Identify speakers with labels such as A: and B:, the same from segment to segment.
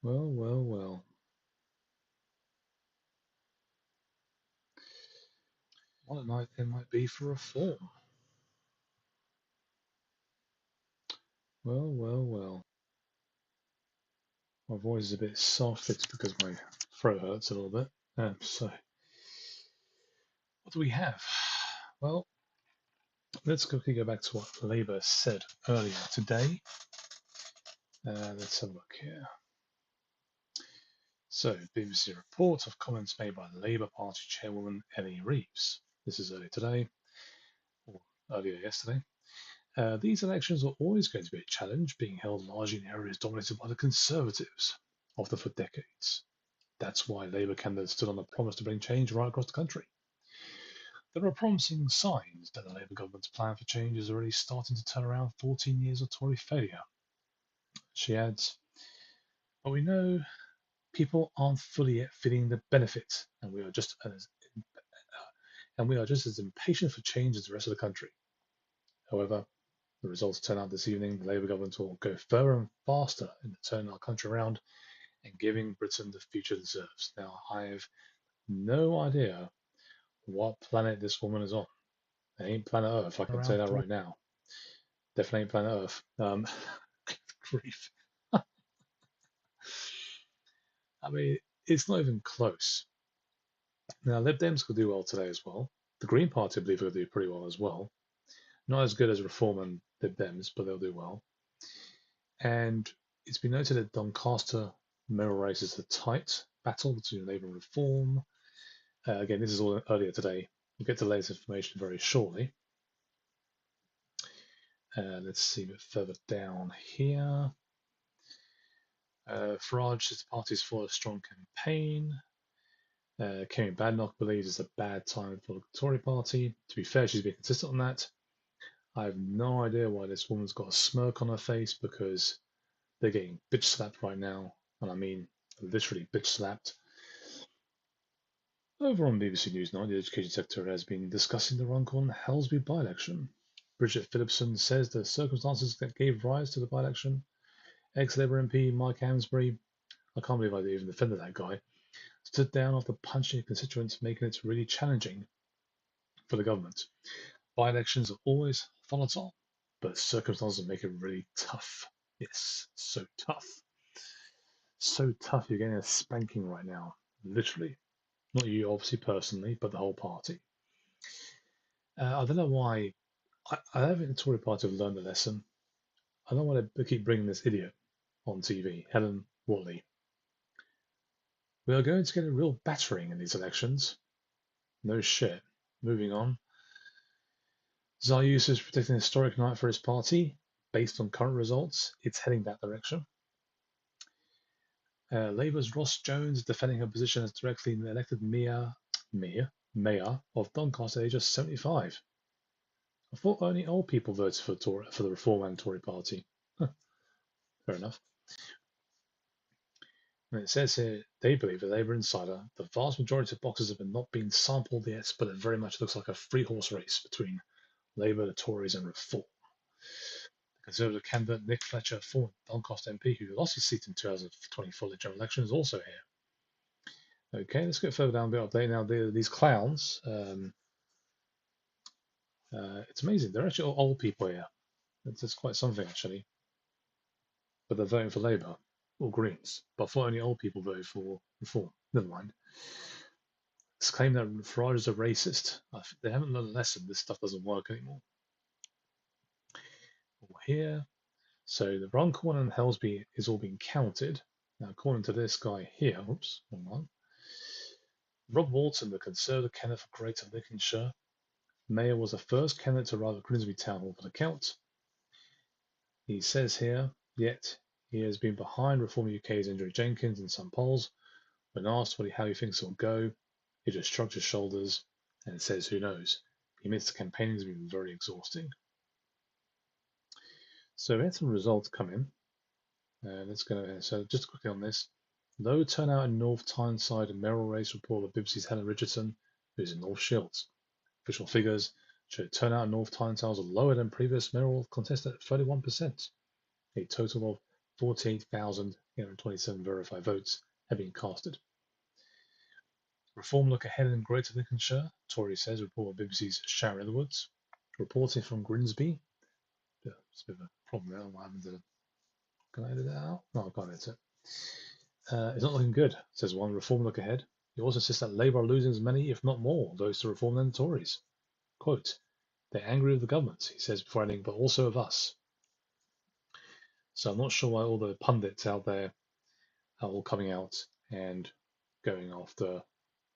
A: Well, well, well. What a night there might be for reform. Well, well, well. My voice is a bit soft. It's because my throat hurts a little bit. So, what do we have? Well, let's quickly go back to what Labour said earlier today. Let's have a look here. So, BBC report of comments made by Labour Party chairwoman Ellie Reeves. This is earlier today, or earlier yesterday. These elections are always going to be a challenge, being held largely in areas dominated by the Conservatives, often for decades. That's why Labour candidates stood on the promise to bring change right across the country. There are promising signs that the Labour government's plan for change is already starting to turn around 14 years of Tory failure. She adds, but we know people aren't fully yet feeling the benefit, and we are just as impatient for change as the rest of the country. However, the results turn out this evening, the Labour government will go further and faster in turning our country around and giving Britain the future it deserves. Now, I have no idea what planet this woman is on. It ain't planet Earth, I can tell you that right now. Definitely ain't planet Earth. Grief. I mean, it's not even close. Now, Lib Dems could do well today as well. The Green Party, I believe, will do pretty well as well. Not as good as Reform and Lib Dems, but they'll do well. And it's been noted that Doncaster mayoral race is a tight battle between Labour and Reform. Again, this is all earlier today. We'll get to the latest information very shortly. Let's see a bit further down here. Farage says the party is for a strong campaign. Kemi Badenoch believes it's a bad time for the Tory party. To be fair, she's been consistent on that. I have no idea why this woman's got a smirk on her face because they're getting bitch slapped right now. And I mean literally bitch slapped. Over on BBC Newsnight, the Education Secretary has been discussing the Runcorn Helsby by-election. Bridget Phillipson says the circumstances that gave rise to the by-election. Ex-Labour MP Mike Amsbury, I can't believe I even defended that guy, stood down after punching a constituent, making it really challenging for the government. By-elections are always volatile, but circumstances make it really tough. Yes, so tough. So tough you're getting a spanking right now. Literally. Not you, obviously, personally, but the whole party. I don't know why. I don't think the Tory party have learned the lesson. I don't want to keep bringing this idiot on TV, Helen Whatley. We are going to get a real battering in these elections. No shit. Moving on. Zayus is predicting a historic night for his party. Based on current results, it's heading that direction. Labour's Ross Jones defending her position as directly elected mayor of Doncaster at age of 75. I thought only old people voted for the Reform and Tory party. Huh, fair enough. And it says here they believe the Labour Insider, the vast majority of boxes have not been sampled yet, but it very much looks like a three horse race between Labour, the Tories, and Reform. The Conservative candidate Nick Fletcher, former Doncaster MP who lost his seat in 2024 general election, is also here. Okay, let's get further down the update now. These clowns, it's amazing. They're actually all old people here. It's quite something, actually. But they're voting for Labour or Greens. But for only old people voted for Reform. Never mind. This claim that Farage is a racist. They haven't learned a lesson. This stuff doesn't work anymore. Here. So the Runcorn and Helsby is all being counted. Now, according to this guy here, oops, wrong one. Rob Walton, the Conservative candidate for Greater Lincolnshire Mayor, was the first candidate to arrive at Grimsby Town Hall for the count. He says here, yet he has been behind Reform UK's Andrew Jenkins in some polls. When asked how he thinks it'll go, he just shrugs his shoulders and says, who knows? He admits the campaigning has been very exhausting. So we had some results come in. Let's go ahead. So just quickly on this. Low turnout in North Tyneside mayoral race report of BBC's Helen Richardson, who's in North Shields. Official figures show turnout in North Tyneside was lower than previous mayoral contest at 31%. A total of 48,827 verified votes have been casted. Reform look ahead in Greater Lincolnshire, Tory says, report by BBC's Sharon Edwards. Reporting from Grimsby. Yeah, it's a bit of a problem there. What happened to. Can I edit that out? No, I can't edit it. It's not looking good, says one. Reform look ahead. He also says that Labour are losing as many, if not more, votes to reform than the Tories. Quote, they're angry with the government, he says before ending, but also of us. So I'm not sure why all the pundits out there are all coming out and going after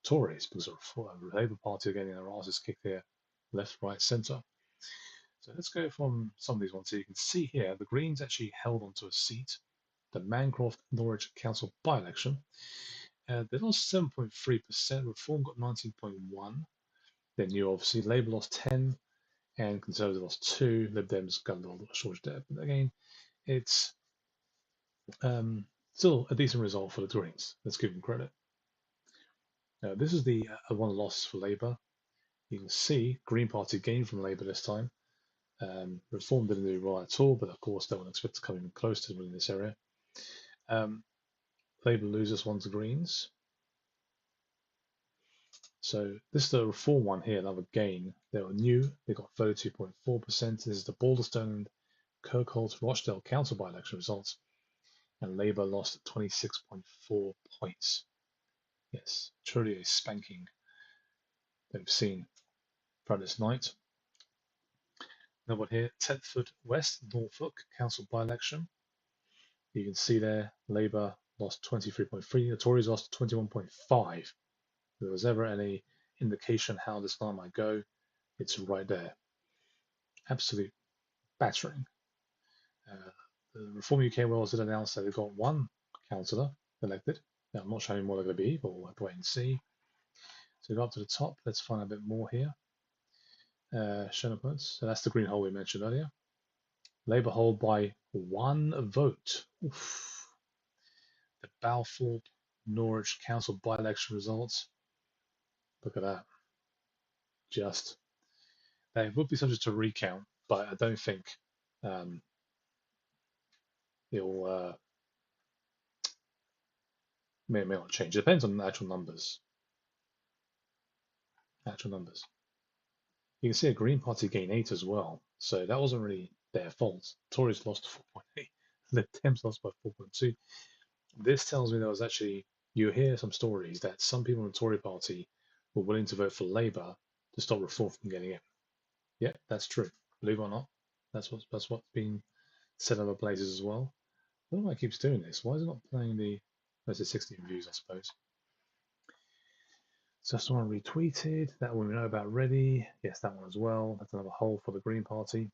A: Tories, because the Labour Party are getting their asses kicked here, left, right, centre. So let's go from some of these ones. So you can see here, the Greens actually held onto a seat, the Mancroft Norwich Council by-election. They lost 7.3%, Reform got 19.1%. Then you obviously Labour lost 10, and Conservative lost 2. Lib Dems got a little short there, but again, it's still a decent result for the Greens. Let's give them credit. This is the one loss for Labour. You can see Green Party gained from Labour this time. Reform didn't do well at all, but of course they wouldn't expect to come even close to winning this area. Labour loses one to Greens. So this is the Reform one here, another gain. They were new, they got 32.4%. This is the Balderstone and Kirkholt Rochdale council by-election results, and Labour lost 26.4 points. Yes, truly a spanking that we've seen throughout this night. Another one here, Thetford West, Norfolk council by-election. You can see there, Labour lost 23.3, the Tories lost 21.5. If there was ever any indication how this night might go, it's right there. Absolute battering. The Reform UK Wales did announce that they've got one councillor elected. Now, I'm not sure how many more they're going to be, but we'll have to wait and see. So we go up to the top. Let's find out a bit more here. Shown points. So that's the green hole we mentioned earlier. Labour hold by one vote. Oof. The Balfour Norwich Council by-election results. Look at that. Just they would be subject to recount, but I don't think it'll may not change. It depends on the actual numbers. You can see a Green Party gain 8 as well, so that wasn't really their fault. Tories lost 4.8, the Dems lost by 4.2. This tells me there was actually, you hear some stories that some people in the Tory party were willing to vote for Labour to stop Reform from getting in. Yeah, that's true. Believe it or not, that's what's been said other places as well. I don't know why it keeps doing this. Why is it not playing the? There's a 16 views, I suppose. So that's the one retweeted. That one we know about already. Yes, that one as well. That's another hole for the Green Party.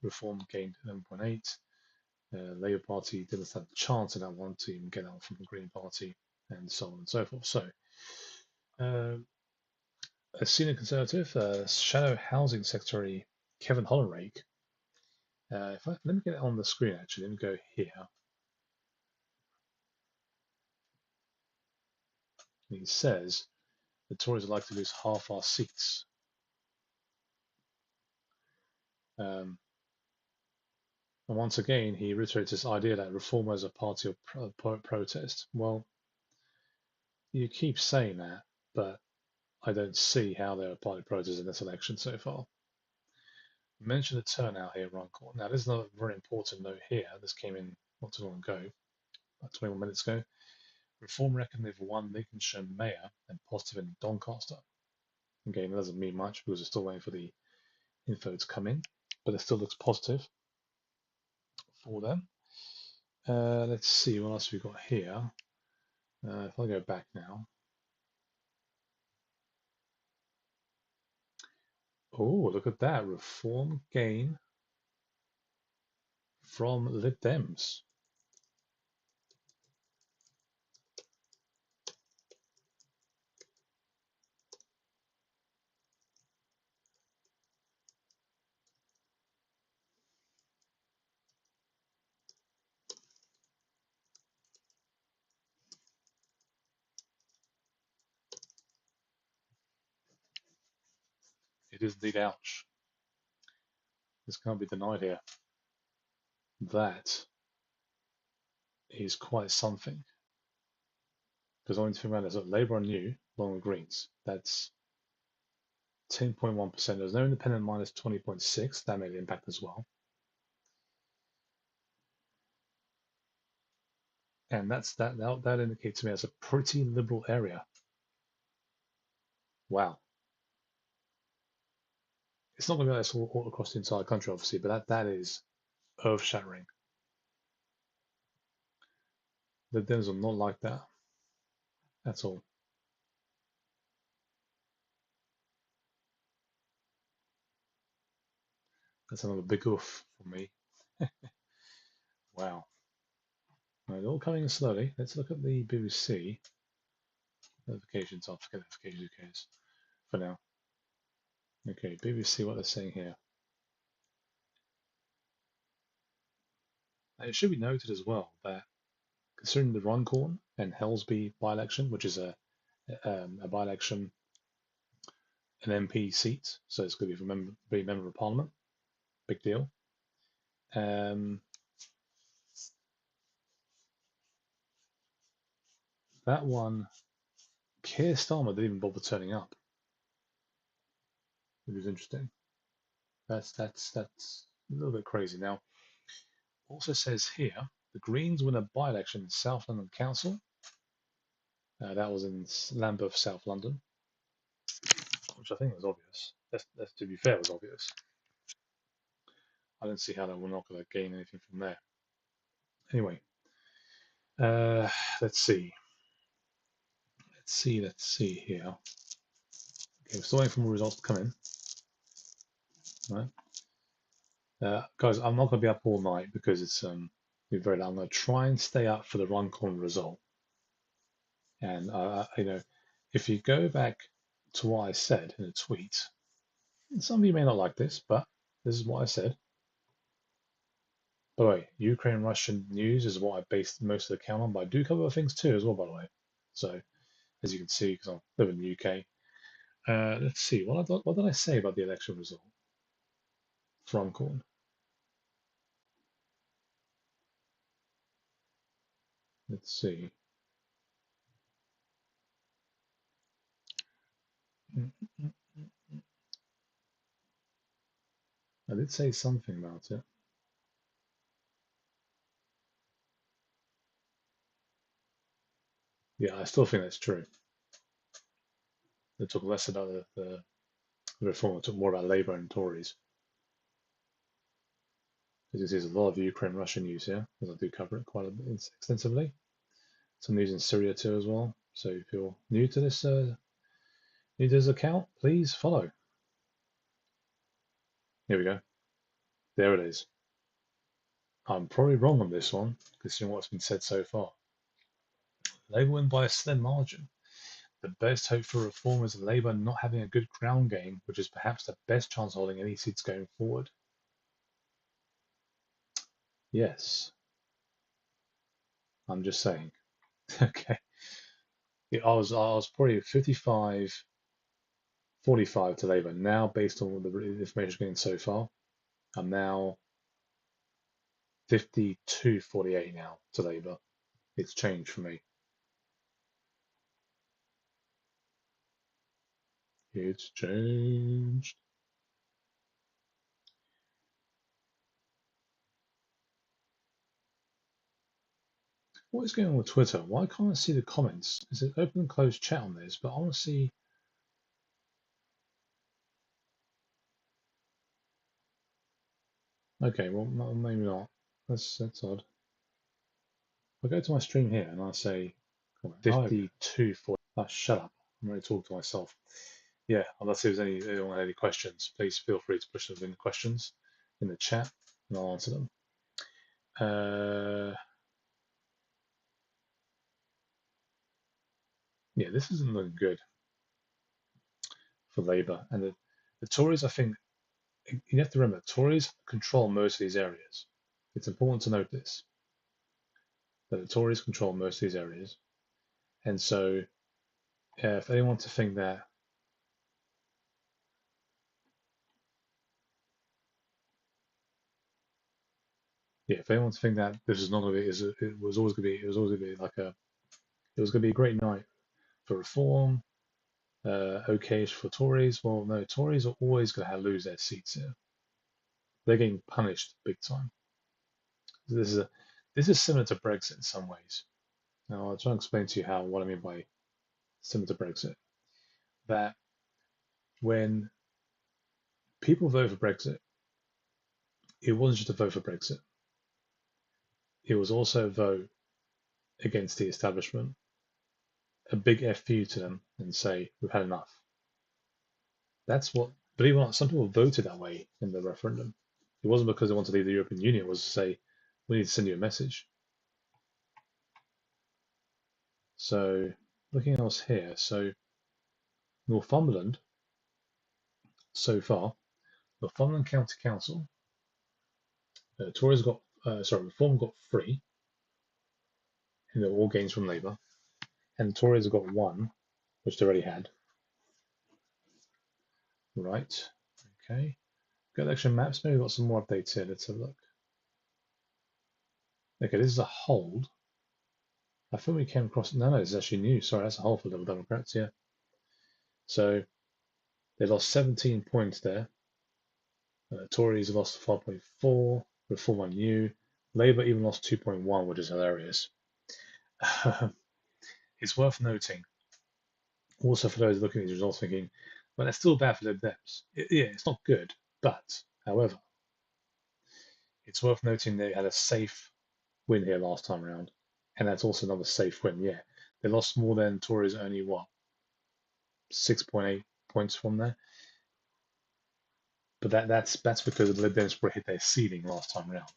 A: Reform gained 11.8. Labour Party didn't stand a chance in that one to even get out from the Green Party, and so on and so forth. So, a senior Conservative, Shadow Housing Secretary Kevin Hollenrake. Let me get it on the screen actually. Let me go here. He says the Tories would like to lose half our seats. And once again, he reiterates this idea that Reform is a party of protest. Well, you keep saying that, but I don't see how they're a party of protest in this election so far. Mention the turnout here, Runcorn. Now, this is a very important note here. This came in not too long ago, about 21 minutes ago. Reform reckon they've won Lincolnshire Mayor and positive in Doncaster. Again, it doesn't mean much because we're still waiting for the info to come in, but it still looks positive for them. Let's see what else we've got here. If I go back now. Oh, look at that. Reform gain from Lib Dems. It is indeed ouch. This can't be denied here. That is quite something. Because the only thing around is that Labour are new, along with Greens. That's 10.1%. There's no independent minus 20.6. That made an impact as well. And that indicates to me as a pretty liberal area. Wow. It's not going to be like this all across the entire country, obviously, but that is earth-shattering. The Dems are not like that at all. That's another big oof for me. Wow. Right, they're all coming in slowly. Let's look at the BBC notifications. I'll forget notifications, who cares for now. Okay, BBC, what they're saying here. And it should be noted as well that considering the Runcorn and Helsby by-election, which is a by-election, an MP seat, so it's going to be a member of Parliament, big deal. That one, Keir Starmer didn't even bother turning up. It was interesting. That's a little bit crazy. Now, also says here, the Greens win a by-election in South London Council. That was in Lambeth, South London, which I think was obvious. That's to be fair, was obvious. I don't see how we're not going to gain anything from there. Anyway, let's see. Let's see here. Okay, we're still waiting for more results to come in. Right. Guys, I'm not going to be up all night because it's very late. I'm going to try and stay up for the Runcorn result. And if you go back to what I said in a tweet, and some of you may not like this, but this is what I said. By the way, Ukraine-Russian news is what I based most of the account on, but I do cover other things too as well, by the way. So, as you can see, because I live in the UK, let's see, what did I say about the election result from Runcorn? Let's see. I did say something about it. Yeah, I still think that's true. They talk less about the reform, they talk more about Labour and Tories. As you see, there's a lot of Ukraine-Russian news here, because I do cover it quite a bit extensively. Some news in Syria too as well. So if you're new to this account, please follow. Here we go. There it is. I'm probably wrong on this one, considering what's been said so far. Labour win by a slim margin. The best hope for reform is Labour not having a good ground game, which is perhaps the best chance of holding any seats going forward. Yes. I'm just saying. Okay. Yeah, I was probably 55, 45 to Labour. Now, based on the information getting so far, I'm now 52-48 now to Labour. It's changed for me. It's changed. What is going on with Twitter? Why can't I see the comments? Is it open and closed chat on this? But I want to see. Okay, well, maybe not. That's odd. I go to my stream here and I say 52 for. Oh, shut up. I'm ready to talk to myself. Yeah, let's see if there's anyone had any questions. Please feel free to push those in the questions in the chat and I'll answer them. Yeah, this isn't looking good for Labour. And the Tories, I think, you have to remember, Tories control most of these areas. It's important to note this, that the Tories control most of these areas. And so if they want to think that, if anyone think that this is not going to be, it was always going to be, it was always going to be like it was going to be a great night for reform, okay for Tories. Well, no, Tories are always going to lose their seats here. They're getting punished big time. This is similar to Brexit in some ways. Now I'll try and explain to you what I mean by similar to Brexit. That when people vote for Brexit, it wasn't just a vote for Brexit. It was also a vote against the establishment, a big FU to them, and say we've had enough. That's what, believe it or not, some people voted that way in the referendum. It wasn't because they wanted to leave the European Union. It was to say we need to send you a message. So looking else here, so Northumberland so far, Northumberland County Council, Tories got, Reform got 3, all gains from Labour, and Tories have got 1, which they already had. Right, okay. Got election maps, maybe we've got some more updates here. Let's have a look. Okay, this is a hold. I thought we came across, no, this is actually new. Sorry, that's a hold for Liberal Democrats, yeah. So they lost 17 points there. Tories lost 5.4, Reform on new. Labour even lost 2.1, which is hilarious. It's worth noting, also for those looking at these results thinking, well, that's still bad for Lib Dems. Yeah, it's not good, but, however, it's worth noting they had a safe win here last time around, and that's also another safe win. Yeah, they lost more than Tories, only what, 6.8 points from there. But that's because the Lib Dems hit their ceiling last time around,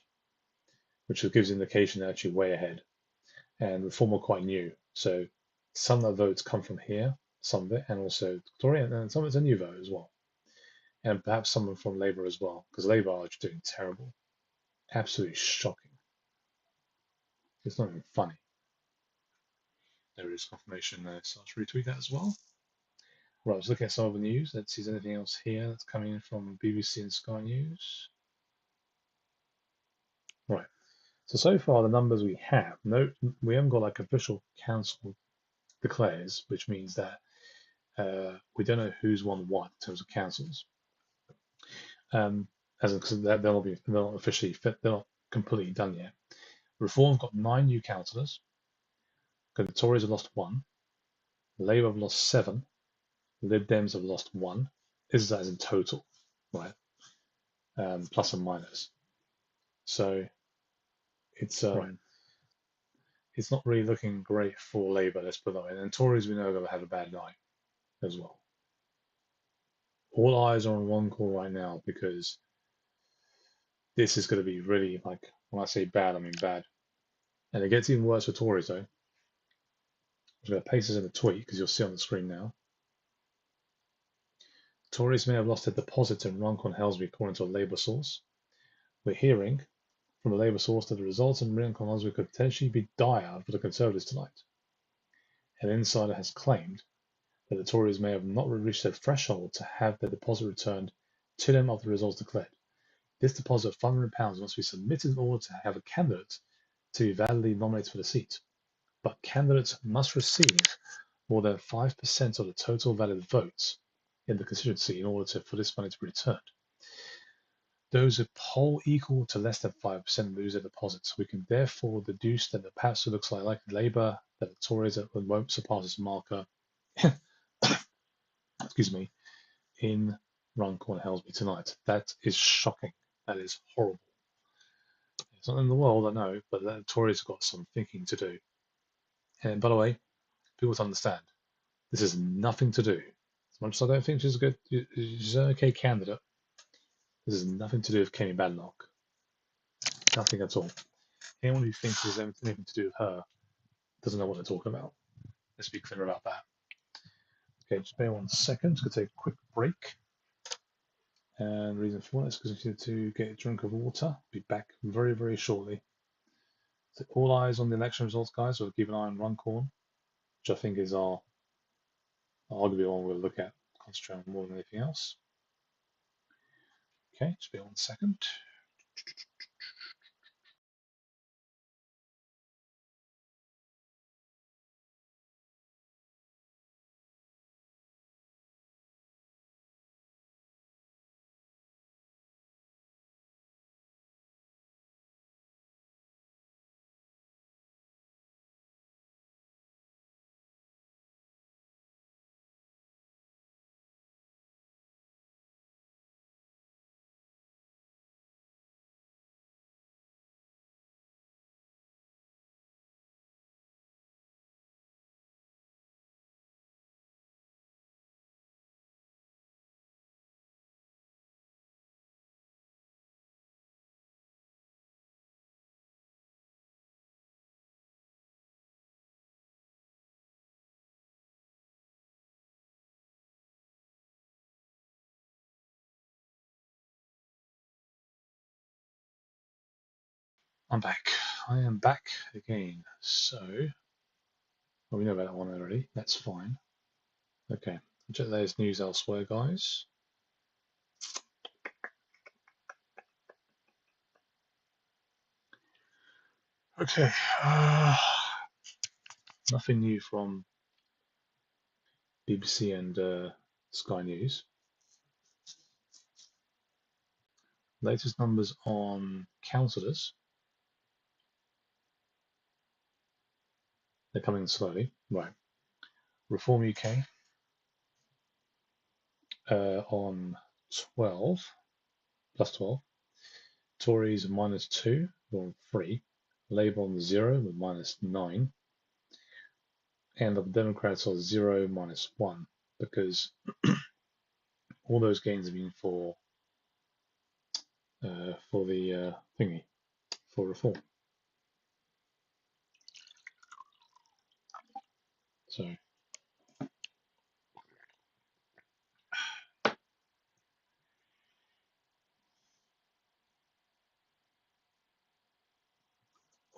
A: which gives indication they're actually way ahead. And Reform are quite new, so some of the votes come from here, some of it, and also Tory, and some of it's a new vote as well, and perhaps some from Labour as well, because Labour are just doing terrible, absolutely shocking. It's not even funny. There is confirmation there, so I'll retweet that as well. Right, I was looking at some of the news. Let's see if there's anything else here that's coming in from BBC and Sky News. Right. So far the numbers we have, no, we haven't got like official council declares, which means that we don't know who's won what in terms of councils. Because they're not officially fit, they're not completely done yet. Reform's got 9 new councillors. The Tories have lost 1. Labour have lost 7. Lib Dems have lost 1. This is as in total, right? Plus and minus. So it's it's not really looking great for Labour, let's put it that way. And Tories, we know, are going to have a bad night as well. All eyes are on one call right now because this is going to be really, like, when I say bad, I mean bad. And it gets even worse for Tories, though. I'm going to paste this in a tweet because you'll see on the screen now. Tories may have lost their deposits in Runcorn Helsby, according to a Labour source. We're hearing from a Labour source that the results in Runcorn Helsby could potentially be dire for the Conservatives tonight. An insider has claimed that the Tories may have not reached their threshold to have their deposit returned to them after the results declared. This deposit of £500 must be submitted in order to have a candidate to be validly nominated for the seat. But candidates must receive more than 5% of the total valid votes in the constituency in order for this money to be returned. Those who poll equal to less than 5% lose their deposits. We can therefore deduce that perhaps it looks like Labour, that the Tories won't surpass this marker excuse me, in Runcorn Helsby tonight. That is shocking. That is horrible. It's not in the world, I know, but the Tories have got some thinking to do. And by the way, people to understand, this has nothing to do. As much as I don't think she's an okay candidate, this has nothing to do with Kemi Badenoch. Nothing at all. Anyone who thinks there's anything to do with her doesn't know what they're talking about. Let's be clear about that. Okay, just bear 1 second. Just going to take a quick break. And the reason for that is because I need to get a drink of water. Be back very, very shortly. So all eyes on the election results, guys. We'll keep an eye on Runcorn, which I think is our arguably one we'll look at, concentrate on more than anything else. Okay, just bear 1 second. I'm back. I am back again. So, well, we know about that one already. That's fine. Okay. There's news elsewhere, guys. Okay. Nothing new from BBC and Sky News. Latest numbers on councillors. They're coming slowly. Right. Reform UK on 12, plus 12. Tories -2, or 3. Labour on 0 with -9. And the Democrats are 0, -1, because all those gains have been for the thingy, for reform. So,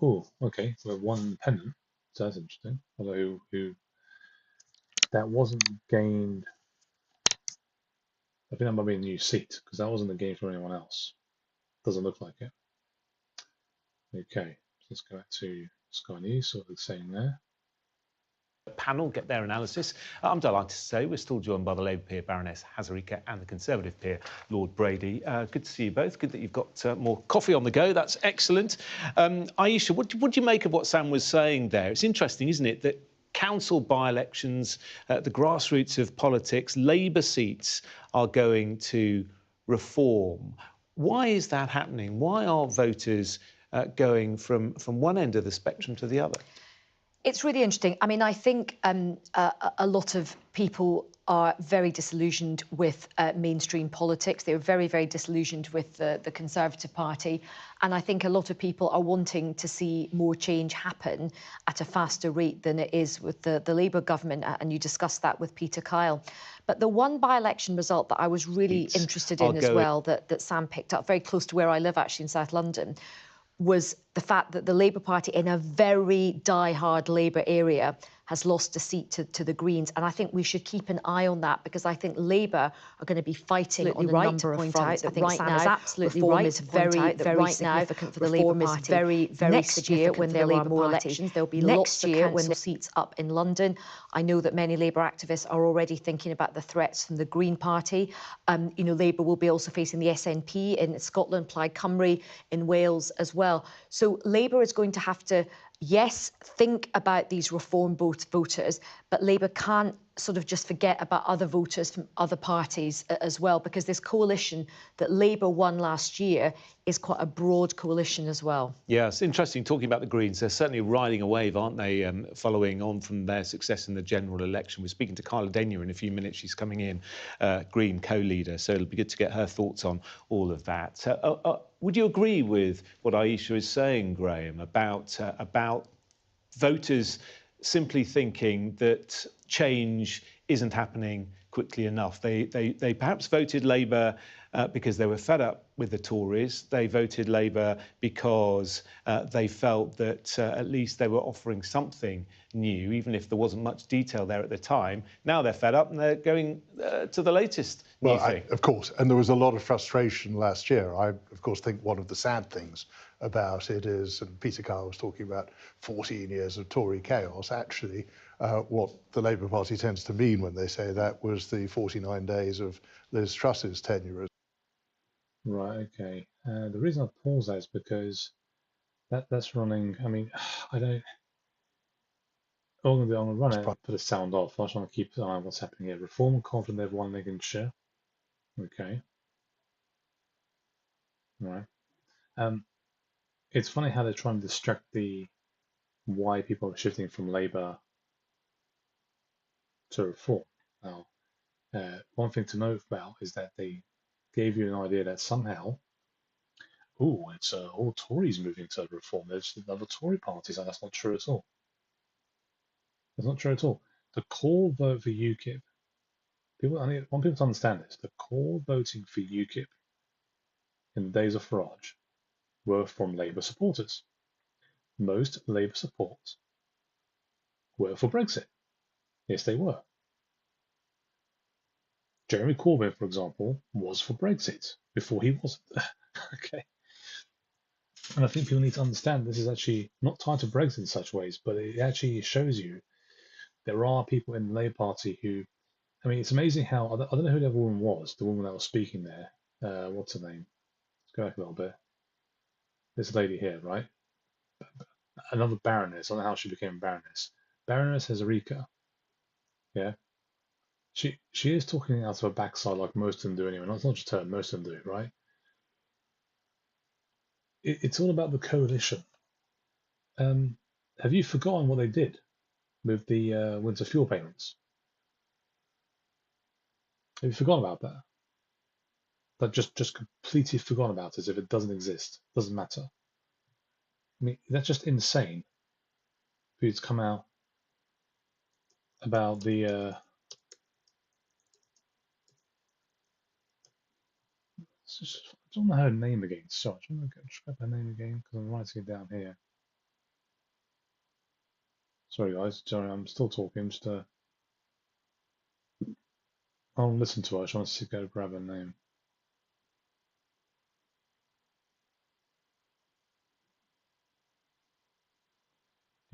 A: oh, okay, so we have one independent. So that's interesting. Although who that wasn't gained. I think that might be a new seat because that wasn't a gain for anyone else. Doesn't look like it. Okay, let's go back to Sky News. So what they're saying there.
B: Panel get their analysis. I'm delighted to say we're still joined by the Labour peer Baroness Hazarika and the Conservative peer Lord Brady. Good to see you both. Good that you've got more coffee on the go. That's excellent. Aisha, what do you make of what Sam was saying there? It's interesting, isn't it, that council by-elections, the grassroots of politics, Labour seats are going to reform. Why is that happening? Why are voters going from one end of the spectrum to the other?
C: It's really interesting. I mean, I think a lot of people are very disillusioned with mainstream politics. They're very, very disillusioned with the Conservative Party. And I think a lot of people are wanting to see more change happen at a faster rate than it is with the Labour government. And you discussed that with Peter Kyle. But the one by-election result that I was really interested in as well, that Sam picked up, very close to where I live, actually, in South London, was the fact that the Labour Party in a very die-hard Labour area has lost a seat to the Greens. And I think we should keep an eye on that because I think Labour are going to be fighting on a number of fronts. I think right Sam is absolutely right is very, very significant for the Labour Party. Very, very next year when there are more elections, there'll be lots of council seats up in London. I know that many Labour activists are already thinking about the threats from the Green Party. You know, Labour will be also facing the SNP in Scotland, Plaid Cymru in Wales as well. So Labour is going to have to, yes, think about these reform voters, but Labour can't sort of just forget about other voters from other parties as well, because this coalition that Labour won last year is quite a broad coalition as well. Yeah,
B: it's interesting talking about the Greens. They're certainly riding a wave, aren't they, following on from their success in the general election. We're speaking to Carla Denyer in a few minutes. She's coming in, Green co-leader, so it'll be good to get her thoughts on all of that. Would you agree with what Aisha is saying, Graham, about voters simply thinking that change isn't happening quickly enough? They perhaps voted Labour because they were fed up with the Tories. They voted Labour because they felt that at least they were offering something new, even if there wasn't much detail there at the time. Now they're fed up and they're going to the latest new thing.
D: Of course, and there was a lot of frustration last year. I, of course, think one of the sad things about it is, and Peter Kyle was talking about 14 years of Tory chaos. Actually, what the Labour Party tends to mean when they say that was the 49 days of Liz Truss's tenure.
A: Right, okay. The reason I pause that is because that's running. I mean, I don't. I'm going to run it and put a sound off. I just want to keep an eye on what's happening here. Reform and confident they've won Lincolnshire. Okay. All right. It's funny how they're trying to distract why people are shifting from Labour to Reform. Now, one thing to note about is that they gave you an idea that somehow, it's all Tories moving to Reform. There's other Tory parties, and that's not true at all. That's not true at all. The core vote for UKIP, I want people to understand this. The core voting for UKIP in the days of Farage were from Labour supporters. Most Labour supports were for Brexit. Yes, they were. Jeremy Corbyn, for example, was for Brexit before he wasn't. Okay. And I think people need to understand this is actually not tied to Brexit in such ways, but it actually shows you there are people in the Labour Party who, I mean, it's amazing how, I don't know who the other woman was, the woman that was speaking there. What's her name? Let's go back a little bit. This lady here, right? Another Baroness. I don't know how she became Baroness. Baroness Hezarika. Yeah. She is talking out of her backside like most of them do anyway. Not just her, most of them do, right? It's all about the coalition. Have you forgotten what they did with the winter fuel payments? Have you forgotten about that? But just completely forgotten about it as if it doesn't exist. Doesn't matter. I mean, that's just insane for you to come out about the. I don't know her name again. Sorry, I'm going to grab her name again because I'm writing it down here. Sorry, guys. Sorry, I'm still talking. Just I'll listen to her. I just want to go grab her name.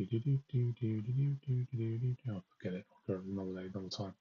A: Oh, forget it. I'll go another day, another time.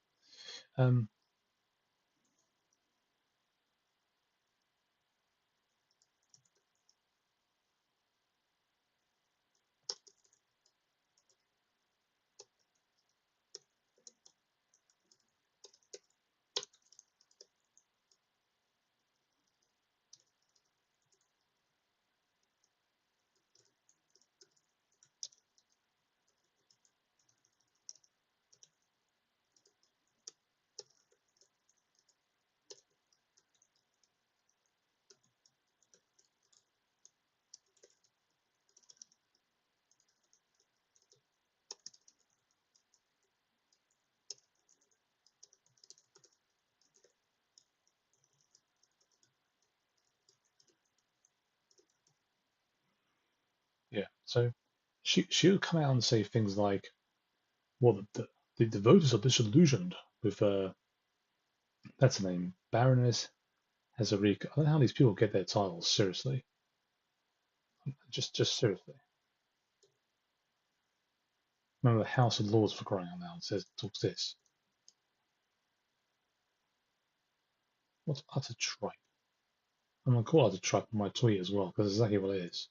A: Yeah. So she would come out and say things like, "Well, the voters are disillusioned with that's the name, Baroness Hezarika." I don't know how these people get their titles. Seriously, just seriously. Remember the House of Lords for crying out loud says talks this. What's utter tripe? I'm gonna call it utter tripe in my tweet as well because it's exactly what it is.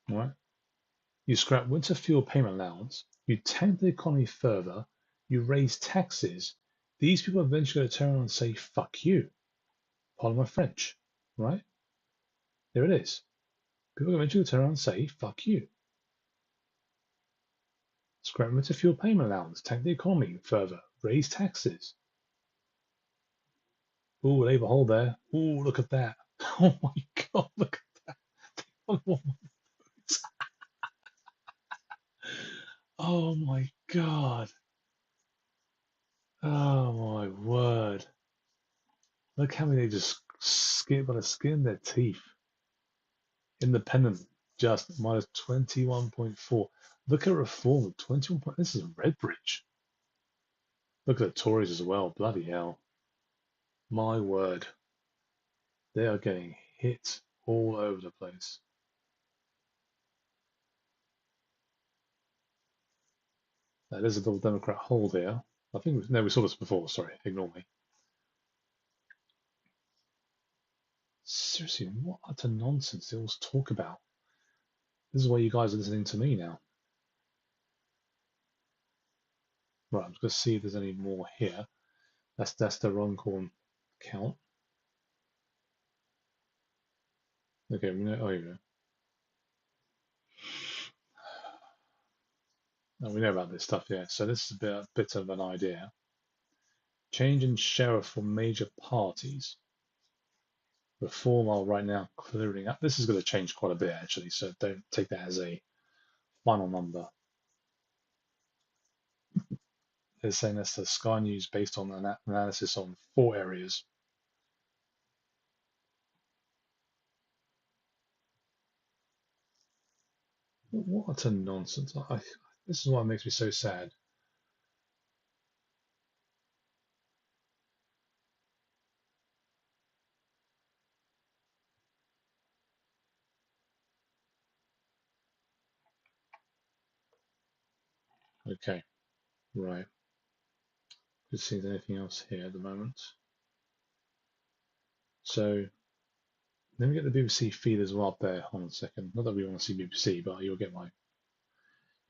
A: All right. You scrap winter fuel payment allowance, you tank the economy further, you raise taxes. These people are eventually going to turn around and say, fuck you. Pardon my French, right? There it is. People are eventually turn around and say, fuck you. Scrap winter fuel payment allowance, tank the economy further, raise taxes. Ooh, Labour hold there. Ooh, look at that. Oh my God, look at that. Oh my God. Oh my word. Look how many they just skip by the skin of their teeth. Independent just minus 21.4. Look at Reform, 21 point. This is Redbridge. Look at the Tories as well. Bloody hell. My word. They are getting hit all over the place. Now, there's a little Democrat hold here. I think no, we saw this before. Sorry, ignore me. Seriously, what utter nonsense they always talk about. This is why you guys are listening to me now. Right, I'm just going to see if there's any more here. That's the Runcorn count. Okay, we know. Oh, here we go. Oh, we know about this stuff, yeah. So this is a bit of an idea. Change in sheriff for major parties. Reform are right now clearing up. This is going to change quite a bit, actually, so don't take that as a final number. they're saying that's the Sky News based on an analysis on 4 areas. What a nonsense. This is what makes me so sad. Okay, right. Just see if there's anything else here at the moment. So let me get the BBC feed as well up there. Hold on a second. Not that we want to see BBC, but you'll get you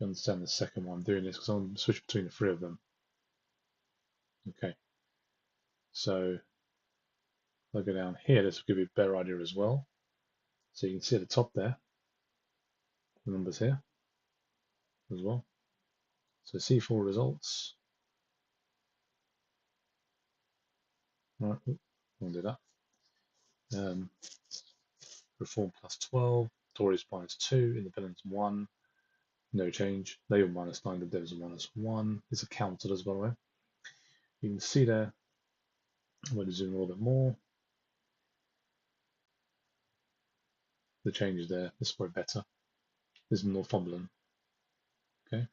A: understand the second one I'm doing this because I'm switching between the 3 of them. Okay. So I'll go down here. This will give you a better idea as well. So you can see at the top there, the numbers here as well. So C4 results. Right, we'll do that. Reform +12, Tories -2, Independents 1, no change. Labour -9, the Devs -1. These are councillors, by the way. You can see there. I'm going to zoom a little bit more. The changes there. This is probably better. This is Northumberland. Okay.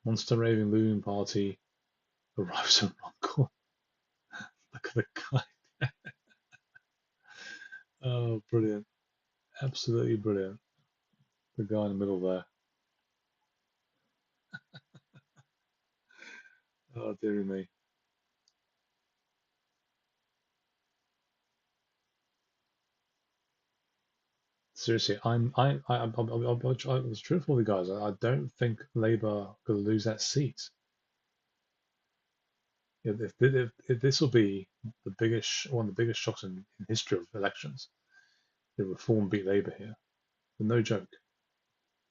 A: Monster Raving Loon Party arrives at Runcorn. Look at the guy. Oh, brilliant. Absolutely brilliant. The guy in the middle there. Oh, dear me. Seriously, I was truthful with you guys. I don't think Labour are going to lose that seat. If this will be one of the biggest shocks in history of elections, if Reform beat Labour here, no joke.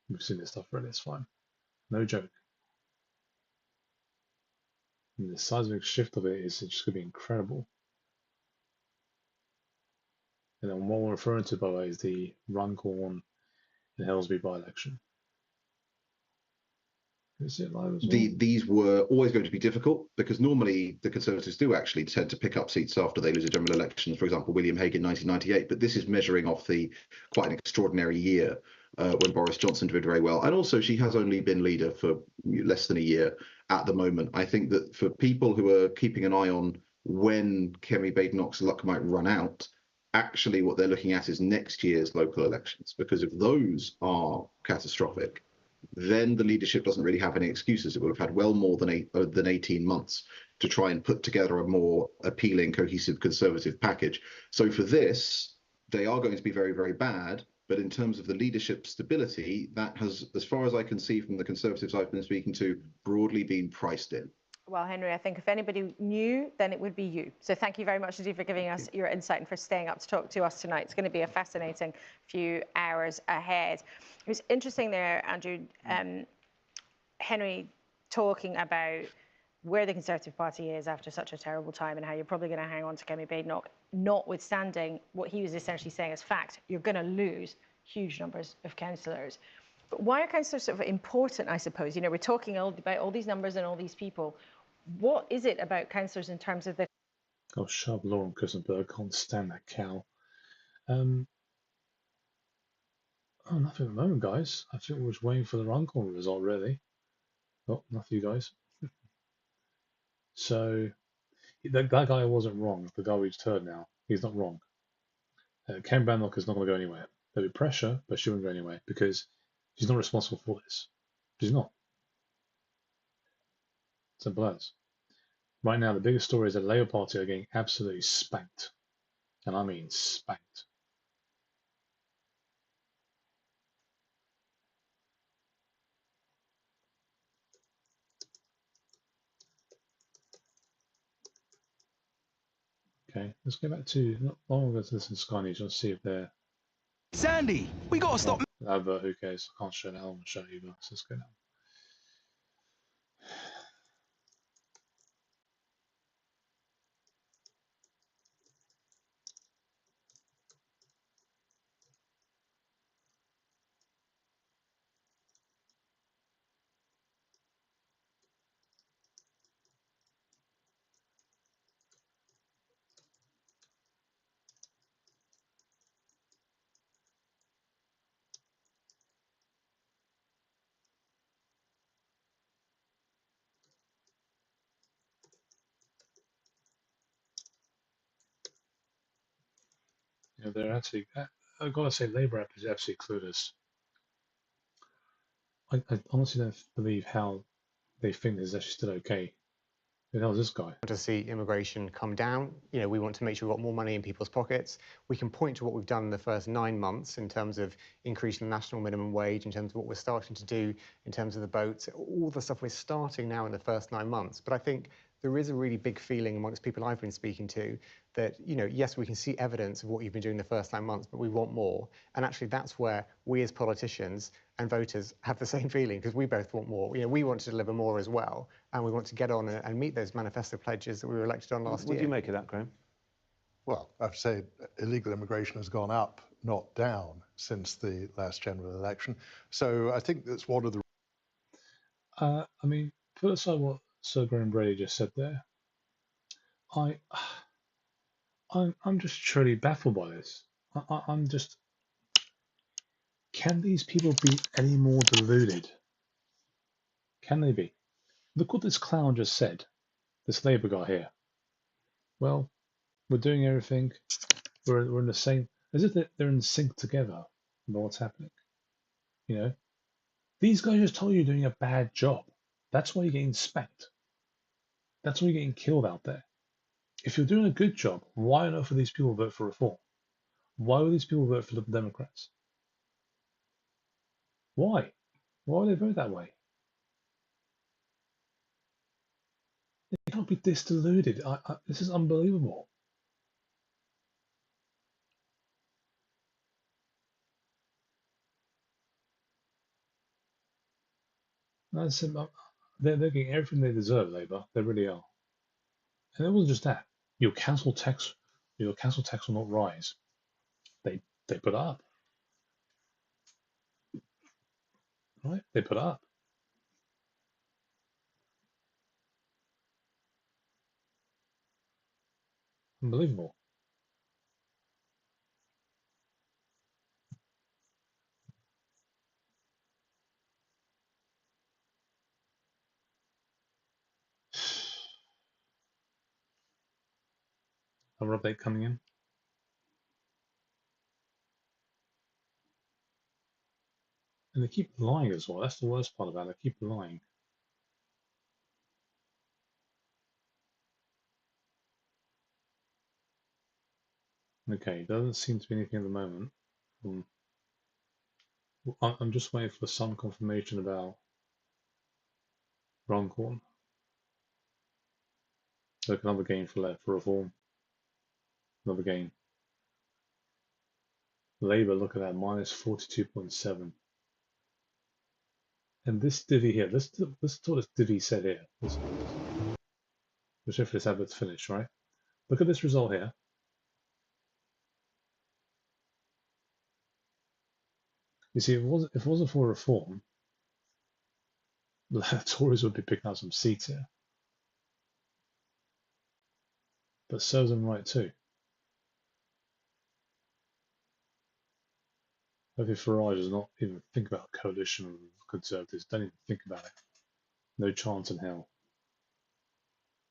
A: We've seen this stuff already. It's fine. No joke. And the seismic shift of it is just going to be incredible. And then what we're referring to, by the way, is the Runcorn and Helsby by-election. Can you see it live as well?
E: These were always going to be difficult because normally the Conservatives do actually tend to pick up seats after they lose a general election. For example, William Hague in 1998, but this is measuring off the quite an extraordinary year when Boris Johnson did very well. And also she has only been leader for less than a year at the moment. I think that for people who are keeping an eye on when Kemi Badenoch's luck might run out, actually what they're looking at is next year's local elections, because if those are catastrophic, then the leadership doesn't really have any excuses. It will have had well more than 18 months to try and put together a more appealing, cohesive Conservative package. So for this, they are going to be very, very bad. But in terms of the leadership stability, that has, as far as I can see from the Conservatives I've been speaking to, broadly been priced in.
F: Well, Henry, I think if anybody knew, then it would be you. So thank you very much indeed for giving us your insight and for staying up to talk to us tonight. It's going to be a fascinating few hours ahead. It was interesting there, Andrew, Henry talking about where the Conservative Party is after such a terrible time and how you're probably going to hang on to Kemi Badenoch, notwithstanding what he was essentially saying as fact. You're going to lose huge numbers of councillors. But why are councillors sort of important, I suppose? You know, we're talking about all these numbers and all these people. What is it about councillors in terms of the...
A: Oh, shove Lauren Kusenberg. Can't stand that cow. Oh, nothing at the moment, guys. I think we're just waiting for the Runcorn result, really. Oh, nothing, you guys. So, that guy wasn't wrong. The guy we just heard now, he's not wrong. Kemi Badenoch is not going to go anywhere. There'll be pressure, but she won't go anywhere because she's not responsible for this. She's not. Simple as. Right now, the biggest story is that the Labour Party are getting absolutely spanked. And I mean spanked. Okay, let's go back to... I want to go to this in Sky News. Let's see if they're...
G: Sandy, we gotta stop.
A: Advert, who cares? I can't show that. I want to show you, but let's go now. You know, they're actually. I've got to say, Labour is absolutely clueless. I honestly don't believe how they think this is actually still okay. Who the hell is this guy?
H: To see immigration come down. You know, we want to make sure we've got more money in people's pockets. We can point to what we've done in the first 9 months in terms of increasing the national minimum wage, in terms of what we're starting to do in terms of the boats, all the stuff we're starting now in the first 9 months. But I think there is a really big feeling amongst people I've been speaking to that, you know, yes, we can see evidence of what you've been doing the first 9 months, but we want more. And actually, that's where we as politicians and voters have the same feeling, because we both want more. You know, we want to deliver more as well, and we want to get on and meet those manifesto pledges that we were elected on last year.
B: What do you make of that, Graham?
D: Well, I have to say, illegal immigration has gone up, not down, since the last general election. So I think that's one of the.
A: I mean, put aside what Sir Graham Brady just said there. I'm just truly baffled by this. I'm just. Can these people be any more deluded? Can they be? Look what this clown just said. This Labour guy here. Well, we're doing everything. We're in the same. As if they're in sync together. Know what's happening. You know, these guys just told you you're doing a bad job. That's why you're getting spanked. That's why you're getting killed out there. If you're doing a good job, why on earth would these people vote for reform? Why would these people vote for the Democrats? Why? Why would they vote that way? They can't be this deluded. This is unbelievable. They're getting everything they deserve, Labour. They really are. And it wasn't just that. Your council tax will not rise. They put it up. Right? They put it up. Unbelievable. Another update coming in. And they keep lying as well. That's the worst part about it. They keep lying. Okay, doesn't seem to be anything at the moment. I'm just waiting for some confirmation about Runcorn. Look, another game for reform. Another game. Labour, look at that, minus 42.7. And this divvy here, listen to what this divvy said here. Let's wait for this advert to finish, right? Look at this result here. You see, if it wasn't for reform, the Tories would be picking up some seats here. But serves them right too. Hopefully Farage does not even think about a coalition of Conservatives. Don't even think about it. No chance in hell.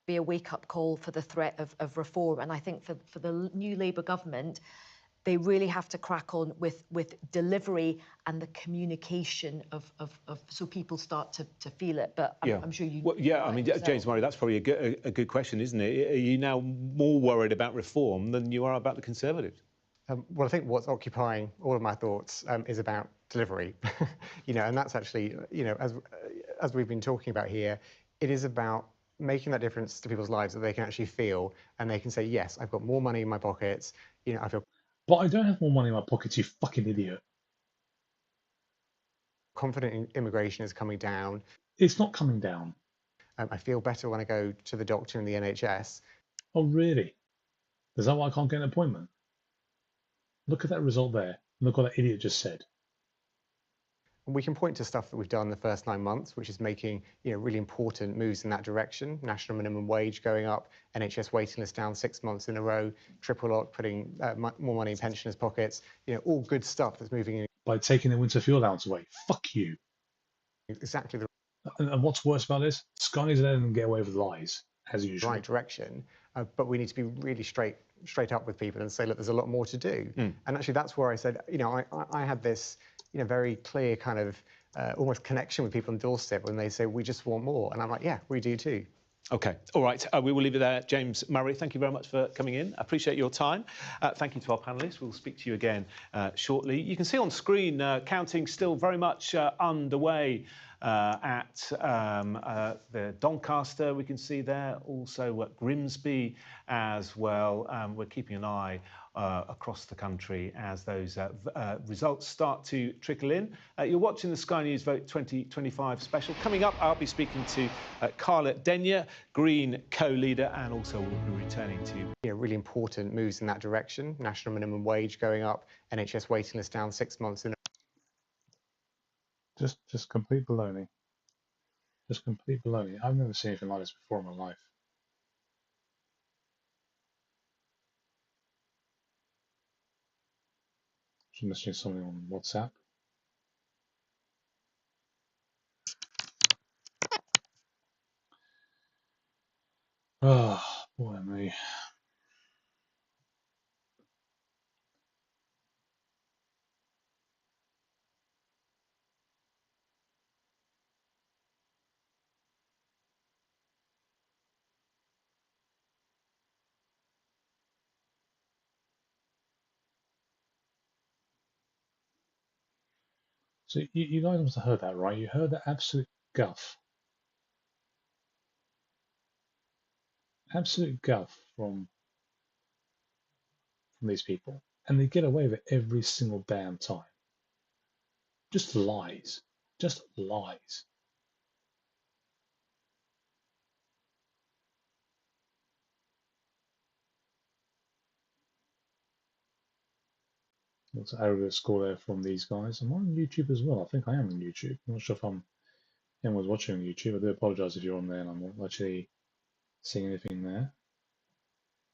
C: Be a wake-up call for the threat of reform. And I think for the new Labour government, they really have to crack on with delivery and the communication of so people start to feel it. But I'm sure you.
B: Well, yeah, I mean, James Murray, that's probably a good question, isn't it? Are you now more worried about reform than you are about the Conservatives?
H: Well, I think what's occupying all of my thoughts is about delivery, you know, and that's actually, you know, as we've been talking about here, it is about making that difference to people's lives that they can actually feel, and they can say, yes, I've got more money in my pockets, you know, I feel.
A: But I don't have more money in my pockets, you fucking idiot.
H: Confident in immigration is coming down.
A: It's not coming down.
H: I feel better when I go to the doctor in the NHS.
A: Oh, really? Is that why I can't get an appointment? Look at that result there. Look what that idiot just said.
H: And we can point to stuff that we've done the first 9 months, which is making, you know, really important moves in that direction. National minimum wage going up, NHS waiting list down 6 months in a row, triple lock putting more money in pensioners' pockets. You know, all good stuff that's moving in.
A: By taking the winter fuel allowance away. Fuck you.
H: Exactly.
A: And what's worse about this? Sky's letting them get away with lies. as usual,
H: right direction, but we need to be really straight up with people and say, look, there's a lot more to do. And actually, that's where I said, I had this, very clear kind of almost connection with people on doorstep when they say, we just want more. And I'm like, yeah, we do too.
B: Okay, all right, we will leave it there. James Murray, thank you very much for coming in. I appreciate your time. Thank you to our panellists. We'll speak to you again shortly. You can see on screen, counting still very much underway at the Doncaster, we can see there, also at Grimsby as well. We're keeping an eye across the country as those results start to trickle in. You're watching the Sky News Vote 2025 special. Coming up, I'll be speaking to Carla Denyer, Green co-leader, and also we'll be returning to
H: really important moves in that direction. National minimum wage going up, NHS waiting list down 6 months in.
A: Just complete baloney. Just complete baloney. I've never seen anything like this before in my life. Just messaging something on WhatsApp. Oh, boy, me. So you guys must have heard that, right? You heard that absolute guff. Absolute guff from these people. And they get away with it every single damn time. Just lies. Just lies. Looks like aggregate score there from these guys. I'm on YouTube as well. I think I am on YouTube. I'm not sure if anyone's watching on YouTube. I do apologise if you're on there and I'm not actually seeing anything there.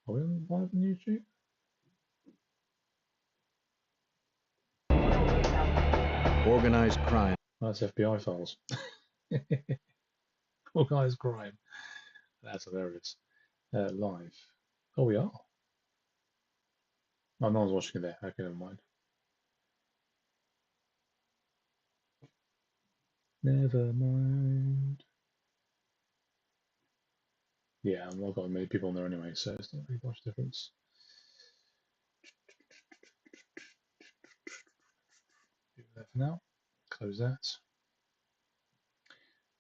A: Are we on live on YouTube?
I: Organized crime.
A: That's FBI files. Organized crime. That's hilarious. Live. Oh, we are. Oh, no one's watching it there. Okay, never mind. Never mind. Yeah, I've not got many people on there anyway, so it's not really much difference. Do that for now. Close that.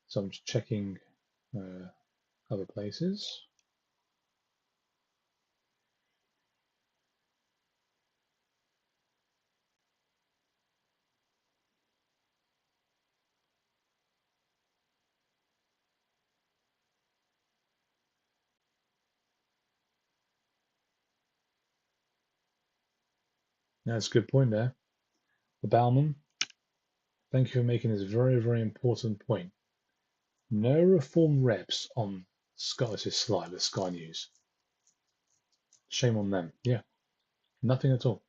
A: So I'm just checking other places. That's a good point there. The Bauman, thank you for making this very, very important point. No reform reps on Scottish slide with Sky News. Shame on them. Yeah, nothing at all.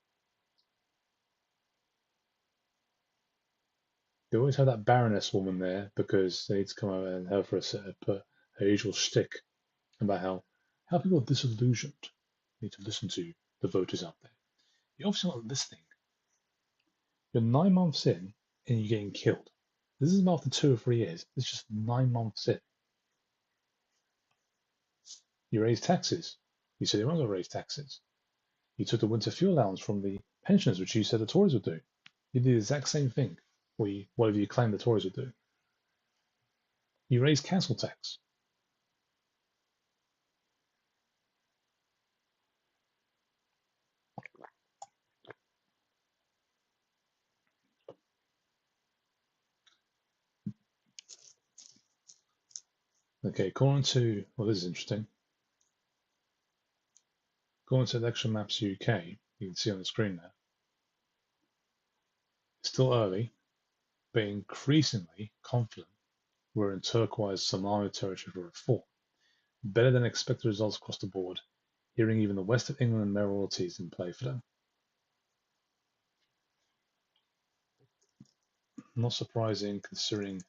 A: They always have that Baroness woman there because they need to come out and help her put her usual shtick about how people are disillusioned. You need to listen to the voters out there. You're obviously not listening. You're 9 months in and you're getting killed. This isn't after 2 or 3 years. It's just 9 months in. You raise taxes. You said you weren't going to raise taxes. You took the winter fuel allowance from the pensioners, which you said the Tories would do. You did the exact same thing, or whatever you claimed the Tories would do. You raised council tax. Okay, according to, well, this is interesting. According to Election Maps UK, you can see on the screen there. Still early, but increasingly confident we're in turquoise Somali territory for reform. Better than expected results across the board, hearing even the West of England mayoralties in play for them. Not surprising considering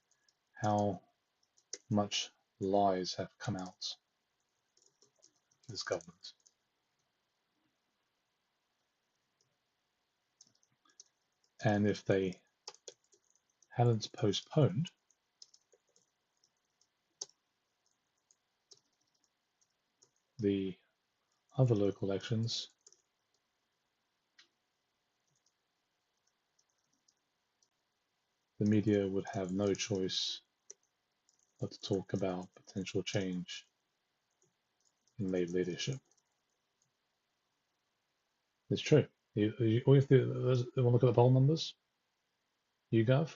A: how much lies have come out this government. And if they hadn't postponed the other local elections, the media would have no choice but to talk about potential change in Labour leadership. It's true. All you have to do is look at the poll numbers. YouGov.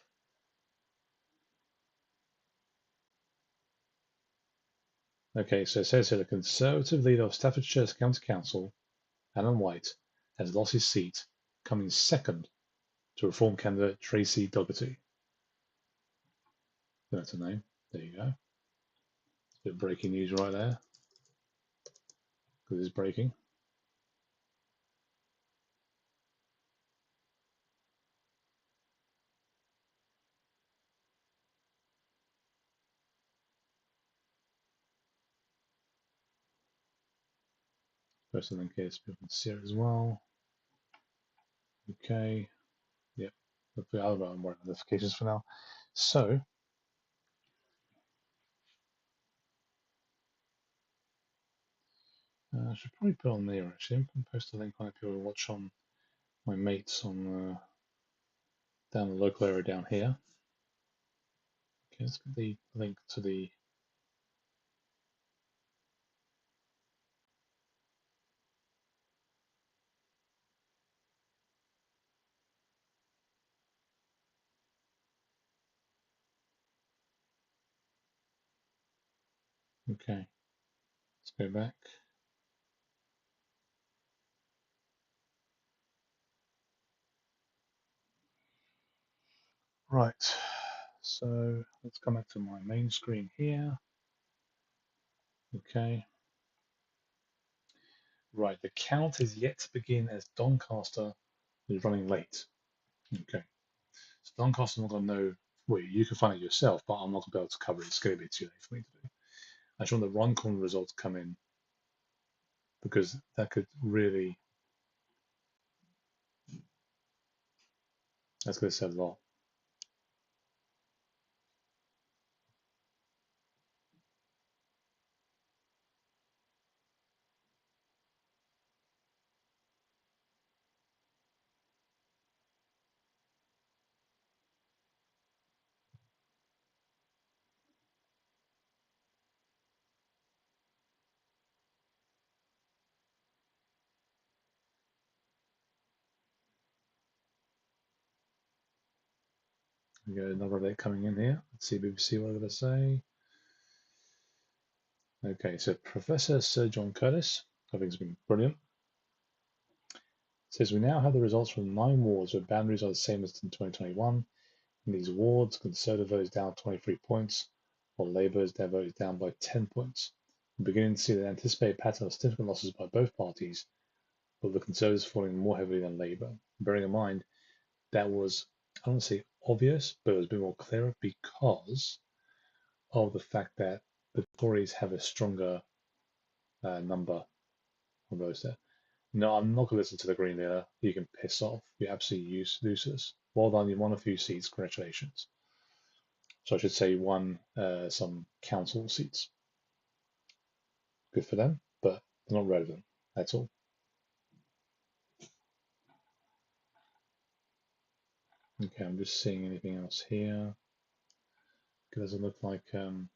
A: Okay, so it says here the Conservative leader of Staffordshire's County Council, Alan White, has lost his seat, coming second to Reform candidate Tracy Dougherty. That's a name. There you go. A bit of breaking news right there. Because it's breaking. Post a link here so people can see it as well. Okay. Yep. I'll go and work on notifications for now. So, I should probably put on there actually. I'm going to post a link on if you want to watch on my mates on down the local area down here. Okay, let's get the link to the okay. Let's go back. Right. So let's come back to my main screen here. Okay. Right, the count is yet to begin as Doncaster is running late. Okay. So Doncaster, I'm not going to know. Well, you can find it yourself, but I'm not going to be able to cover it. It's going to be too late for me to do. I just want the Runcorn results come in because that could really. That's going to say a lot. We got another update coming in here. Let's see BBC what they say. Okay, so Professor Sir John Curtis, I think has been brilliant. Says we now have the results from 9 wards where boundaries are the same as in 2021. In these wards, Conservative vote is down 23 points, while Labour's vote is down by 10 points. We're beginning to see the anticipated pattern of significant losses by both parties, with the Conservatives falling more heavily than Labour. Bearing in mind, that was, I don't want to say obvious, but it was a bit more clearer because of the fact that the Tories have a stronger number of votes there. No, I'm not going to listen to the Green leader. You can piss off. You're absolutely useless. Well done, you won a few seats. Congratulations. So I should say won some council seats. Good for them, but they're not relevant. That's all. Okay, I'm just seeing anything else here. It doesn't look like looks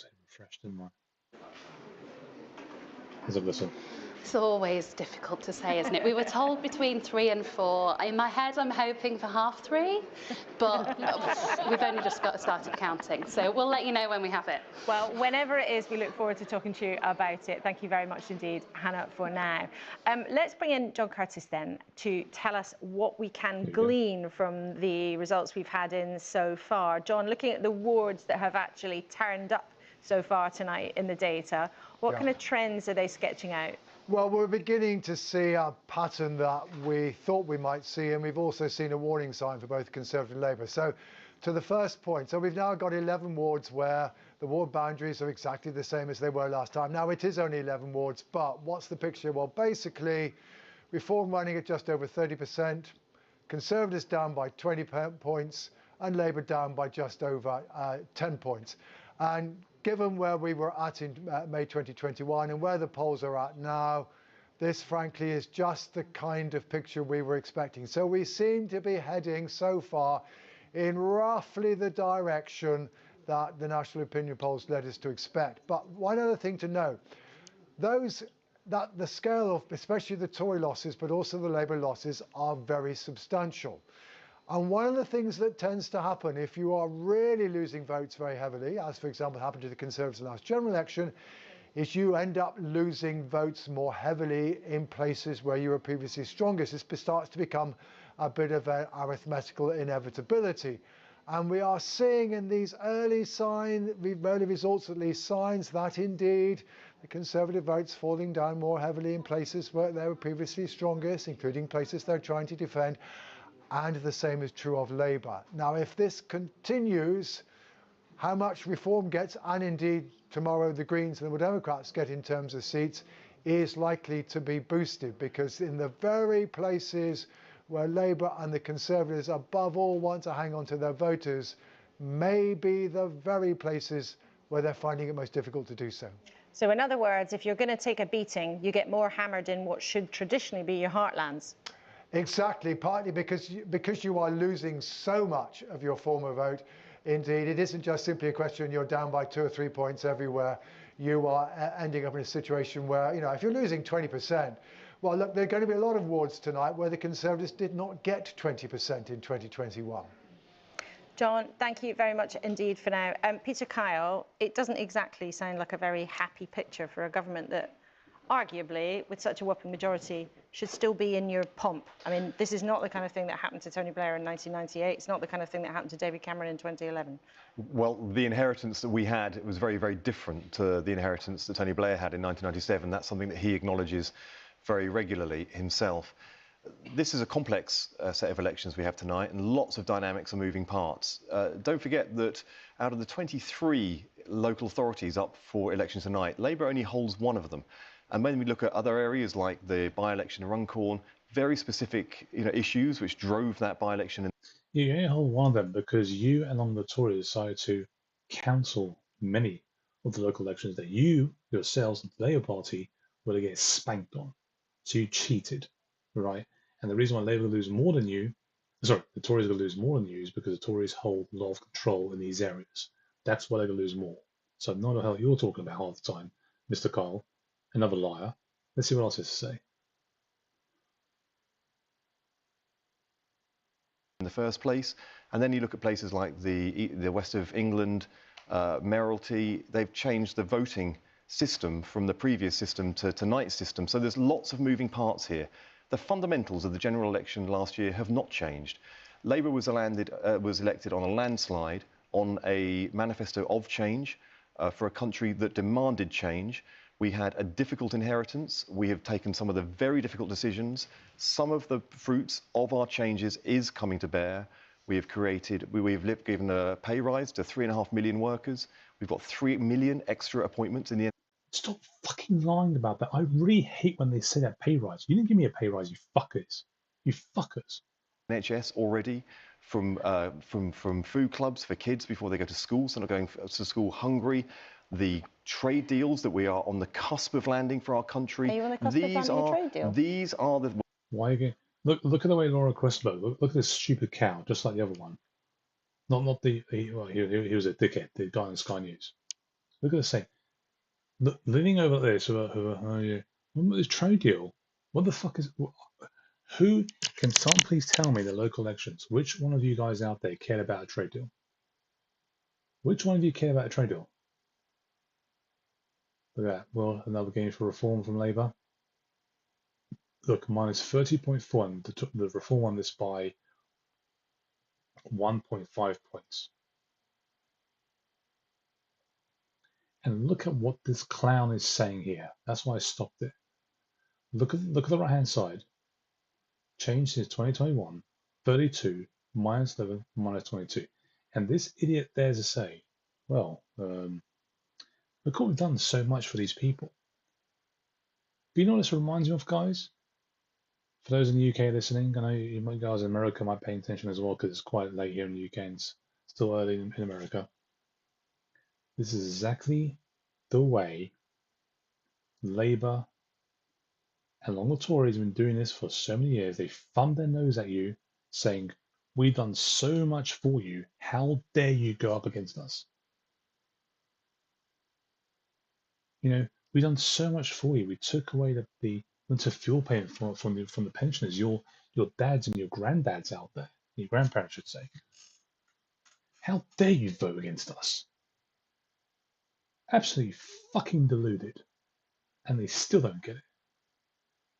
A: like refreshed, didn't I? Let's have a listen.
J: It's always difficult to say, isn't it? We were told between 3 and 4. In my head, I'm hoping for 3:30, but we've only just started counting. So we'll let you know when we have it.
F: Well, whenever it is, we look forward to talking to you about it. Thank you very much indeed, Hannah, for now. Let's bring in John Curtis then to tell us what we can glean from the results we've had in so far. John, looking at the wards that have actually turned up so far tonight in the data, what kind of trends are they sketching out?
K: Well, we're beginning to see a pattern that we thought we might see, and we've also seen a warning sign for both Conservative and Labour. So to the first point. So we've now got 11 wards where the ward boundaries are exactly the same as they were last time. Now it is only 11 wards, but what's the picture? Well, basically, Reform running at just over 30%, Conservatives down by 20 points, and Labour down by just over 10 points. And given where we were at in May 2021 and where the polls are at now, this frankly is just the kind of picture we were expecting. So we seem to be heading so far in roughly the direction that the national opinion polls led us to expect. But one other thing to note, that the scale of especially the Tory losses, but also the Labour losses, are very substantial. And one of the things that tends to happen if you are really losing votes very heavily, as for example happened to the Conservatives in the last general election, is you end up losing votes more heavily in places where you were previously strongest. It starts to become a bit of an arithmetical inevitability. And we are seeing in these early results at least, signs that indeed the Conservative votes falling down more heavily in places where they were previously strongest, including places they're trying to defend. And the same is true of Labour. Now, if this continues, how much Reform gets, and indeed tomorrow the Greens and the Democrats get in terms of seats, is likely to be boosted, because in the very places where Labour and the Conservatives above all want to hang on to their voters may be the very places where they're finding it most difficult to do so.
F: So in other words, if you're going to take a beating, you get more hammered in what should traditionally be your heartlands.
K: Exactly, partly because you are losing so much of your former vote. Indeed, it isn't just simply a question you're down by 2 or 3 points everywhere. You are ending up in a situation where, you know, if you're losing 20%, well, look, there are going to be a lot of wards tonight where the Conservatives did not get 20% in 2021.
F: John, thank you very much indeed for now. Peter Kyle, it doesn't exactly sound like a very happy picture for a government that, arguably, with such a whopping majority, should still be in your pomp. I mean, this is not the kind of thing that happened to Tony Blair in 1998. It's not the kind of thing that happened to David Cameron in 2011.
L: Well, the inheritance that we had, it was very, very different to the inheritance that Tony Blair had in 1997. That's something that he acknowledges very regularly himself. This is a complex set of elections we have tonight, and lots of dynamics and moving parts. Don't forget that out of the 23 local authorities up for election tonight, Labour only holds one of them. And when we look at other areas like the by-election in Runcorn, very specific issues which drove that by-election.
A: You only hold one of them because you, along the Tories, decided to cancel many of the local elections that you, yourselves, and the Labour Party were to get spanked on. So you cheated, right? And the reason why Labour will lose more than you, sorry, the Tories will lose more than you is because the Tories hold a lot of control in these areas. That's why they're going to lose more. So not the hell you're talking about half the time, Mr. Kyle. Another liar. Let's see what else he has to say.
L: In the first place, and then you look at places like the west of England, Mayoralty. They've changed the voting system from the previous system to tonight's system. So there's lots of moving parts here. The fundamentals of the general election last year have not changed. Labour was elected on a landslide on a manifesto of change for a country that demanded change. We had a difficult inheritance. We have taken some of the very difficult decisions. Some of the fruits of our changes is coming to bear. We have given a pay rise to 3.5 million workers. We've got 3 million extra appointments in the end.
A: Stop fucking lying about that. I really hate when they say that pay rise. You didn't give me a pay rise, you fuckers. You fuckers.
L: NHS already, from food clubs for kids before they go to school, so not going to school hungry. The trade deals that we are on the cusp of landing for our country.
F: Are you on the cusp of landing a trade deal?
L: These are the...
A: Why again? Look at the way Laura Questlow. Look at this stupid cow, just like the other one. Not the he was a dickhead, the guy on Sky News. Look at this thing. Leaning over this, this trade deal. What the fuck is? Who can someone please tell me the local elections? Which one of you guys out there cared about a trade deal? Which one of you care about a trade deal? Look at that. Well, another game for Reform from Labour. Look, minus 30.4, and the Reform won this by 1.5 points. And look at what this clown is saying here. That's why I stopped it. Look at the right hand side. Change since 2021, 32, minus 11, minus 22. And this idiot dares to say, well, look what we've done so much for these people. But you know what this reminds me of, guys? For those in the UK listening, I know you guys in America might pay attention as well because it's quite late here in the UK and it's still early in America. This is exactly the way Labour and along the Tories have been doing this for so many years. They thumb their nose at you saying, we've done so much for you. How dare you go up against us? You know, we've done so much for you. We took away the winter fuel payment from the pensioners, your dads and your granddads out there, your grandparents should say. How dare you vote against us? Absolutely fucking deluded. And they still don't get it.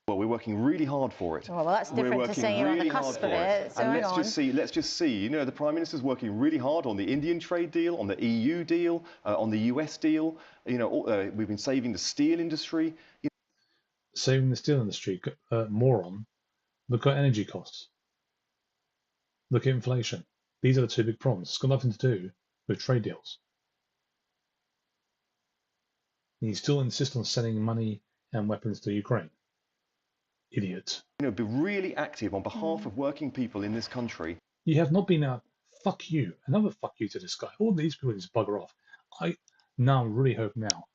L: Well, we're working really hard for it.
F: Oh, well, that's different to saying you're on the cusp of it. So
L: and let's just see. You know, the Prime Minister's working really hard on the Indian trade deal, on the EU deal, on the US deal. You know, we've been saving the steel industry.
A: Saving the steel industry, moron. Look at energy costs. Look at inflation. These are the two big problems. It's got nothing to do with trade deals. And you still insist on sending money and weapons to Ukraine. Idiot.
L: You know, be really active on behalf of working people in this country.
A: You have not been out. Fuck you. Another fuck you to this guy. All these people just bugger off. I really hope now.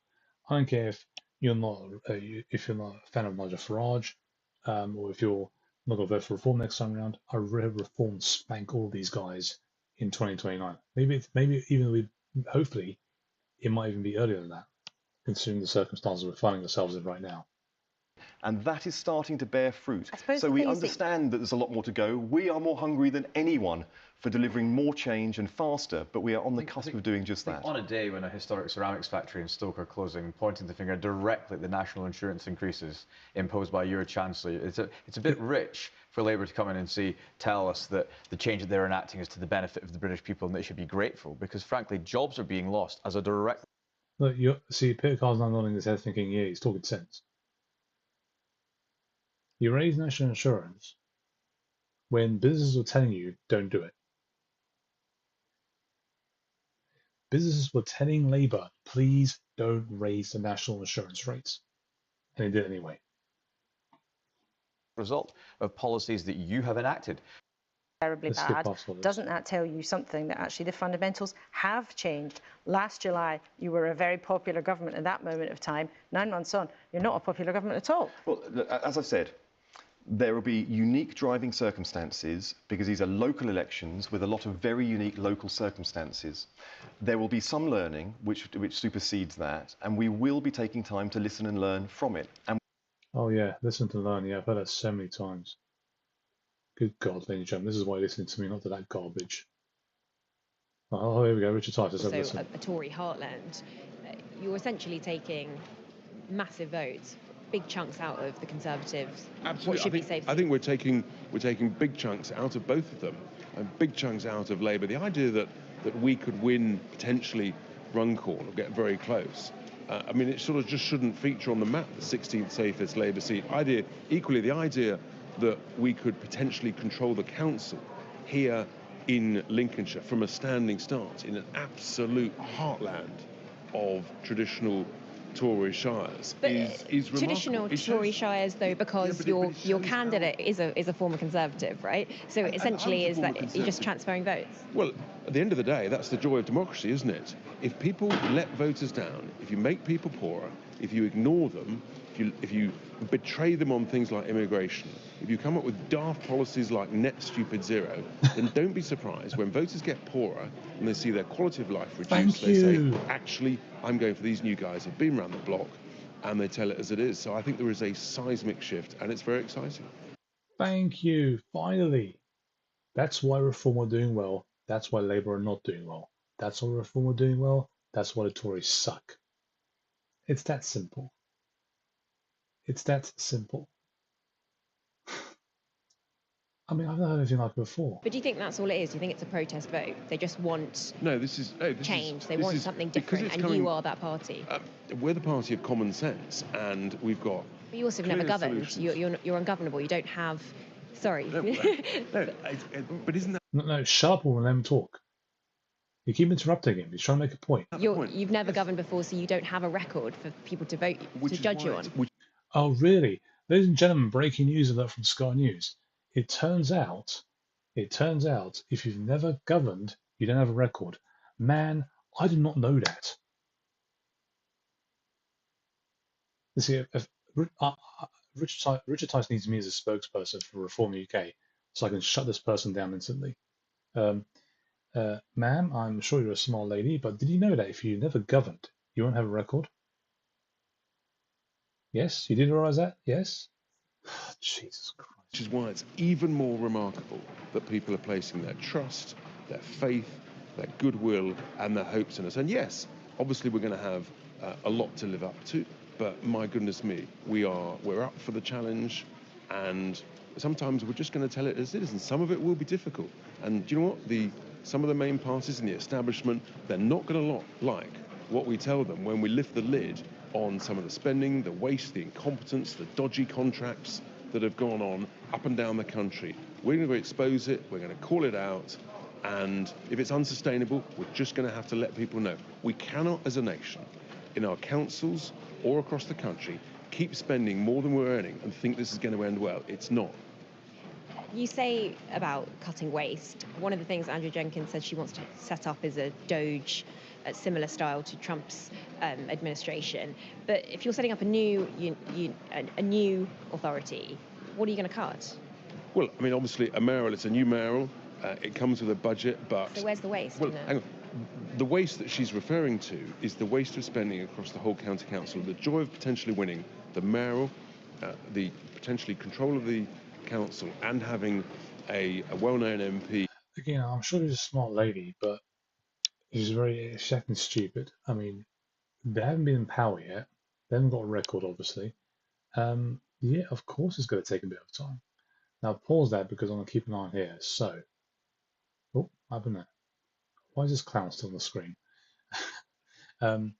A: I don't care if you're not a fan of Nigel Farage, or if you're not going to vote for Reform next time around. I really hope Reform spank all these guys in 2029. Maybe even hopefully it might even be earlier than that, considering the circumstances we're finding ourselves in right now.
L: And that is starting to bear fruit. So we understand that there's a lot more to go. We are more hungry than anyone for delivering more change and faster, but we are on the cusp of doing just that.
M: On a day when a historic ceramics factory in Stoke are closing, pointing the finger directly at the national insurance increases imposed by your Chancellor, it's a bit rich for Labour to come in and tell us that the change that they're enacting is to the benefit of the British people and they should be grateful, because frankly, jobs are being lost as a direct...
A: Look, Peter Carl's now nodding his head thinking, yeah, he's talking sense. You raise national insurance when businesses were telling you don't do it. Businesses were telling Labour, please don't raise the national insurance rates. And they did anyway.
M: Result of policies that you have enacted.
F: Terribly bad. Doesn't that tell you something that actually the fundamentals have changed? Last July, you were a very popular government at that moment of time. 9 months on, you're not a popular government at all.
L: Well, as I said, there will be unique driving circumstances because these are local elections with a lot of very unique local circumstances. There will be some learning which supersedes that, and we will be taking time to listen and learn from it. And
A: oh yeah, listen to learn. Yeah, I've heard that so many times. Good God, ladies and gentlemen, this is why you're listening to me, not to that garbage. Oh, here we go, Richard Titus.
N: So a Tory heartland, you're essentially taking massive votes, big chunks out of the Conservatives.
O: Absolutely.
N: What should be safe?
O: I think we're taking big chunks out of both of them, and big chunks out of Labour. The idea that we could win potentially Runcorn or get very close. I mean, it sort of just shouldn't feature on the map. The 16th safest Labour seat. Equally, the idea that we could potentially control the council here in Lincolnshire from a standing start in an absolute heartland of traditional Tory shires is
N: traditional
O: remarkable.
N: Tory shires, though, because your candidate is a former Conservative, right? So essentially, is that you're just transferring votes?
O: Well, at the end of the day, that's the joy of democracy, isn't it? If people let voters down, if you make people poorer, if you ignore them, if you betray them on things like immigration, if you come up with daft policies like net stupid zero, then don't be surprised when voters get poorer and they see their quality of life reduced. They say, actually, I'm going for these new guys who've been around the block, and they tell it as it is. So I think there is a seismic shift, and it's very exciting.
A: Thank you. Finally. That's why Reform are doing well. That's why Labour are not doing well. That's why Reform are doing well. That's why the Tories suck. It's that simple. It's that simple. I mean, I've never heard anything like it before.
N: But do you think that's all it is? Do you think it's a protest vote? They just want change. They want something different, and you are that party.
O: We're the party of common sense, and we've got.
N: But you also have never governed. You're ungovernable. You don't have. Sorry.
O: No, but isn't that?
A: No, shut up and let them talk. You keep interrupting him. He's trying to make a point.
N: You've never governed before, so you don't have a record for people to vote to judge you on.
A: Oh, really? Ladies and gentlemen, breaking news alert from Sky News. It turns out, if you've never governed, you don't have a record. Man, I did not know that. You see, Richard Tice needs me as a spokesperson for Reform UK, so I can shut this person down instantly. Ma'am, I'm sure you're a smart lady, but did you know that if you never governed, you won't have a record? Yes, you did realize that? Yes? Jesus Christ.
O: Which is why it's even more remarkable that people are placing their trust, their faith, their goodwill, and their hopes in us. And yes, obviously we're going to have a lot to live up to, but my goodness me, we're up for the challenge, and sometimes we're just going to tell it as it is, and some of it will be difficult. And do you know what? Some of the main parties in the establishment, they're not going to like what we tell them when we lift the lid on some of the spending, the waste, the incompetence, the dodgy contracts that have gone on up and down the country. We're going to expose it, we're going to call it out, and if it's unsustainable, we're just going to have to let people know. We cannot, as a nation, in our councils or across the country, keep spending more than we're earning and think this is going to end well. It's not.
N: You say about cutting waste. One of the things Andrea Jenkyns said she wants to set up is a Doge, a similar style to Trump's administration. But if you're setting up a new authority, what are you going to cut?
O: Well, I mean, obviously, a mayoral, it's a new mayoral. It comes with a budget, but...
N: So where's the waste?
O: Well, hang on. The waste that she's referring to is the waste of spending across the whole county council. The joy of potentially winning the mayoral, the potentially control of the council, and having a well-known MP.
A: Again, I'm sure she's a smart lady, but she's very acting stupid. I mean, they haven't been in power yet. They haven't got a record, obviously. Yeah, of course it's going to take a bit of time. Now pause that because I'm going to keep an eye on here. So, oh, what happened there? Why is this clown still on the screen? The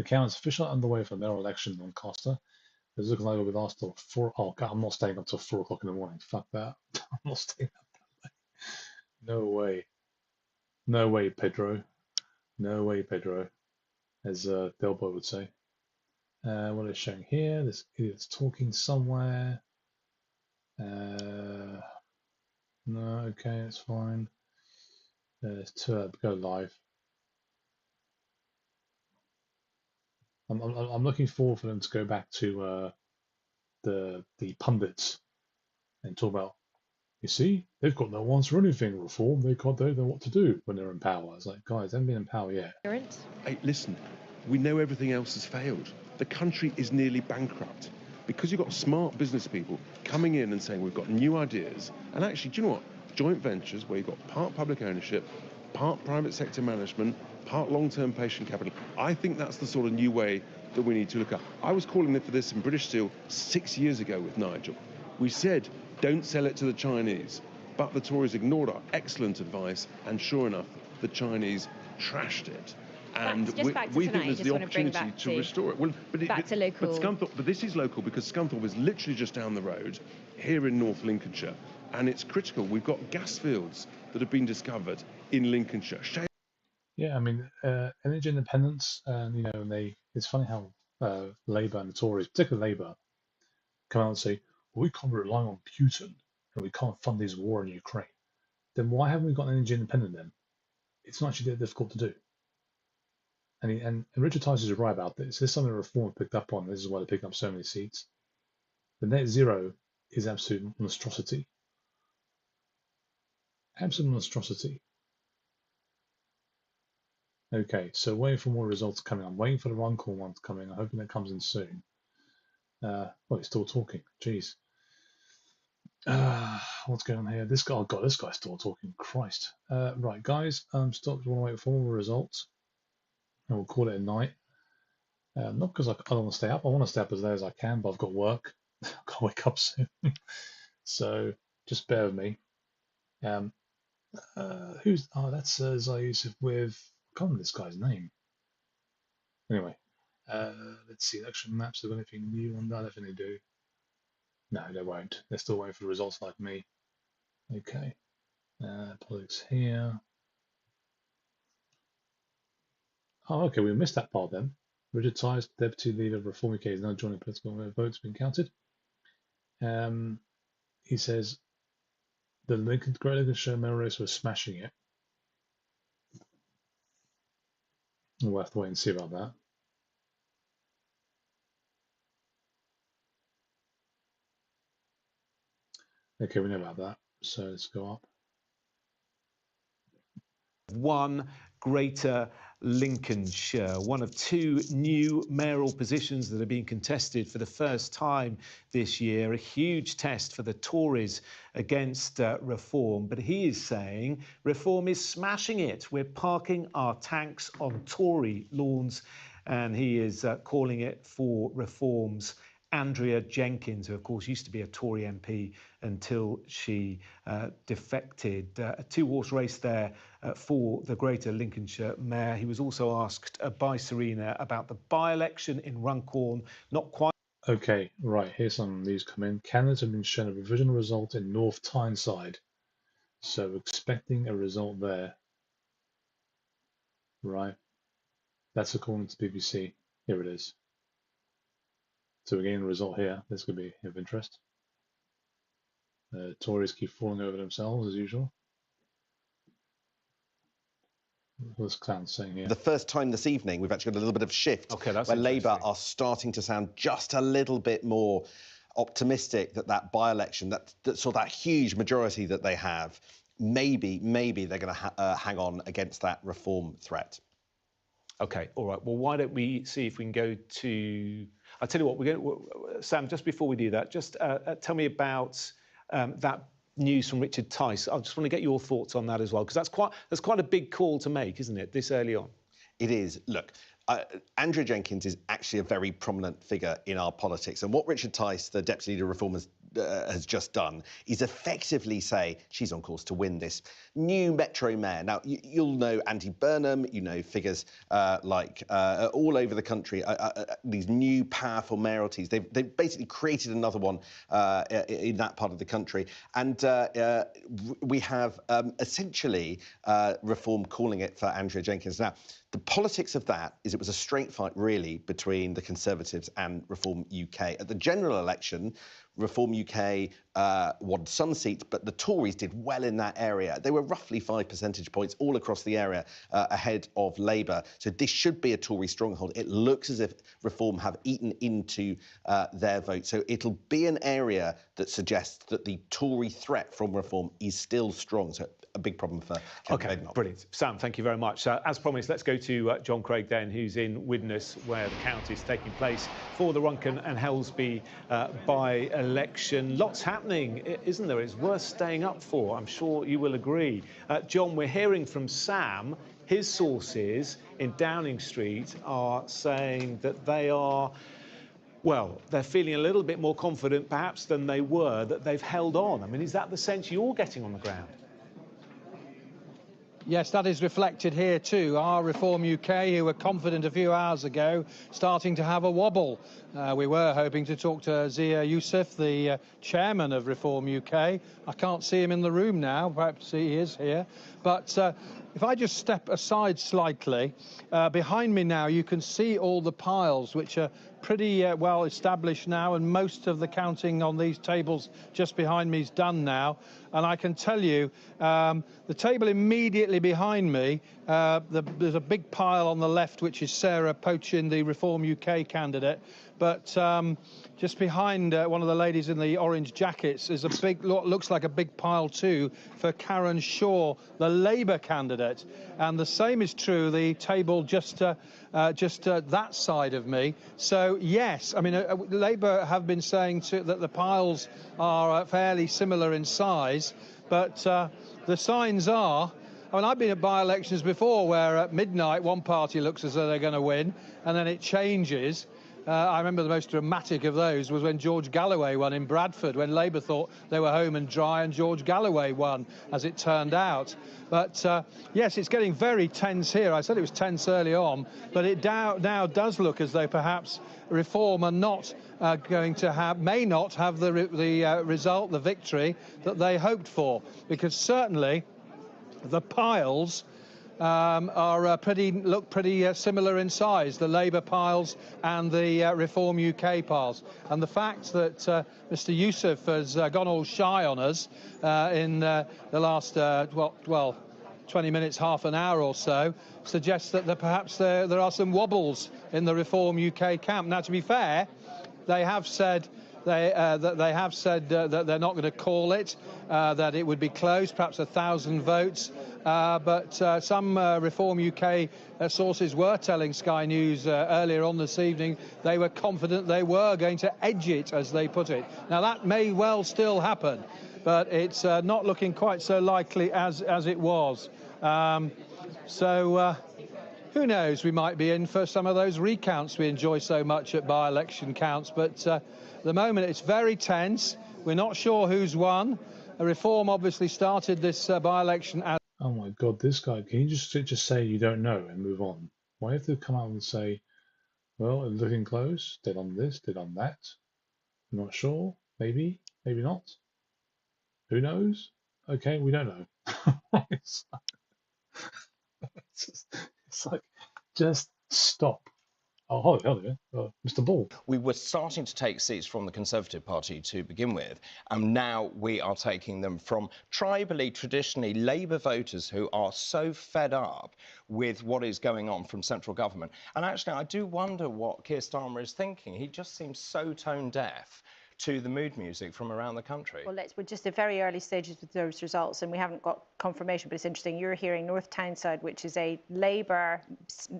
A: count is officially underway for the mayoral election on Costa. It's looking like we'll be last till 4. Oh God, I'm not staying up till 4 o'clock in the morning. Fuck that. I'm not staying up that late. No way. No way, Pedro. No way, Pedro. As Del Boy would say. What is showing here? This idiot's talking somewhere. No, okay, it's fine. To go live. I'm looking forward for them to go back to the pundits and talk about. You see, they've got no answer for anything. Reform. They don't know what to do when they're in power. It's like, guys, they haven't been in power yet.
O: Hey, listen, we know everything else has failed. The country is nearly bankrupt because you've got smart business people coming in and saying we've got new ideas. And actually, do you know what? Joint ventures where you've got part public ownership, part private sector management, part long-term patient capital. I think that's the sort of new way that we need to look at. I was calling for this in British Steel 6 years ago with Nigel. We said, don't sell it to the Chinese. But the Tories ignored our excellent advice, and sure enough, the Chinese trashed it. And we think there's the opportunity to restore it. Well, but this is local because Scunthorpe is literally just down the road here in North Lincolnshire, and it's critical. We've got gas fields that have been discovered in Lincolnshire.
A: Yeah, I mean, energy independence, and it's funny how Labour and the Tories, particularly Labour, come out and say, well, we can't rely on Putin and we can't fund this war in Ukraine. Then why haven't we got energy independent then? It's not actually that difficult to do. And Richard Tice is right about this. This is something Reform picked up on. This is why they picked up so many seats. The net zero is absolute monstrosity. Absolute monstrosity. Okay, so waiting for more results coming. I'm waiting for the Runcorn one coming. I'm hoping that comes in soon. Well, he's still talking. Jeez. What's going on here? This guy, oh God, this guy's still talking. Christ. Right, guys, stop. Want to wait for more results, and we'll call it a night. Not because I don't want to stay up. I want to stay up as late as I can, but I've got work. I've got to wake up soon. So just bear with me. Who's? Oh, that's Zai Yusuf with. I can't remember this guy's name. Anyway, let's see. Election maps. Have got anything new on that? I don't think they do. No, they won't. They're still waiting for the results like me. Okay. Politics here. Oh, okay, we missed that part then. Richard Tice, Deputy Leader of Reform UK, is now joining political votes being counted. He says the Great Lincolnshire mayoral race was smashing it. We'll have to wait and see about that. Okay, we know about that. So let's go up.
B: One Greater Lincolnshire, one of two new mayoral positions that are being contested for the first time this year. A huge test for the Tories against Reform. But he is saying Reform is smashing it. We're parking our tanks on Tory lawns. And he is calling it for Reform's Andrea Jenkins, who of course used to be a Tory MP until she defected. A two-horse race there for the Greater Lincolnshire mayor. He was also asked by Serena about the by-election in Runcorn. Not quite.
A: Okay, right, here's some news come in. Candidates have been shown a provisional result in North Tyneside. So expecting a result there. Right. That's according to BBC. Here it is. So we're getting a result here. This could be of interest. Tories keep falling over themselves as usual. What's Clan saying here?
P: The first time this evening, we've actually got a little bit of shift where Labour are starting to sound just a little bit more optimistic that that by-election, that huge majority that they have, maybe they're going to hang on against that Reform threat.
B: Okay, all right. Well, why don't we see if we can go to... I'll tell you what, we're going to... Sam, just before we do that, just tell me about that news from Richard Tice. I just want to get your thoughts on that as well, because that's quite a big call to make, isn't it, this early on?
P: It is. Look, Andrea Jenkins is actually a very prominent figure in our politics. And what Richard Tice, the Deputy Leader of Reform, has just done is effectively say she's on course to win this new Metro Mayor. Now, you'll know Andy Burnham, you know figures like all over the country, these new powerful mayoralties. They've basically created another one in that part of the country. And we have essentially Reform calling it for Andrea Jenkins. Now, the politics of that is it was a straight fight, really, between the Conservatives and Reform UK. At the general election, Reform UK won some seats, but the Tories did well in that area. They were roughly 5 percentage points all across the area ahead of Labour. So this should be a Tory stronghold. It looks as if Reform have eaten into their vote. So it'll be an area that suggests that the Tory threat from Reform is still strong. So a big problem for
B: Okay, brilliant. Sam, thank you very much. As promised, let's go to John Craig then, who's in Widnes, where the count is taking place for the Runcorn and Helsby by-election. Lots happening, isn't there? It's worth staying up for. I'm sure you will agree. John, we're hearing from Sam. His sources in Downing Street are saying that they are... Well, they're feeling a little bit more confident, perhaps, than they were, that they've held on. I mean, is that the sense you're getting on the ground?
Q: Yes, that is reflected here too. Our Reform UK, who were confident a few hours ago, starting to have a wobble. We were hoping to talk to Zia Youssef, the chairman of Reform UK. I can't see him in the room now. Perhaps he is here. But if I just step aside slightly, behind me now you can see all the piles, which are pretty well established now, and most of the counting on these tables just behind me is done now. And I can tell you, the table immediately behind me, there's a big pile on the left, which is Sarah Pochin, the Reform UK candidate. But just behind one of the ladies in the orange jackets is a big, looks like a big pile too, for Karen Shaw, the Labour candidate. And the same is true, the table just that side of me. So yes, I mean, Labour have been saying that the piles are fairly similar in size, but the signs are, I mean, I've been at by-elections before where at midnight one party looks as though they're going to win, and then it changes. I remember the most dramatic of those was when George Galloway won in Bradford, when Labour thought they were home and dry, and George Galloway won, as it turned out. But yes, it's getting very tense here. I said it was tense early on, but it now does look as though perhaps Reform are not may not have the result, the victory that they hoped for, because certainly the piles look pretty similar in size, the Labour piles and the Reform UK piles. And the fact that Mr Yousaf has gone all shy on us in the last, 20 minutes, half an hour or so, suggests that perhaps there are some wobbles in the Reform UK camp. Now, to be fair, they have said that they're not going to call it, that it would be close, perhaps 1,000 votes. But some Reform UK sources were telling Sky News earlier on this evening they were confident they were going to edge it, as they put it. Now, that may well still happen, but it's not looking quite so likely as it was. Who knows, we might be in for some of those recounts we enjoy so much at by-election counts. But at the moment, it's very tense. We're not sure who's won. Reform obviously started this by-election as...
A: Oh my God, this guy, can you just say you don't know and move on? Why have to come out and say, well, it's looking close, did on this, did on that, I'm not sure, maybe, maybe not, who knows? Okay, we don't know. It's like, just stop. Oh, hold on, Mr. Ball.
R: We were starting to take seats from the Conservative Party to begin with, and now we are taking them from tribally, traditionally Labour voters who are so fed up with what is going on from central government. And actually, I do wonder what Keir Starmer is thinking. He just seems so tone deaf to the mood music from around the country.
F: Well, we're just at very early stages with those results, and we haven't got confirmation, but it's interesting. You're hearing North Tyneside, which is a Labour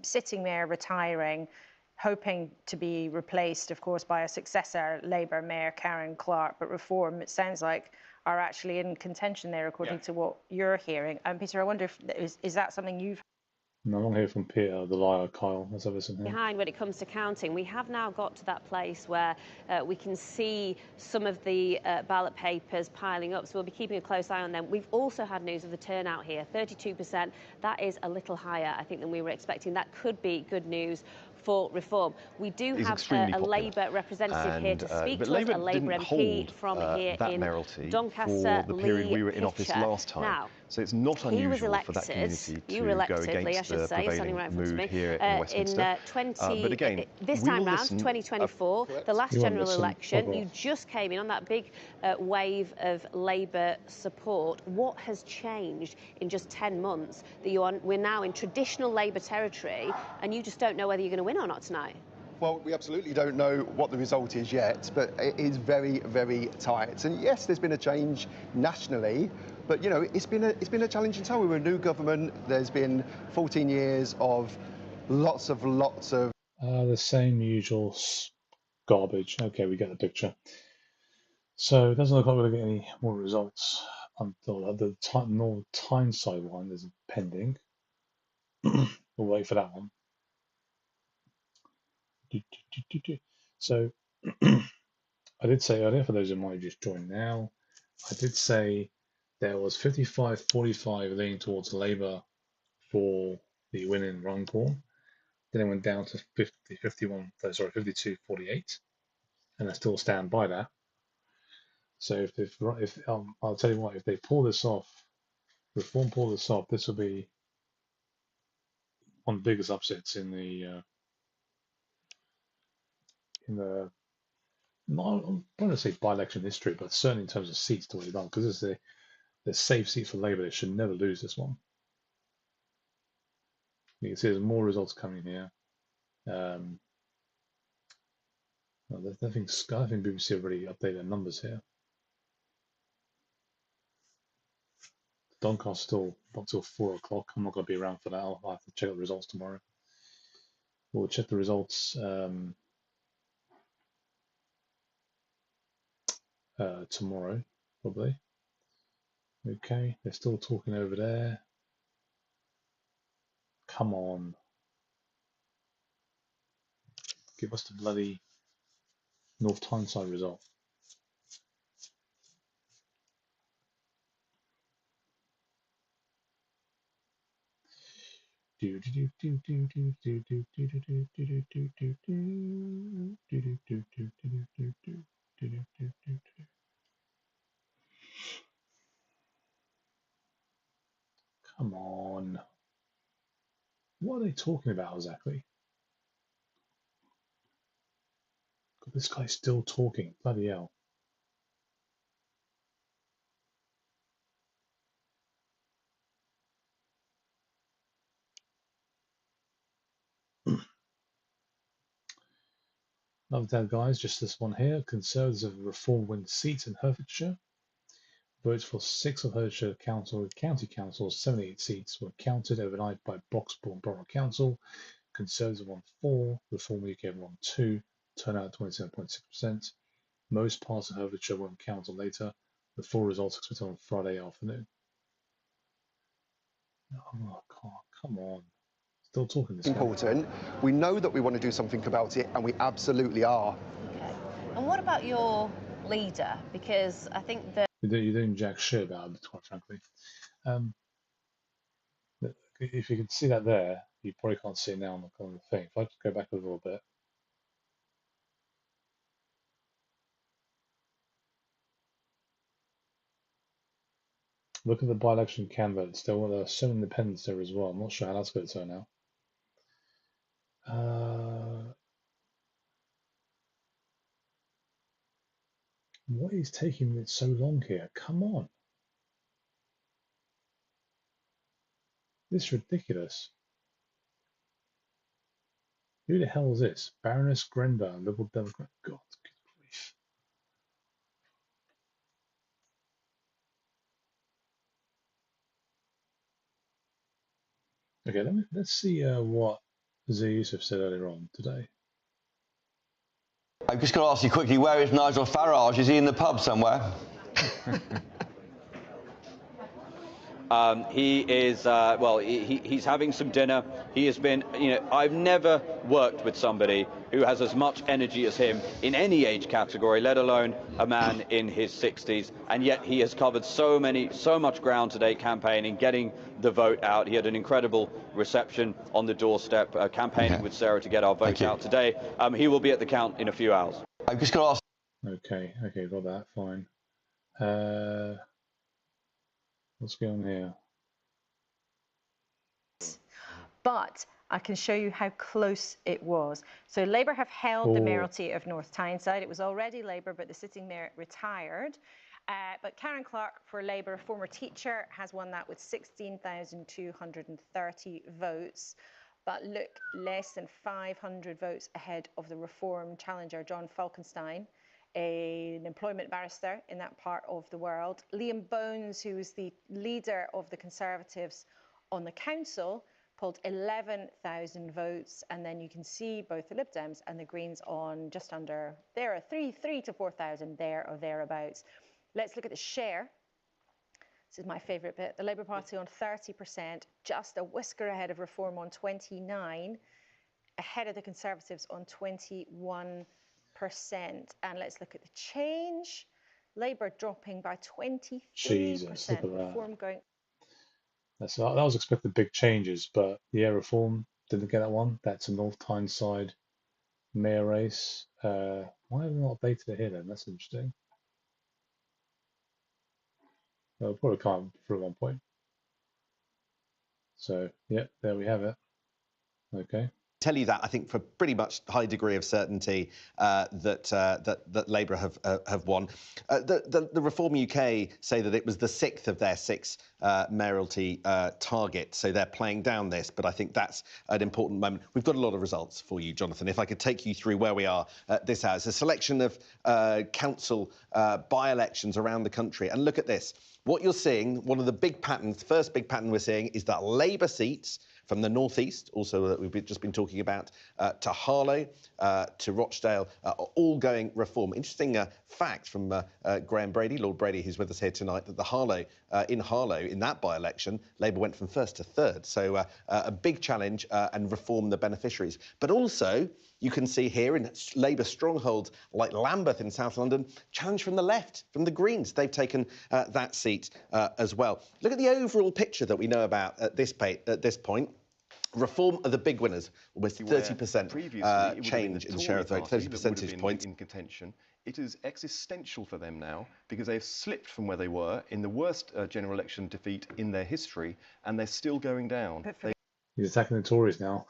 F: sitting there retiring, hoping to be replaced, of course, by a successor, Labour Mayor Karen Clark, but Reform, it sounds like, are actually in contention there, according to what you're hearing. And Peter, I wonder if is that something you've...
A: No, I want to hear from Peter, the liar, Kyle. Let's have a listen here.
S: Behind when it comes to counting, we have now got to that place where we can see some of the ballot papers piling up, so we'll be keeping a close eye on them. We've also had news of the turnout here, 32%. That is a little higher, I think, than we were expecting. That could be good news for Reform. We do have a Labour representative here to speak to us, a Labour MP from here in Doncaster,
L: for the period we were in office
S: Pitcher.
L: last time.
S: Now,
L: so it's not
S: he was
L: unusual
S: elected,
L: for that community
S: you
L: to
S: were
L: go
S: elected,
L: against
S: I should
L: the
S: say, standing
L: prevailing
S: right in front of
L: mood
S: me,
L: here in Westminster.
S: but
L: again,
S: this
L: we
S: time
L: will
S: round,
L: listen,
S: 2024, the last
A: You won't
S: general
A: listen,
S: election,
A: bugger
S: you
A: off.
S: just came in on that big wave of Labour support. What has changed in just 10 months that we're now in traditional Labour territory, and you just don't know whether you're going to win or not tonight?
T: Well, we absolutely don't know what the result is yet, but it is very, very tight. And yes, there's been a change nationally, but you know, it's been a challenging time. We were a new government. There's been 14 years of lots of.
A: The same usual garbage. Okay, we get the picture. So it doesn't look like we're going to get any more results until the North Tyneside one is pending. We'll wait for that one. So I did say earlier, for those who might have just joined now, I did say there was 55-45 leaning towards Labour for the win in Runcorn. Then it went down to 52-48, and I still stand by that. So if I'll tell you what, if they pull this off, Reform pull this off, this will be one of the biggest upsets in the not, I'm trying to say by-election history, but certainly in terms of seats to what they've done, because this is the safe seat for Labour. They should never lose this one. You can see there's more results coming here. I think BBC have already updated their numbers here. Doncaster still not till 4 o'clock. I'm not going to be around for that. I'll have to check out the results tomorrow. We'll check the results tomorrow, probably. Okay, they're still talking over there. Come on. Give us the bloody North Tyneside result. Come on. What are they talking about exactly? God, this guy's still talking. Bloody hell. Another down, guys, just this one here. Conservatives have Reform win seats in Hertfordshire. Votes for 6 of Hertfordshire County Council's 78 seats were counted overnight by Broxbourne Borough Council. Conservatives won 4, Reform UK won 2, turnout 27.6%. Most parts of Hertfordshire won't count until later. The full results expected on Friday afternoon. Oh, come on. Still talking this
T: important. We know that we want to do something about it, and we absolutely are.
U: Okay. And what about your leader? Because I think that
A: you're doing jack shit about it, quite frankly. If you can see that there, you probably can't see it now on the thing. If I just go back a little bit. Look at the by-election canvas. There were some independents there as well. I'm not sure how that's going to turn out. What is taking it so long here? Come on. This is ridiculous. Who the hell is this? Baroness Grenba, Liberal Democrat. God, good grief. Okay, let's see what Zia Youssef said earlier on today.
V: I've just got to ask you quickly, where is Nigel Farage? Is he in the pub somewhere?
W: He is, well, he's having some dinner. He has been, I've never worked with somebody who has as much energy as him in any age category, let alone a man in his 60s. And yet he has covered so much ground today campaigning, getting the vote out. He had an incredible reception on the doorstep, campaigning with Sarah to get our vote out today. He will be at the count in a few hours.
V: I've just got to ask.
A: Okay, got that, fine. What's going on here?
F: But I can show you how close it was. So Labour have held the mayoralty of North Tyneside. It was already Labour, but the sitting mayor retired. But Karen Clark for Labour, a former teacher, has won that with 16,230 votes. But look, less than 500 votes ahead of the Reform challenger, John Falkenstein, an employment barrister in that part of the world. Liam Bones, who is the leader of the Conservatives on the council, pulled 11,000 votes. And then you can see both the Lib Dems and the Greens on just under, there are 3 to 4,000 there or thereabouts. Let's look at the share. This is my favourite bit. The Labour Party on 30%, just a whisker ahead of Reform on 29%, ahead of the Conservatives on 21%. And let's look at the change. Labour dropping by 23%.
A: Jesus, look at that.
F: Reform going.
A: That was expected big changes, but yeah, Reform didn't get that one. That's a North Tyneside mayor race. Why have they not updated it here then? That's interesting. Well, probably can't for 1 point. So, yeah, there we have it. Okay.
P: Tell you that I think for pretty much high degree of certainty that Labour have won. The Reform UK say that it was the 6th of their 6 mayoralty target, so they're playing down this. But I think that's an important moment. We've got a lot of results for you, Jonathan. If I could take you through where we are at this hour, it's a selection of council by-elections around the country, and look at this. What you're seeing, one of the big patterns, the first big pattern we're seeing is that Labour seats from the northeast, also that we've just been talking about, to Harlow, to Rochdale, are all going Reform. Interesting fact from Graham Brady, Lord Brady, who's with us here tonight, that in Harlow, in that by-election, Labour went from 1st to 3rd. So a big challenge and Reform the beneficiaries. But also, you can see here in Labour strongholds like Lambeth in South London, challenge from the left, from the Greens. They've taken that seat as well. Look at the overall picture that we know about at this point. Reform are the big winners, almost 30% change in the share of the vote, 30 percentage points.
L: In contention. It is existential for them now because they've slipped from where they were in the worst general election defeat in their history, and they're still going down.
A: He's attacking the Tories now.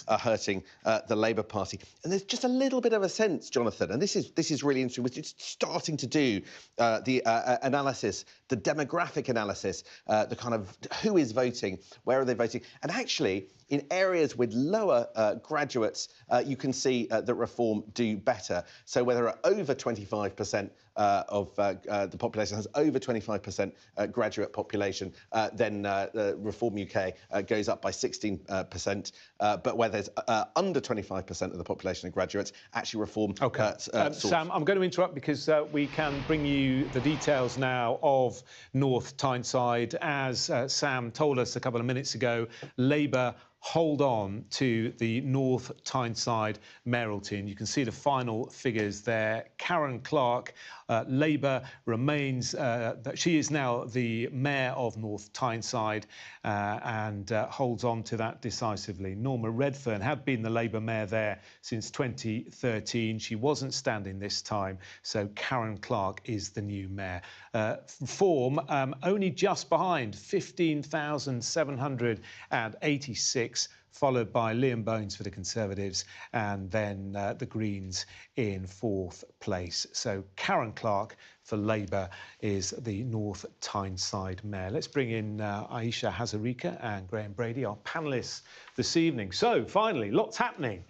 P: Are hurting the Labour Party, and there's just a little bit of a sense, Jonathan, and this is really interesting. We're just starting to do the analysis, the demographic analysis, the kind of who is voting, where are they voting, and actually in areas with lower graduates, you can see that Reform do better. So whether over 25% of the population has over 25% graduate population, then Reform UK goes up by 16%. But where there's under 25% of the population of graduates, actually Reform.
B: Sam, I'm going to interrupt because we can bring you the details now of North Tyneside. As Sam told us a couple of minutes ago, Labour hold on to the North Tyneside mayoralty. And you can see the final figures there. Karen Clark, Labour remains, she is now the mayor of North Tyneside and holds on to that decisively. Norma Redfern had been the Labour mayor there since 2013. She wasn't standing this time, so Karen Clark is the new mayor. Reform only just behind, 15,786, followed by Liam Bones for the Conservatives, and then the Greens in fourth place. So Karen Clark for Labour is the North Tyneside mayor. Let's bring in Aisha Hazarika and Graham Brady, our panellists this evening. So finally, lots happening.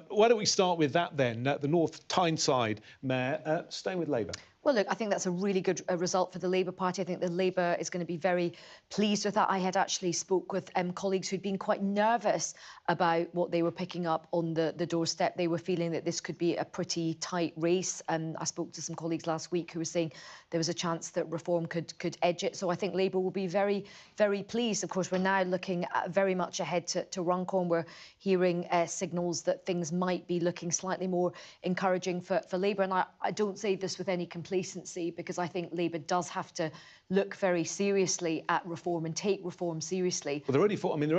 B: Why don't we start with that then? The North Tyneside mayor, staying with Labour.
C: Well, look, I think that's a really good result for the Labour Party. I think the Labour is going to be very pleased with that. I had actually spoke with colleagues who'd been quite nervous about what they were picking up on the doorstep. They were feeling that this could be a pretty tight race. I spoke to some colleagues last week who were saying there was a chance that Reform could edge it. So I think Labour will be very, very pleased. Of course, we're now looking very much ahead to Runcorn. We're hearing signals that things might be looking slightly more encouraging for Labour. And I don't say this with any complacency, because I think Labour does have to look very seriously at Reform and take Reform seriously.
B: Well, there are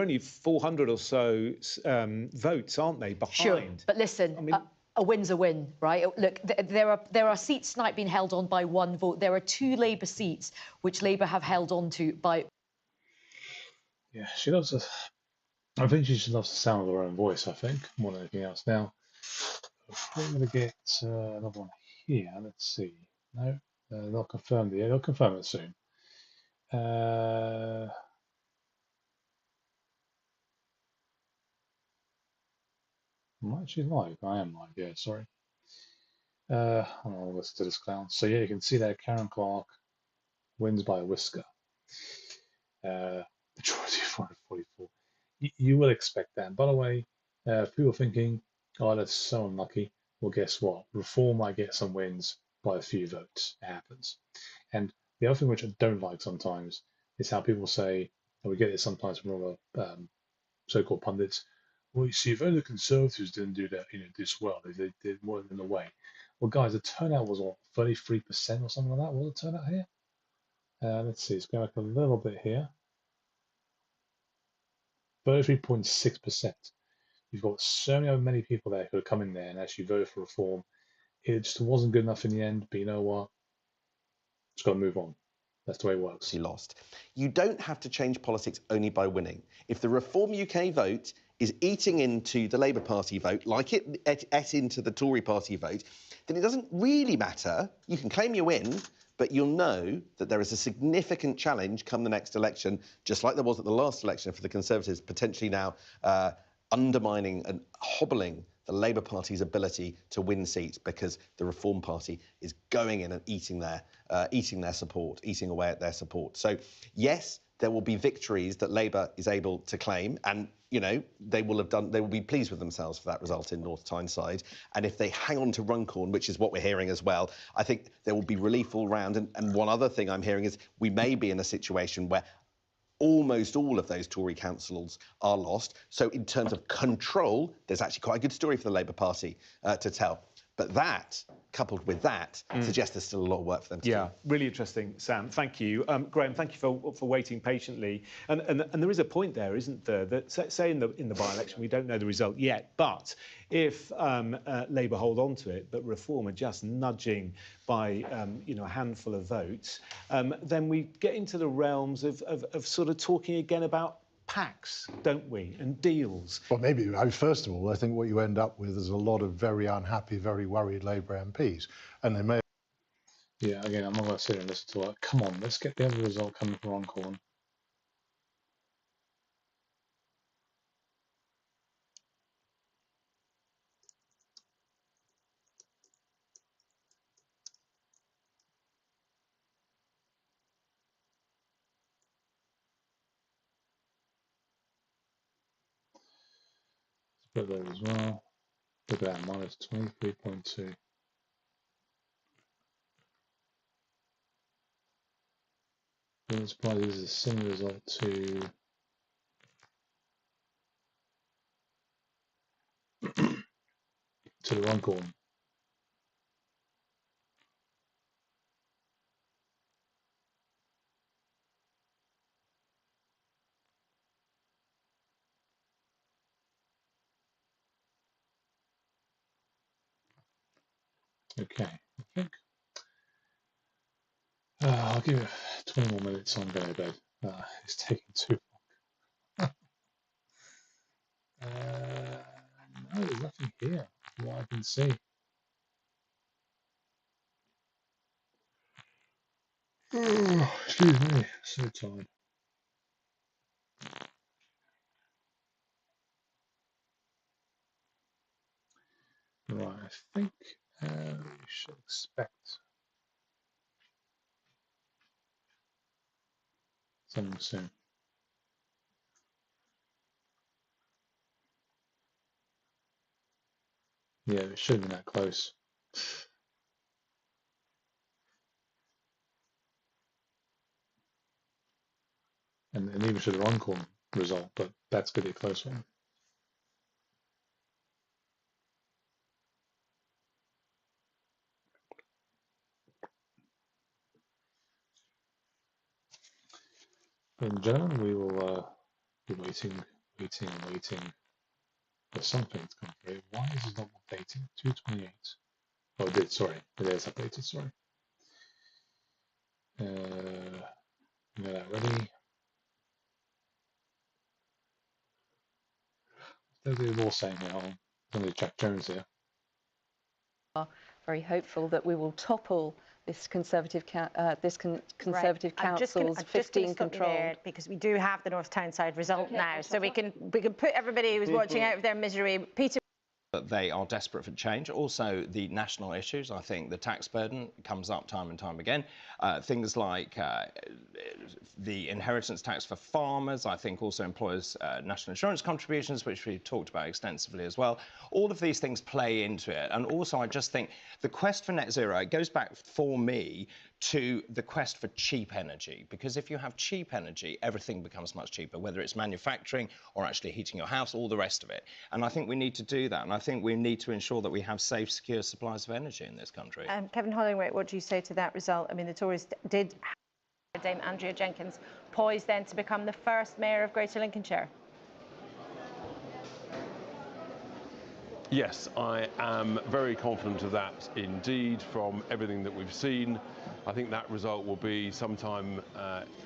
B: only 400 or so votes, aren't they, behind?
C: Sure, but listen, a win's a win, right? Look, there are seats tonight being held on by one vote. There are 2 Labour seats which Labour have held on to by.
A: Yeah, she loves us. I think she just loves the sound of her own voice, I think, more than anything else. Now, we're going to get another one here. Let's see. No, they'll confirm they'll confirm it soon. Am I actually live? I am live, yeah, sorry. I'll listen to this clown. So yeah, you can see there Karen Clark wins by a whisker. Majority 444. You will expect that. By the way, people thinking, oh, that's so unlucky. Well, guess what? Reform might get some wins by a few votes. It happens. And the other thing which I don't like sometimes is how people say, and we get this sometimes from all the so-called pundits, well, you see, if only the Conservatives didn't do that, this well, they did more in the way. Well, guys, the turnout was what, 33% or something like that. What was the turnout here? Let's see, it's going back a little bit here. 33.6%. You've got so many people there who are coming there and actually vote for Reform. It just wasn't good enough in the end, but you know what? Just got to move on. That's the way it works.
P: He lost. You don't have to change politics only by winning. If the Reform UK vote is eating into the Labour Party vote, like it ate into the Tory Party vote, then it doesn't really matter. You can claim you win, but you'll know that there is a significant challenge come the next election, just like there was at the last election for the Conservatives, potentially now undermining and hobbling the Labour Party's ability to win seats because the Reform Party is going in and eating their support, eating away at their support. So yes, there will be victories that Labour is able to claim, and they will be pleased with themselves for that result in North Tyneside. And if they hang on to Runcorn, which is what we're hearing as well, I think there will be relief all round. And one other thing I'm hearing is we may be in a situation where almost all of those Tory councils are lost. So in terms of control, there's actually quite a good story for the Labour Party to tell. But that, coupled with that, suggests there's still a lot of work for them to do.
B: Yeah, really interesting, Sam. Thank you. Graham, thank you for waiting patiently. And there is a point there, isn't there, that say in the by-election, we don't know the result yet, but if Labour hold on to it, but Reform are just nudging by a handful of votes, then we get into the realms of sort of talking again about pacts, don't we, and deals.
D: Well, maybe, first of all, I think what you end up with is a lot of very unhappy, very worried Labour MPs, and they may...
A: Yeah, again, I'm not going to sit here and listen to it. Come on, let's get the other result coming from Runcorn. Put that as well. Look at that, minus 23.2. This probably is a similar result to the Runcorn. Okay, I think I'll give it 20 more minutes on go to bed. It's taking too long. No, there's nothing here from what I can see. Oh, excuse me, so tired. Right, I think we should expect something soon. Yeah, it shouldn't be that close. And even should the Runcorn result, but that's going to be a close one. Ladies and gentlemen, we will be waiting for something to come through. Why is it not updating? 228. Oh, it did, sorry. It is updated, sorry. Get that ready. There's more saying here. I'll only Jack Jones here.
E: Very hopeful that we will topple this Conservative Council's 15 control.
F: Because we do have the North Tyneside result now, so we can put everybody who's watching out of their misery. Peter.
R: But they are desperate for change. Also, the national issues. I think the tax burden comes up time and time again. Things like the inheritance tax for farmers. I think also employers' national insurance contributions, which we've talked about extensively as well. All of these things play into it. And also, I just think the quest for net zero, it goes back for me to the quest for cheap energy, because if you have cheap energy, everything becomes much cheaper, whether it's manufacturing or actually heating your house, all the rest of it. And I think we need to do that, and I think we need to ensure that we have safe, secure supplies of energy in this country.
F: Kevin Hollingworth, what do you say to that result? I mean, the Tories did have Dame Andrea Jenkyns poised then to become the first mayor of Greater Lincolnshire.
O: Yes, I am very confident of that indeed from everything that we've seen. I think that result will be sometime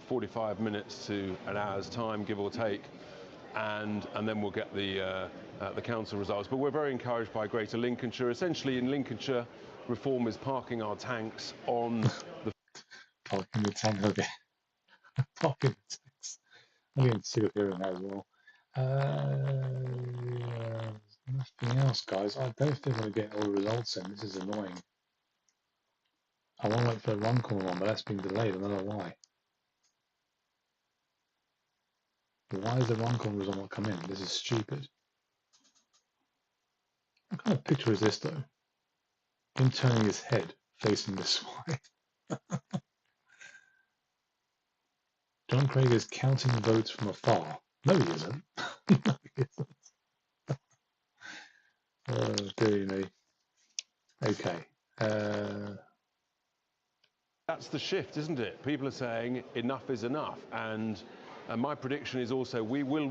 O: 45 minutes to an hour's time, give or take, and then we'll get the council results. But we're very encouraged by Greater Lincolnshire. Essentially, in Lincolnshire, Reform is parking our tanks on the...
A: Parking the tank, okay. Parking the tanks. I'm getting sick of hearing that as well. Nothing else, guys. I don't think we're getting all the results in. This is annoying. I want to wait for a Runcorn one, but that's been delayed. I don't know why. Why is the Runcorn result not come in? This is stupid. What kind of picture is this, though? Him turning his head, facing this way. John Craig is counting votes from afar. No, he isn't. No, he isn't. Oh, dear me. Okay.
O: That's the shift, isn't it? People are saying enough is enough. And my prediction is also we will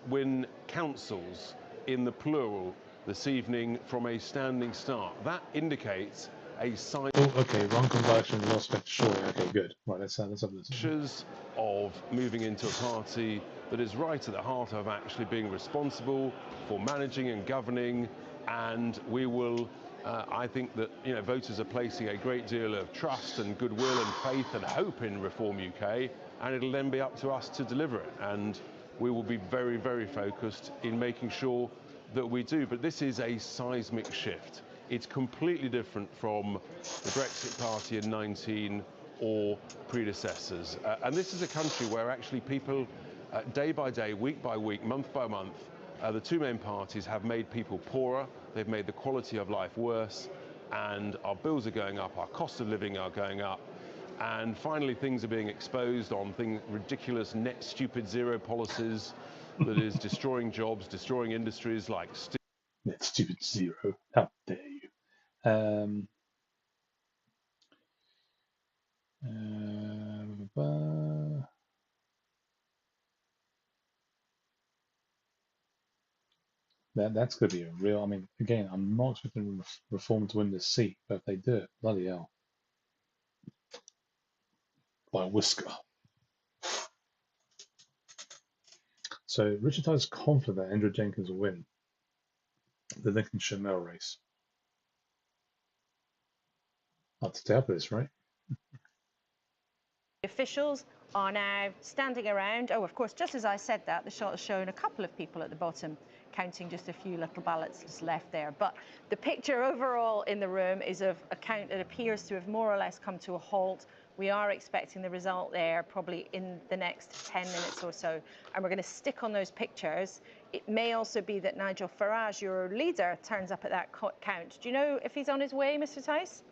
O: win councils in the plural this evening from a standing start. That indicates a sign.
A: Oh, okay, Runcorn by-election lost back to Shorey. Okay, good. Right, let's have this.
O: Of moving into a party that is right at the heart of actually being responsible for managing and governing, and we will. I think that voters are placing a great deal of trust and goodwill and faith and hope in Reform UK, and it'll then be up to us to deliver it. And we will be very, very focused in making sure that we do. But this is a seismic shift. It's completely different from the Brexit Party in 19 or predecessors. And this is a country where actually people, day by day, week by week, month by month, the two main parties have made people poorer, they've made the quality of life worse, and our bills are going up, our cost of living are going up, and finally things are being exposed on ridiculous net stupid zero policies that is destroying jobs, destroying industries like steel.
A: Net stupid zero, how dare you. That's going to be a real. I mean, again, I'm not expecting Reform to win this seat, but if they do it, bloody hell, by a whisker. So Richard Tice is confident that Andrew Jenkins will win the Lincolnshire mayoral race. I'll stay up with this, right?
F: Officials are now standing around. Oh, of course, just as I said that, the shot has shown a couple of people at the bottom, counting just a few little ballots just left there. But the picture overall in the room is of a count that appears to have more or less come to a halt. We are expecting the result there probably in the next 10 minutes or so. And we're going to stick on those pictures. It may also be that Nigel Farage, your leader, turns up at that count. Do you know if he's on his way, Mr. Tice?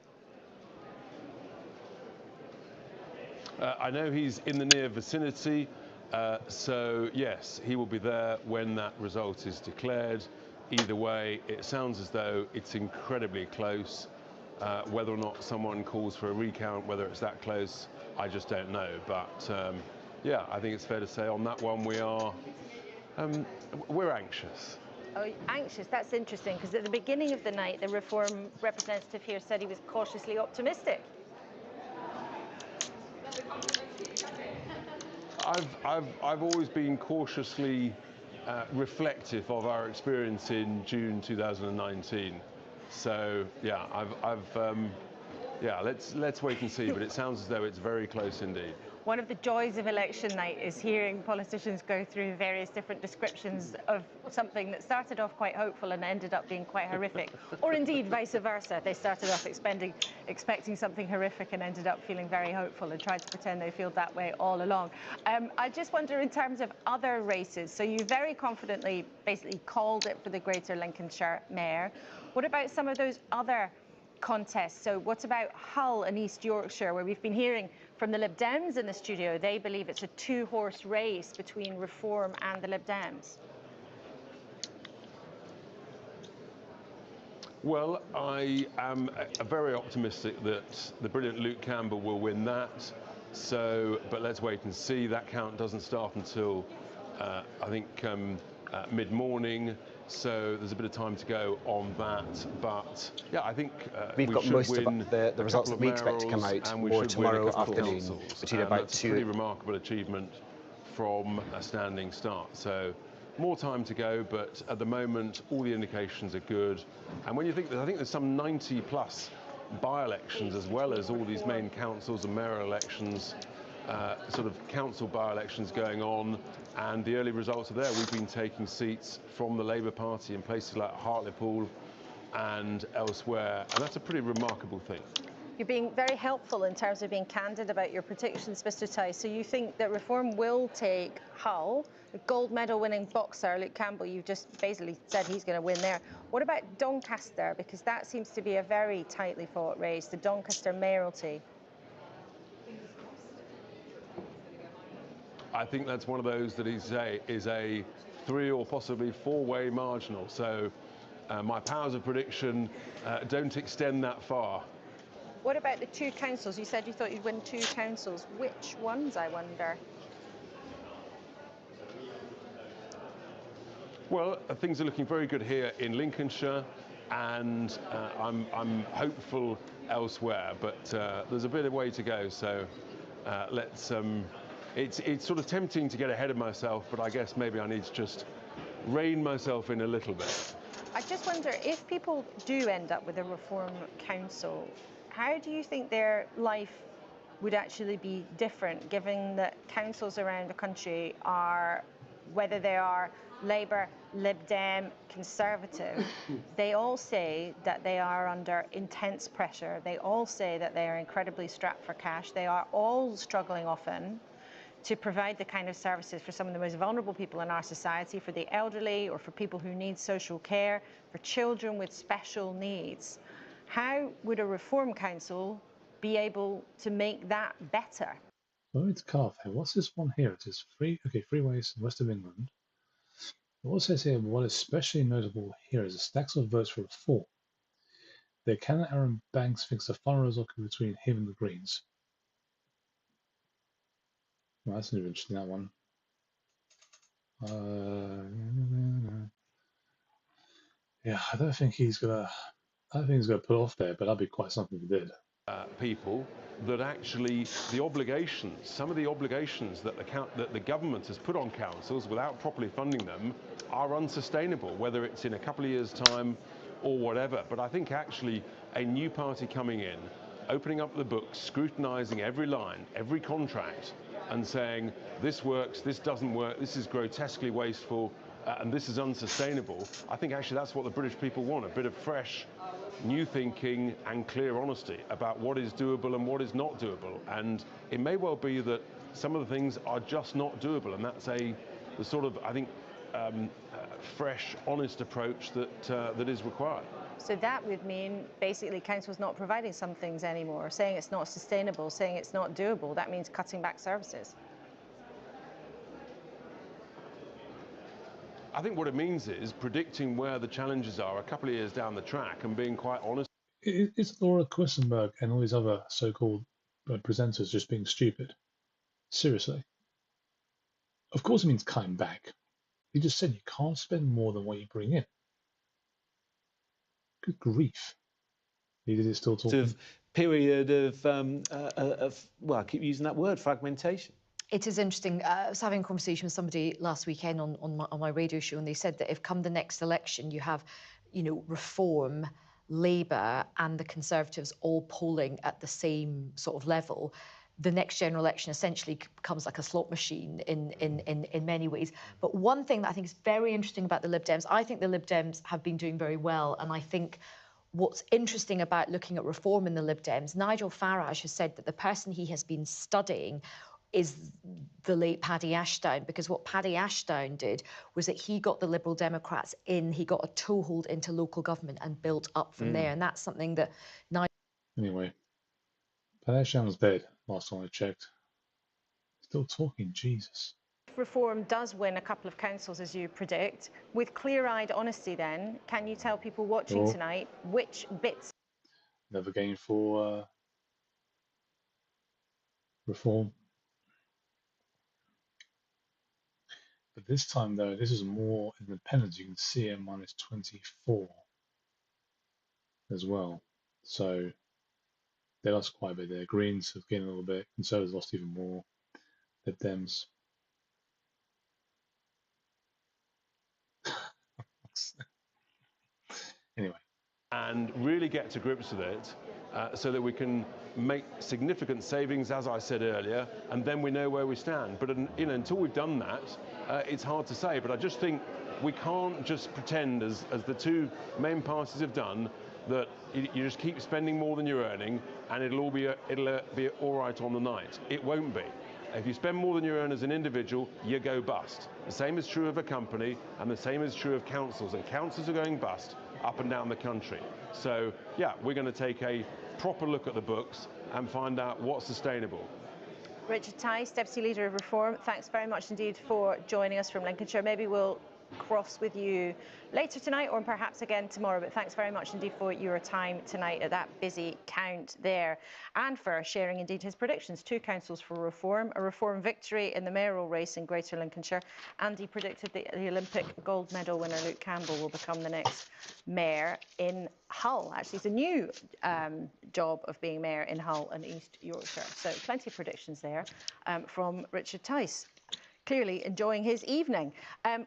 O: I know he's in the near vicinity, so yes, he will be there when that result is declared. Either way, it sounds as though it's incredibly close. Whether or not someone calls for a recount, whether it's that close, I just don't know. But yeah, I think it's fair to say on that one we're anxious.
F: Oh, anxious, that's interesting, because at the beginning of the night, the Reform representative here said he was cautiously optimistic.
O: I've always been cautiously reflective of our experience in June 2019. So yeah, yeah, let's wait and see. But it sounds as though it's very close indeed.
F: One of the joys of election night is hearing politicians go through various different descriptions of something that started off quite hopeful and ended up being quite horrific, or indeed vice versa. They started off expecting something horrific and ended up feeling very hopeful and tried to pretend they feel that way all along. I just wonder, in terms of other races, so you very confidently basically called it for the Greater Lincolnshire Mayor. What about some of those other contests? So what about Hull and East Yorkshire, where we've been hearing from the Lib Dems in the studio? They believe it's a two-horse race between Reform and the Lib Dems.
O: Well, I am very optimistic that the brilliant Luke Campbell will win that. So, but let's wait and see. That count doesn't start until I think mid-morning. So there's a bit of time to go on that, but yeah, I think
G: we've got most of the results that we expect to come out more tomorrow afternoon, between about 2.
O: That's a pretty remarkable achievement from a standing start. So more time to go, but at the moment all the indications are good. And when you think that, I think there's some 90 plus by-elections as well as all these main councils and mayoral elections. Sort of council by-elections going on, and the early results are there. We've been taking seats from the Labour Party in places like Hartlepool and elsewhere, and that's a pretty remarkable thing.
F: You're being very helpful in terms of being candid about your predictions, Mr. Tice. So you think that Reform will take Hull, the gold medal winning boxer Luke Campbell, you've just basically said he's going to win there. What about Doncaster? Because that seems to be a very tightly fought race, the Doncaster mayoralty.
O: I think that's one of those that is a 3 or possibly 4-way marginal. So my powers of prediction don't extend that far.
F: What about the 2 councils? You said you thought you'd win 2 councils. Which ones, I wonder?
O: Well, things are looking very good here in Lincolnshire. and I'm hopeful elsewhere, but there's a bit of way to go. So let's. It's sort of tempting to get ahead of myself, but I guess maybe I need to just rein myself in a little bit.
F: I just wonder, if people do end up with a Reform Council, how do you think their life would actually be different, given that councils around the country are, whether they are Labour, Lib Dem, Conservative, they all say that they are under intense pressure. They all say that they are incredibly strapped for cash. They are all struggling often to provide the kind of services for some of the most vulnerable people in our society, for the elderly or for people who need social care, for children with special needs. How would a Reform Council be able to make that better?
A: Well, it's cut off here. What's this one here? It says freeways in west of England. It also says here, what is especially notable here is the stacks of votes for reform. The candidate Aaron Banks thinks the final result could be between him and the Greens. Well, that's interesting, that one. Yeah, I don't think he's gonna pull off there, but that'd be quite something if he did.
O: People that actually the obligations, some of the obligations that the government has put on councils without properly funding them are unsustainable, whether it's in a couple of years' time or whatever. But I think actually a new party coming in, opening up the books, scrutinising every line, every contract, and saying this works, this doesn't work, this is grotesquely wasteful, and this is unsustainable. I think actually that's what the British people want, a bit of fresh, new thinking and clear honesty about what is doable and what is not doable. And it may well be that some of the things are just not doable, and that's the sort of, I think, fresh, honest approach that is required.
F: So that would mean basically councils not providing some things anymore, saying it's not sustainable, saying it's not doable. That means cutting back services.
O: I think what it means is predicting where the challenges are a couple of years down the track and being quite honest.
A: Is Laura Questenberg and all these other so-called presenters just being stupid? Seriously? Of course it means cutting back. You just said you can't spend more than what you bring in. Good grief. He is still talking.
B: Sort of period of well, I keep using that word, fragmentation.
C: It is interesting. I was having a conversation with somebody last weekend on my radio show, and they said that if come the next election you have, Reform, Labour and the Conservatives all polling at the same sort of level, the next general election essentially becomes like a slot machine in many ways. But one thing that I think is very interesting about the Lib Dems, I think the Lib Dems have been doing very well, and I think what's interesting about looking at reform in the Lib Dems, Nigel Farage has said that the person he has been studying is the late Paddy Ashdown, because what Paddy Ashdown did was that he got the Liberal Democrats in, he got a toehold into local government and built up from there, and that's something that Nigel...
A: Anyway, Paddy Ashdown's dead, last time I checked. Still talking, Jesus.
F: Reform does win a couple of councils, as you predict. With clear-eyed honesty then, can you tell people watching tonight which bits...
A: Never game for Reform. But this time, though, this is more independent. You can see it minus 24 as well. So they lost quite a bit there. Greens have gained a little bit. Conservatives lost even more. The Dems. Anyway. And
O: really get to grips with it so that we can make significant savings, as I said earlier, and then we know where we stand. But until we've done that, it's hard to say. But I just think we can't just pretend, as the two main parties have done, that you just keep spending more than you're earning and it'll be all right on the night. It won't be. If you spend more than you earn as an individual, you go bust. The same is true of a company, and the same is true of councils, and councils are going bust up and down the country. So, yeah, we're going to take a proper look at the books and find out what's sustainable.
F: Richard Tice, Deputy Leader of Reform, thanks very much indeed for joining us from Lincolnshire. Maybe we'll cross with you later tonight or perhaps again tomorrow. But thanks very much indeed for your time tonight at that busy count there, and for sharing indeed his predictions. 2 councils for reform, a reform victory in the mayoral race in Greater Lincolnshire, and he predicted the Olympic gold medal winner Luke Campbell will become the next mayor in Hull. Actually, it's a new job of being mayor in Hull and East Yorkshire. So plenty of predictions there from Richard Tice. Clearly enjoying his evening.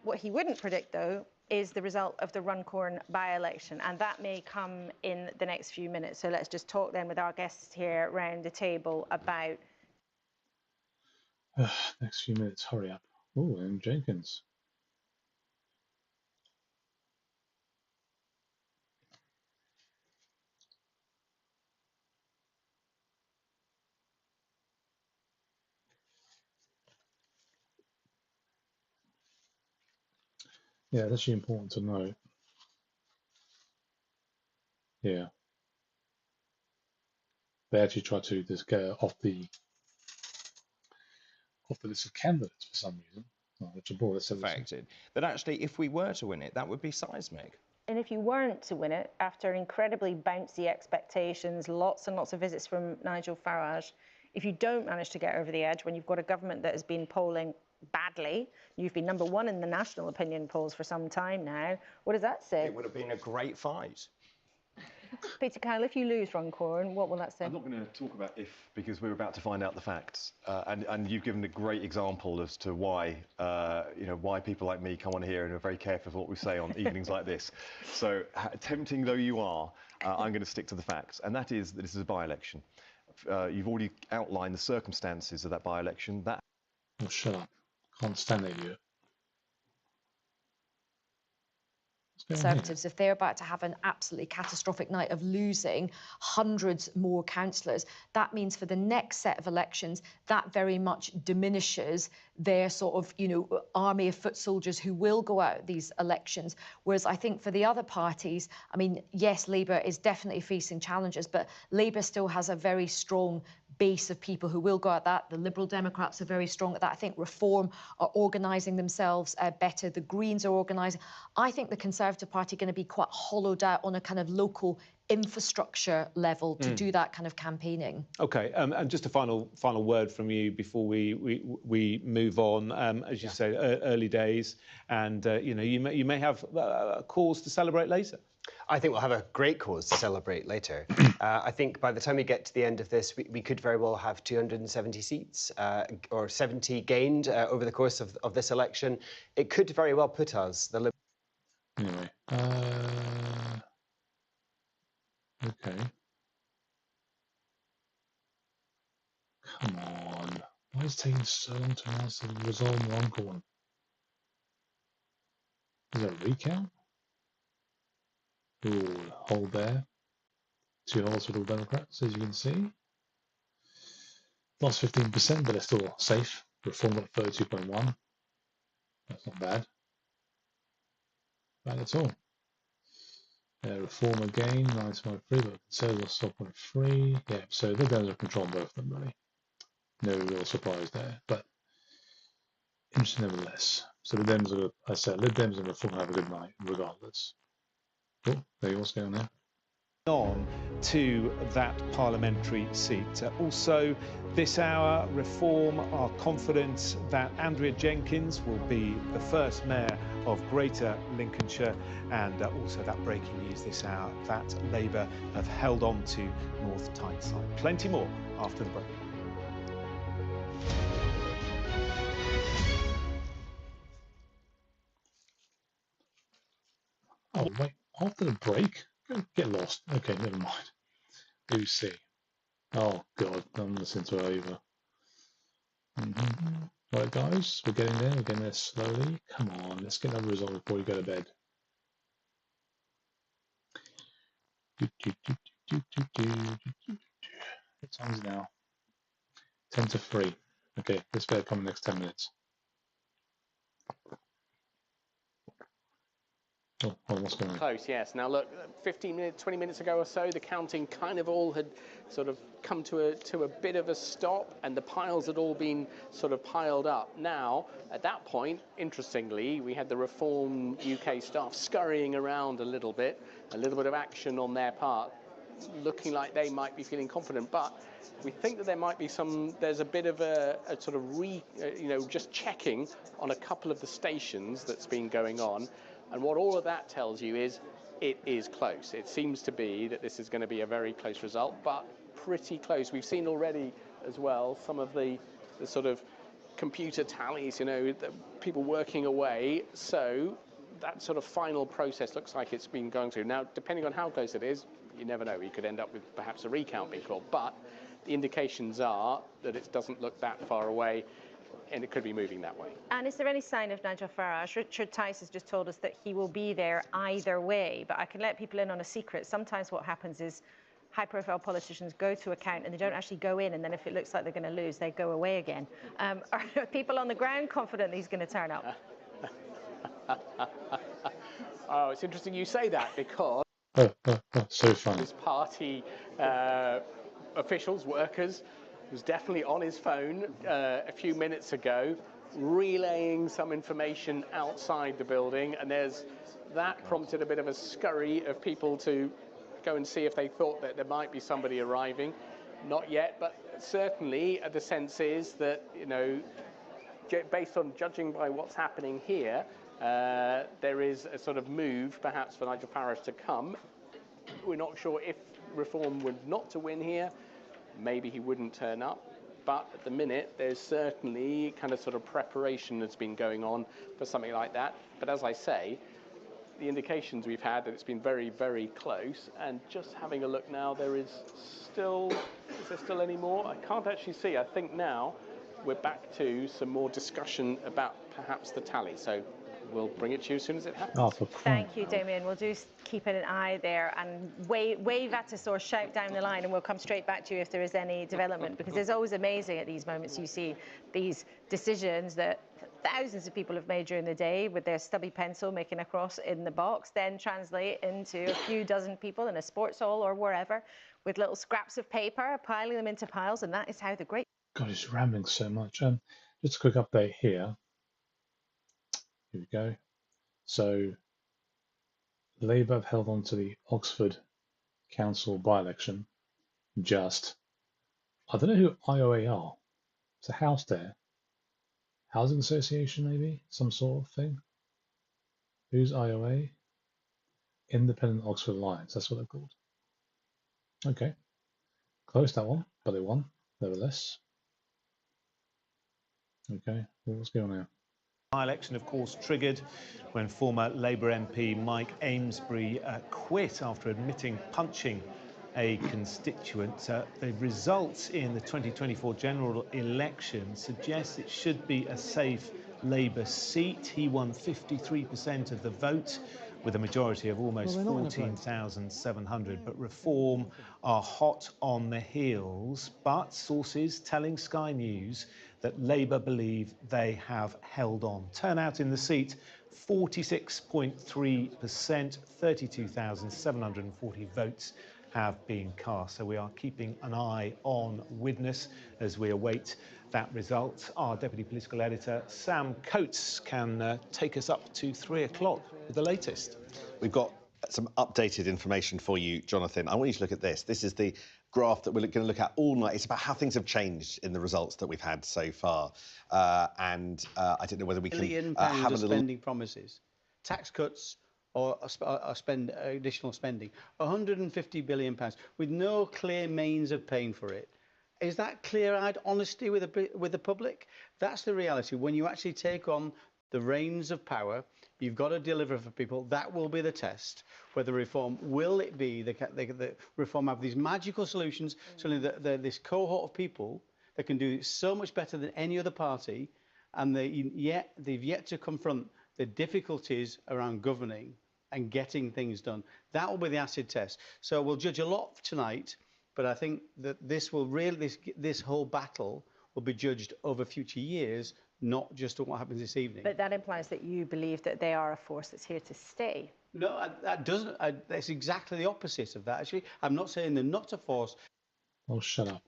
F: What he wouldn't predict, though, is the result of the Runcorn by-election, and that may come in the next few minutes. So let's just talk then with our guests here around the table about...
A: Next few minutes, hurry up. Oh, and Jenkins. Yeah, it's actually important to note. Yeah. They actually try to just get off the list of candidates for some reason. Richard Ball has said
R: affected. That actually, if we were to win it, that would be seismic.
F: And if you weren't to win it, after incredibly bouncy expectations, lots and lots of visits from Nigel Farage, if you don't manage to get over the edge when you've got a government that has been polling badly, you've been #1 in the national opinion polls for some time now, what does that say?
R: It would have been a great fight.
F: Peter Kyle, if you lose Runcorn, what will that say?
L: I'm not going to talk about if, because we're about to find out the facts. And you've given a great example as to why, why people like me come on here and are very careful of what we say on evenings like this. So, tempting though you are, I'm going to stick to the facts. And that is that this is a by-election. You've already outlined the circumstances of that by-election.
A: Oh, shut up. Can't stand it, you.
C: Conservatives, if they're about to have an absolutely catastrophic night of losing hundreds more councillors, that means for the next set of elections, that very much diminishes their sort of, army of foot soldiers who will go out these elections. Whereas I think for the other parties, I mean, yes, Labour is definitely facing challenges, but Labour still has a very strong base of people who will go at that. The Liberal Democrats are very strong at that. I think Reform are organising themselves better. The Greens are organising. I think the Conservative Party are going to be quite hollowed out on a kind of local infrastructure level to do that kind of campaigning.
B: Okay, and just a final word from you before we move on. As you say, early days, and you may have a cause to celebrate later.
G: I think we'll have a great cause to celebrate later. I think by the time we get to the end of this, we could very well have 270 seats or 70 gained over the course of this election. It could very well put us, the Liberal...
A: Anyway, okay. Come on. Why is it taking so long to announce the result in Runcorn? Is there a recount? Ooh, hold there. 2 holes for the Democrats, as you can see. Lost 15%, but they're still safe. Reform got 32.1. That's not bad. Bad at all. Reform again, 9.3, but Conservative 4.3. Yeah, so they're going to control both of them, really. No real surprise there, but interesting nevertheless. So the Dems are, I said, Lib Dems and Reform have a good night, regardless. Oh, there you go, what's going on there?
B: On to that parliamentary seat. Also, this hour, Reform are confident that Andrea Jenkins will be the first mayor of Greater Lincolnshire, and also that breaking news this hour that Labour have held on to North Tyneside. Plenty more after the break.
A: Oh, wait, after the break? Get lost. Okay, never mind. Lucy. Oh, God, I'm listening to her either. Right, guys, we're getting there slowly. Come on, let's get another result before we go to bed. What time is it now? 10 to 3. Okay, this better come in the next 10 minutes. Oh, what's going on?
H: Close, yes. Now look, 15 minutes, 20 minutes ago or so, the counting kind of all had sort of come to a bit of a stop, and the piles had all been sort of piled up. Now, at that point, interestingly, we had the Reform UK staff scurrying around a little bit of action on their part, looking like they might be feeling confident, but we think that there might be there's a bit of a sort of just checking on a couple of the stations that's been going on. And what all of that tells you is it is close. It seems to be that this is going to be a very close result, but pretty close. We've seen already as well some of the sort of computer tallies, the people working away. So that sort of final process looks like it's been going through. Now, depending on how close it is, you never know. You could end up with perhaps a recount being called. But the indications are that it doesn't look that far away, and it could be moving that way.
F: And is there any sign of Nigel Farage? Richard Tice has just told us that he will be there either way, but I can let people in on a secret. Sometimes what happens is high-profile politicians go to account and they don't actually go in, and then if it looks like they're going to lose, they go away again. Are people on the ground confident he's going to turn up?
H: Oh, it's interesting you say that, because
A: so funny.
H: His party officials, workers, was definitely on his phone a few minutes ago, relaying some information outside the building, and that prompted a bit of a scurry of people to go and see if they thought that there might be somebody arriving. Not yet, but certainly the sense is that, based on judging by what's happening here, there is a sort of move perhaps for Nigel Farage to come. We're not sure if Reform were not to win here, maybe he wouldn't turn up, but at the minute there's certainly kind of sort of preparation that's been going on for something like that. But as I say, the indications we've had that it's been very, very close, and just having a look now, is there still any more? I can't actually see. I think now we're back to some more discussion about perhaps the tally. So we'll bring it to you as soon as it happens.
F: Thank you, Damien. We'll do keep an eye there and wave at us or shout down the line, and we'll come straight back to you if there is any development, because it's always amazing at these moments. You see these decisions that thousands of people have made during the day with their stubby pencil making a cross in the box, then translate into a few dozen people in a sports hall or wherever with little scraps of paper, piling them into piles, and that is how the great...
A: God, he's rambling so much. Just a quick update here. Here we go. So, Labour have held on to the Oxford Council by-election. I don't know who IOA are. It's a house there. Housing Association, maybe? Some sort of thing. Who's IOA? Independent Oxford Alliance. That's what they're called. Okay. Close that one, but they won, nevertheless. Okay, what's going on now?
B: By-election, of course, triggered when former Labour MP Mike Amesbury quit after admitting punching a constituent. The results in the 2024 general election suggest it should be a safe Labour seat. He won 53% of the vote with a majority of almost 14,700. But Reform are hot on the heels. But sources telling Sky News that Labour believe they have held on. Turnout in the seat, 46.3%, 32,740 votes have been cast. So we are keeping an eye on Widnes as we await that result. Our Deputy Political Editor, Sam Coates, can take us up to 3 o'clock with the latest.
P: We've got some updated information for you, Jonathan. I want you to look at this. This is the graph that we're going to look at all night. It's about how things have changed in the results that we've had so far. I don't know whether we can have a little...
I: spending promises, tax cuts or additional spending, £150 billion with no clear means of paying for it. Is that clear-eyed honesty with the public? That's the reality. When you actually take on the reins of power, you've got to deliver for people. That will be the test. Whether Reform, will it be the Reform have these magical solutions, certainly this cohort of people that can do so much better than any other party, and they've yet to confront the difficulties around governing and getting things done. That will be the acid test. So we'll judge a lot tonight, but I think that this whole battle will be judged over future years, not just on what happens this evening.
F: But that implies that you believe that they are a force that's here to stay.
I: No, that doesn't. That's exactly the opposite of that, actually. I'm not saying they're not a force.
A: Oh, shut up.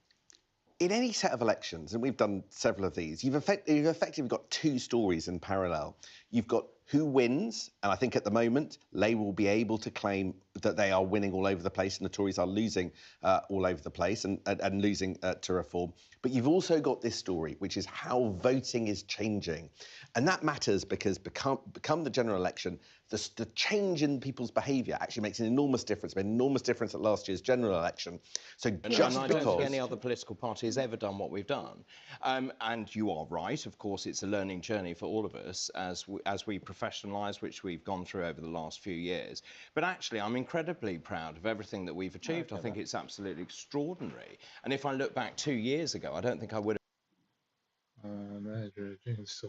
P: In any set of elections, and we've done several of these, you've effectively got two stories in parallel. You've got who wins, and I think at the moment, Labour will be able to claim that they are winning all over the place and the Tories are losing all over the place and losing to Reform. But you've also got this story, which is how voting is changing. And that matters because become the general election, the change in people's behaviour actually makes an enormous difference. It made an enormous difference at last year's general election. So just
R: I don't think any other political party has ever done what we've done. And you are right, of course, it's a learning journey for all of us as we professionalise, which we've gone through over the last few years. But actually, I'm incredibly proud of everything that we've achieved. I think it's absolutely extraordinary. And if I look back 2 years ago, I don't think I would have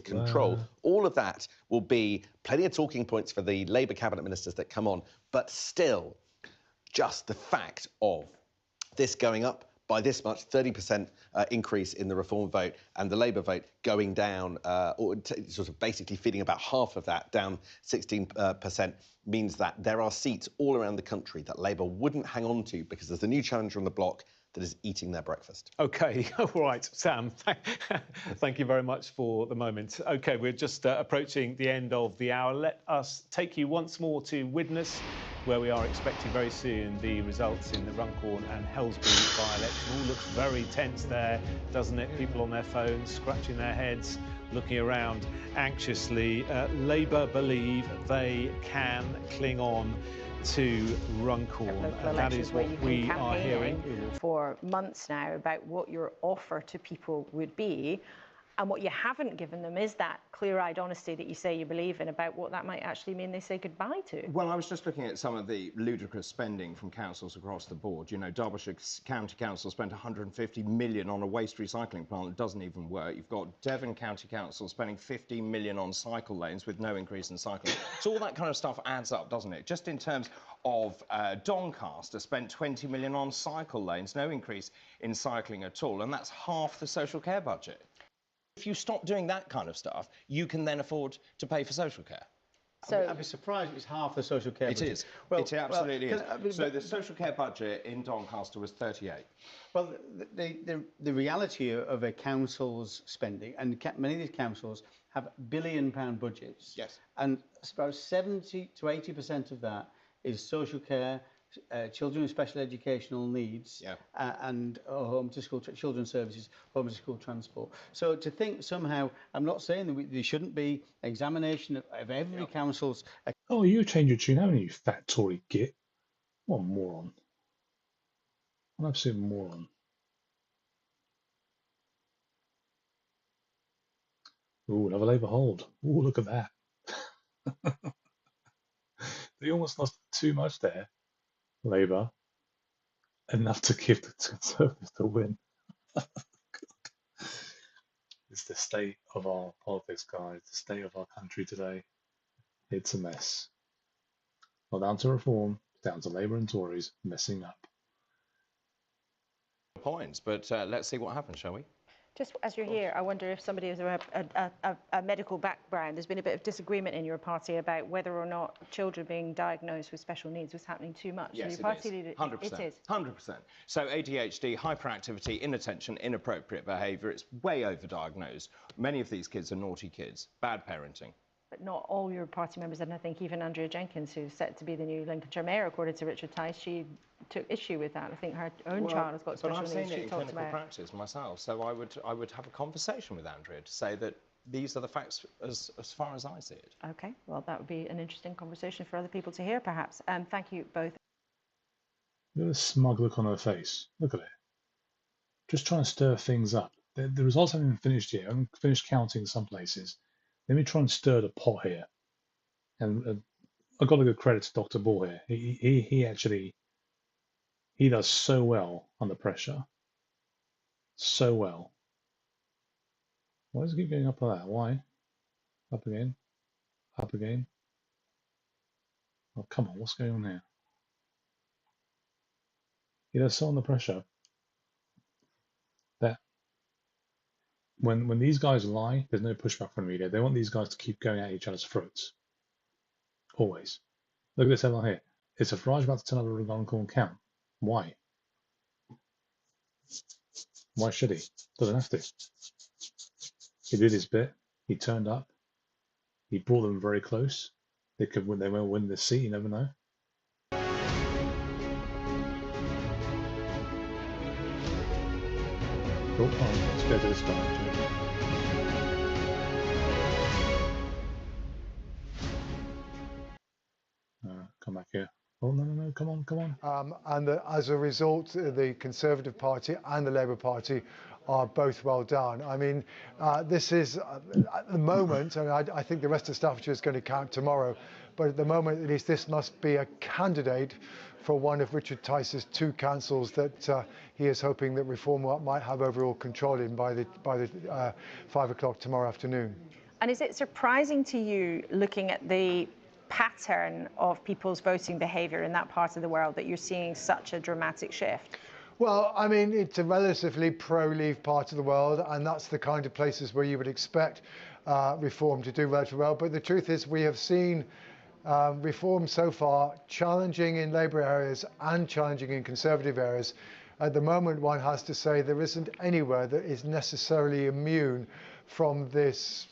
P: control. All of that will be plenty of talking points for the Labour cabinet ministers that come on, but still, just the fact of this going up by this much, 30% increase in the Reform vote, and the Labour vote going down, sort of basically feeding about half of that, down 16%, means that there are seats all around the country that Labour wouldn't hang on to because there's a new challenger on the block that is eating their breakfast.
B: OK, all right, Sam, thank you very much for the moment. OK, we're just approaching the end of the hour. Let us take you once more to Widnes, where we are expecting very soon the results in the Runcorn and Hellsbury by-election. All looks very tense there, doesn't it? People on their phones, scratching their heads, looking around anxiously. Labour believe they can cling on to Runcorn, and that is what we are hearing
F: for months now about what your offer to people would be, and what you haven't given them is that clear-eyed honesty that you say you believe in about what that might actually mean they say goodbye to.
R: Well, I was just looking at some of the ludicrous spending from councils across the board. You know, Derbyshire County Council spent 150 million on a waste recycling plant that doesn't even work. You've got Devon County Council spending 15 million on cycle lanes with no increase in cycling. So all that kind of stuff adds up, doesn't it? Just in terms of Doncaster spent 20 million on cycle lanes, no increase in cycling at all, and that's half the social care budget. If you stop doing that kind of stuff, you can then afford to pay for social care.
I: So I'd be surprised if it's half the social care budget.
R: It is. Well, it absolutely is. So the social care budget in Doncaster was 38.
I: Well, the reality of a council's spending, and many of these councils have £1 billion budgets.
R: Yes.
I: And about 70 to 80% of that is social care, children with special educational needs, and home to school children's services, home to school transport. So to think somehow, I'm not saying that there shouldn't be examination of every council's.
A: Oh, you change your tune, haven't you, fat Tory git? What a moron. An absolute moron. Ooh, another Labour hold. Ooh, look at that. They almost lost too much there, Labour. Enough to give the Conservatives the win. It's the state of our politics, guys. The state of our country today. It's a mess. Not down to Reform, down to Labour and Tories messing up.
R: Points, but let's see what happens, shall we?
F: Just as you're here, I wonder if somebody has a medical background. There's been a bit of disagreement in your party about whether or not children being diagnosed with special needs was happening too much.
R: Yes,
F: so your party leader,
R: 100%.
F: It is.
R: 100%. So ADHD, hyperactivity, inattention, inappropriate behaviour, it's way overdiagnosed. Many of these kids are naughty kids, bad parenting.
F: But not all your party members, and I think even Andrea Jenkins, who's set to be the new Lincolnshire mayor, according to Richard Tice, she took issue with that. I think her own child has got special needs.
R: But I've seen it
F: she
R: in
F: talked
R: clinical
F: about.
R: practice myself, so I would have a conversation with Andrea to say that these are the facts as far as I see it.
F: Okay, well, that would be an interesting conversation for other people to hear, perhaps. Thank you both.
A: Look at the smug look on her face. Look at it. Just trying to stir things up. The results haven't even finished yet. I haven't finished counting some places. Let me try and stir the pot here. And I've got to give credit to Dr. Ball here. He actually, he does so well under pressure. So well. Why does it keep going up like that? Why? Up again. Up again. Oh, come on. What's going on here? He does so under pressure that when these guys lie, there's no pushback from the media. They want these guys to keep going at each other's throats. Always. Look at this headline here. Is Farage about to turn over a Runcorn count? Why? Why should he? Doesn't have to. He did his bit. He turned up. He brought them very close. They could win. They won't win this seat. You never know. Oh, let's go to this guy. Come back here. Oh, no, come on.
J: And as a result, the Conservative Party and the Labour Party are both well done. I mean, this is, at the moment, I think the rest of Staffordshire is going to count tomorrow, but at the moment, at least, this must be a candidate for one of Richard Tice's 2 councils that he is hoping that Reform might have overall control in by the 5 o'clock tomorrow afternoon.
F: And is it surprising to you, looking at the pattern of people's voting behaviour in that part of the world, that you're seeing such a dramatic shift?
J: Well, I mean, it's a relatively pro-Leave part of the world, and that's the kind of places where you would expect Reform to do relatively well. But the truth is, we have seen Reform so far challenging in Labour areas and challenging in Conservative areas. At the moment, one has to say there isn't anywhere that is necessarily immune from this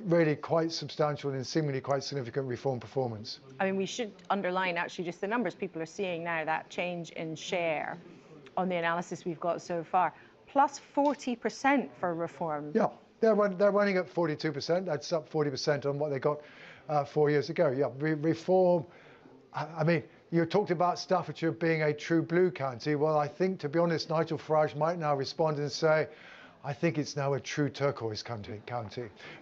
J: really quite substantial and seemingly quite significant Reform performance.
F: I mean, we should underline actually just the numbers people are seeing now, that change in share on the analysis we've got so far, plus 40% for Reform.
J: Yeah, they're running at 42%. That's up 40% on what they got 4 years ago. Yeah, Reform, I mean, you talked about Staffordshire being a true blue county. Well, I think, to be honest, Nigel Farage might now respond and say, I think it's now a true turquoise county.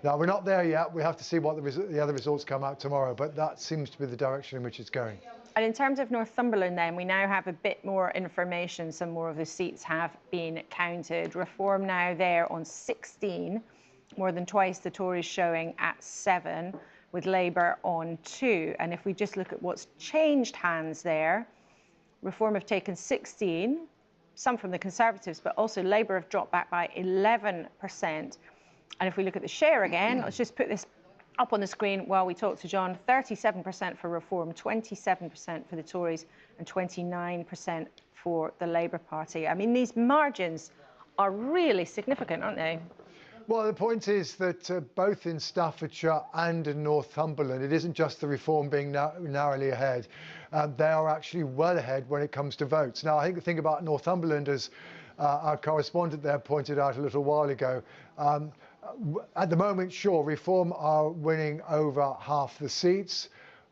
J: Now, we're not there yet. We have to see what the other results come out tomorrow, but that seems to be the direction in which it's going.
F: And in terms of Northumberland then, we now have a bit more information. Some more of the seats have been counted. Reform now there on 16, more than twice the Tories showing at 7, with Labour on 2. And if we just look at what's changed hands there, Reform have taken 16, some from the Conservatives, but also Labour have dropped back by 11%. And if we look at the share again, let's just put this up on the screen while we talk to John. 37% for Reform, 27% for the Tories, and 29% for the Labour Party. I mean, these margins are really significant, aren't they?
J: Well, the point is that both in Staffordshire and in Northumberland, it isn't just the Reform being narrowly ahead. They are actually well ahead when it comes to votes. Now, I think the thing about Northumberland, as our correspondent there pointed out a little while ago, at the moment, sure, Reform are winning over half the seats.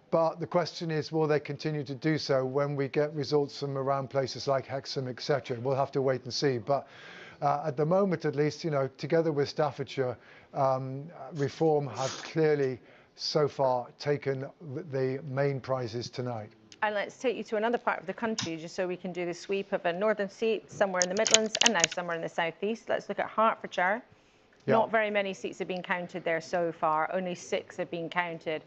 J: But the question is, will they continue to do so when we get results from around places like Hexham, etc.? We'll have to wait and see. But at the moment, at least, you know, together with Staffordshire, Reform have clearly so far taken the main prizes tonight.
F: And let's take you to another part of the country, just so we can do the sweep of a northern seat, somewhere in the Midlands, and now somewhere in the southeast. Let's look at Hertfordshire. Yeah. Not very many seats have been counted there so far. Only 6 have been counted.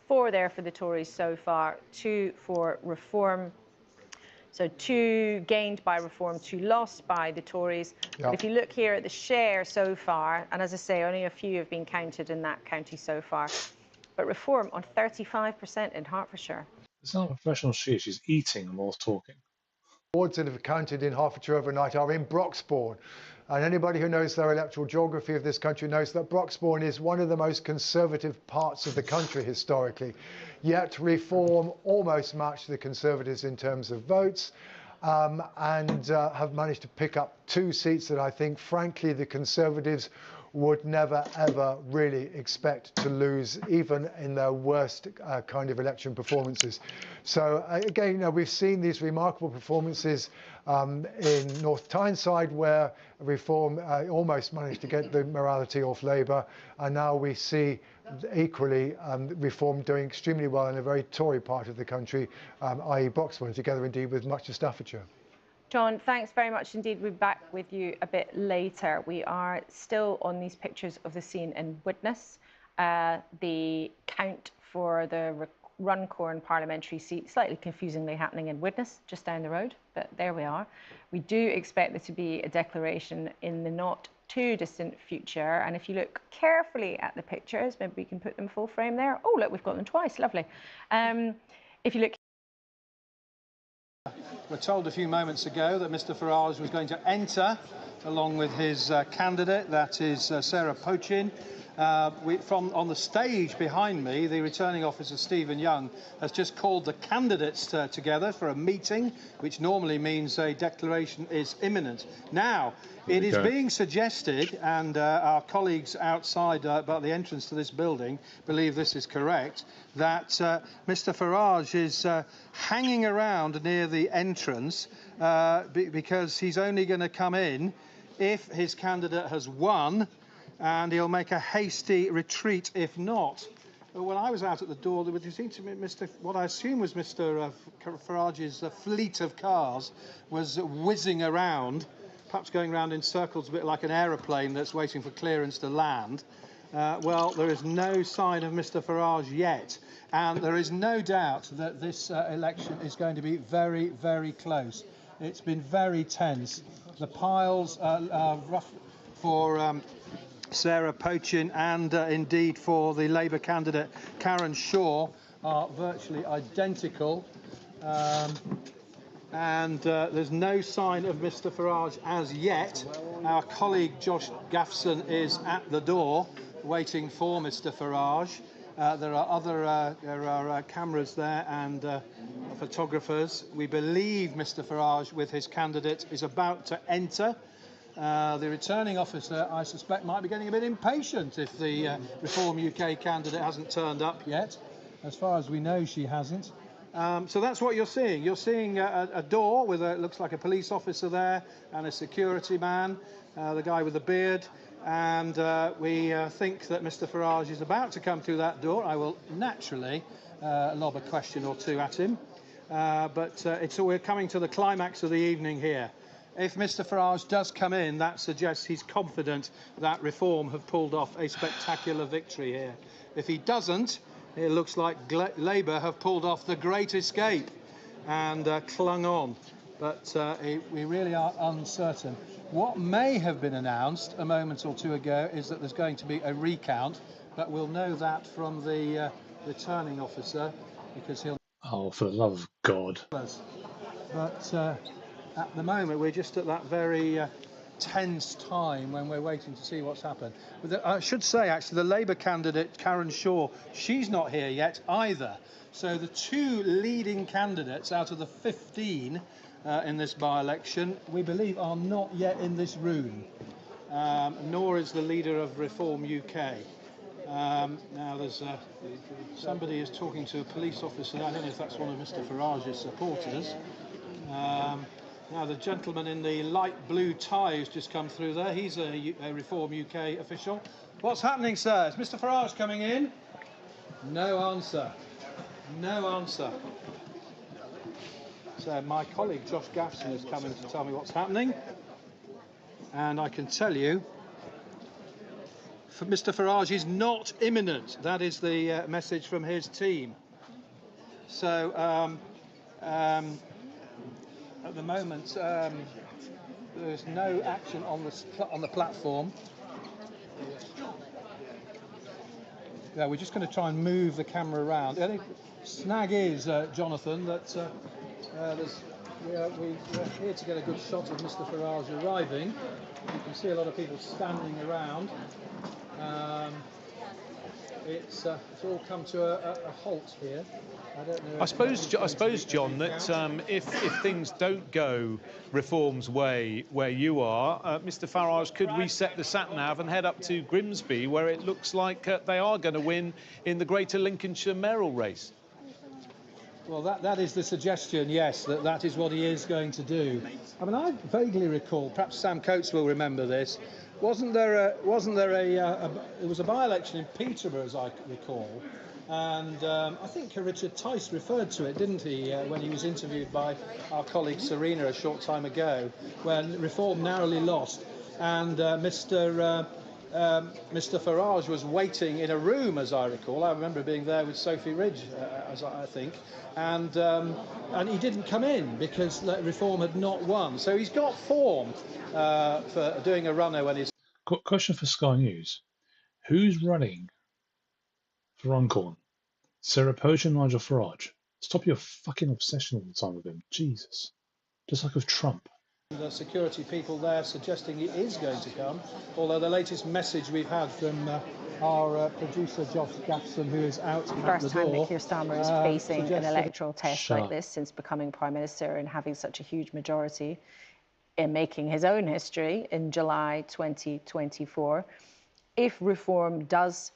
F: 4 there for the Tories so far, 2 for Reform. So 2 gained by Reform, 2 lost by the Tories. Yep. But if you look here at the share so far, and as I say, only a few have been counted in that county so far, but Reform on 35% in Hertfordshire.
A: It's not a professional she's eating whilst talking.
J: Wards that have counted in Hertfordshire overnight are in Broxbourne. And anybody who knows their electoral geography of this country knows that Broxbourne is one of the most conservative parts of the country historically. Yet Reform almost matched the Conservatives in terms of votes and have managed to pick up 2 seats that I think, frankly, the Conservatives would never, ever really expect to lose, even in their worst kind of election performances. So, again, you know, we've seen these remarkable performances in North Tyneside, where Reform almost managed to get the morality off Labour, and now we see equally Reform doing extremely well in a very Tory part of the country, i.e. Broxbourne, together indeed with much of Staffordshire.
F: John, thanks very much indeed. We'll be back with you a bit later. We are still on these pictures of the scene in Widnes. The count for the Runcorn parliamentary seat, slightly confusingly happening in Widnes, just down the road, but there we are. We do expect there to be a declaration in the not too distant future. And if you look carefully at the pictures, maybe we can put them full frame there. Oh, look, we've got them twice, lovely. if you look.
Q: We're told a few moments ago that Mr Farage was going to enter along with his candidate, that is Sarah Pochin. On the stage behind me, the returning officer, Stephen Young, has just called the candidates together for a meeting, which normally means a declaration is imminent. Now, it is being suggested, and our colleagues outside about the entrance to this building believe this is correct, that Mr Farage is hanging around near the entrance because he's only going to come in if his candidate has won, and he'll make a hasty retreat if not. When I was out at the door, there seemed to be what I assume was Mr Farage's fleet of cars was whizzing around, perhaps going around in circles a bit like an aeroplane that's waiting for clearance to land. Well, there is no sign of Mr Farage yet, and there is no doubt that this election is going to be very, very close. It's been very tense. The piles are rough for Sarah Pochin and indeed for the Labour candidate Karen Shaw are virtually identical. And there's no sign of Mr Farage as yet. Our colleague Josh Gaffson is at the door waiting for Mr Farage. There are cameras there and photographers. We believe Mr Farage with his candidate is about to enter. The returning officer, I suspect, might be getting a bit impatient if the Reform UK candidate hasn't turned up yet. As far as we know, she hasn't. So that's what you're seeing. You're seeing a door with it looks like a police officer there and a security man, the guy with the beard. And we think that Mr Farage is about to come through that door. I will naturally lob a question or two at him. But we're coming to the climax of the evening here. If Mr Farage does come in, that suggests he's confident that Reform have pulled off a spectacular victory here. If he doesn't, it looks like Labour have pulled off the great escape and clung on. But we really are uncertain. What may have been announced a moment or two ago is that there's going to be a recount, but we'll know that from the returning officer because he'll...
A: Oh, for the love of God.
Q: But at the moment, we're just at that very tense time when we're waiting to see what's happened. But I should say, actually, the Labour candidate, Karen Shaw, she's not here yet either. So the two leading candidates out of the 15 in this by-election, we believe, are not yet in this room, nor is the leader of Reform UK. Now, there's somebody is talking to a police officer. I don't know if that's one of Mr Farage's supporters. Now, the gentleman in the light blue tie has just come through there. He's a Reform UK official. What's happening, sir? Is Mr Farage coming in? No answer. No answer. So my colleague Josh Gaffson is coming to tell me what's happening. And I can tell you, Mr Farage is not imminent. That is the message from his team. So at the moment, there's no action on the platform. Yeah, we're just going to try and move the camera around. The only snag is, Jonathan, that we're here to get a good shot of Mr Farage arriving. You can see a lot of people standing around. It's all come to a halt here. I don't know.
B: I suppose, John, that if things don't go Reform's way where you are, Mr Farage could reset the sat-nav and head up to Grimsby, where it looks like they are going to win in the Greater Lincolnshire mayoral race.
Q: Well, that is the suggestion, yes, that is what he is going to do. I mean, I vaguely recall, perhaps Sam Coates will remember this. There was a by-election in Peterborough, as I recall, and I think Richard Tice referred to it, didn't he, when he was interviewed by our colleague Serena a short time ago, when Reform narrowly lost, and Mr Farage was waiting in a room, as I recall. I remember being there with Sophie Ridge, as I think, and he didn't come in because Reform had not won. So he's got form for doing a runner when he's...
A: Question for Sky News. Who's running for Runcorn? Sarah Pochin, Nigel Farage? Stop your fucking obsession all the time with him. Jesus. Just like with Trump.
Q: The security people there suggesting it is going to come, although the latest message we've had from our producer Josh Gaffson, who is out at the door.
F: First time that Keir Starmer is facing an electoral test
A: Shut
F: like this since becoming Prime Minister and having such a huge majority in making his own history in July 2024. If Reform does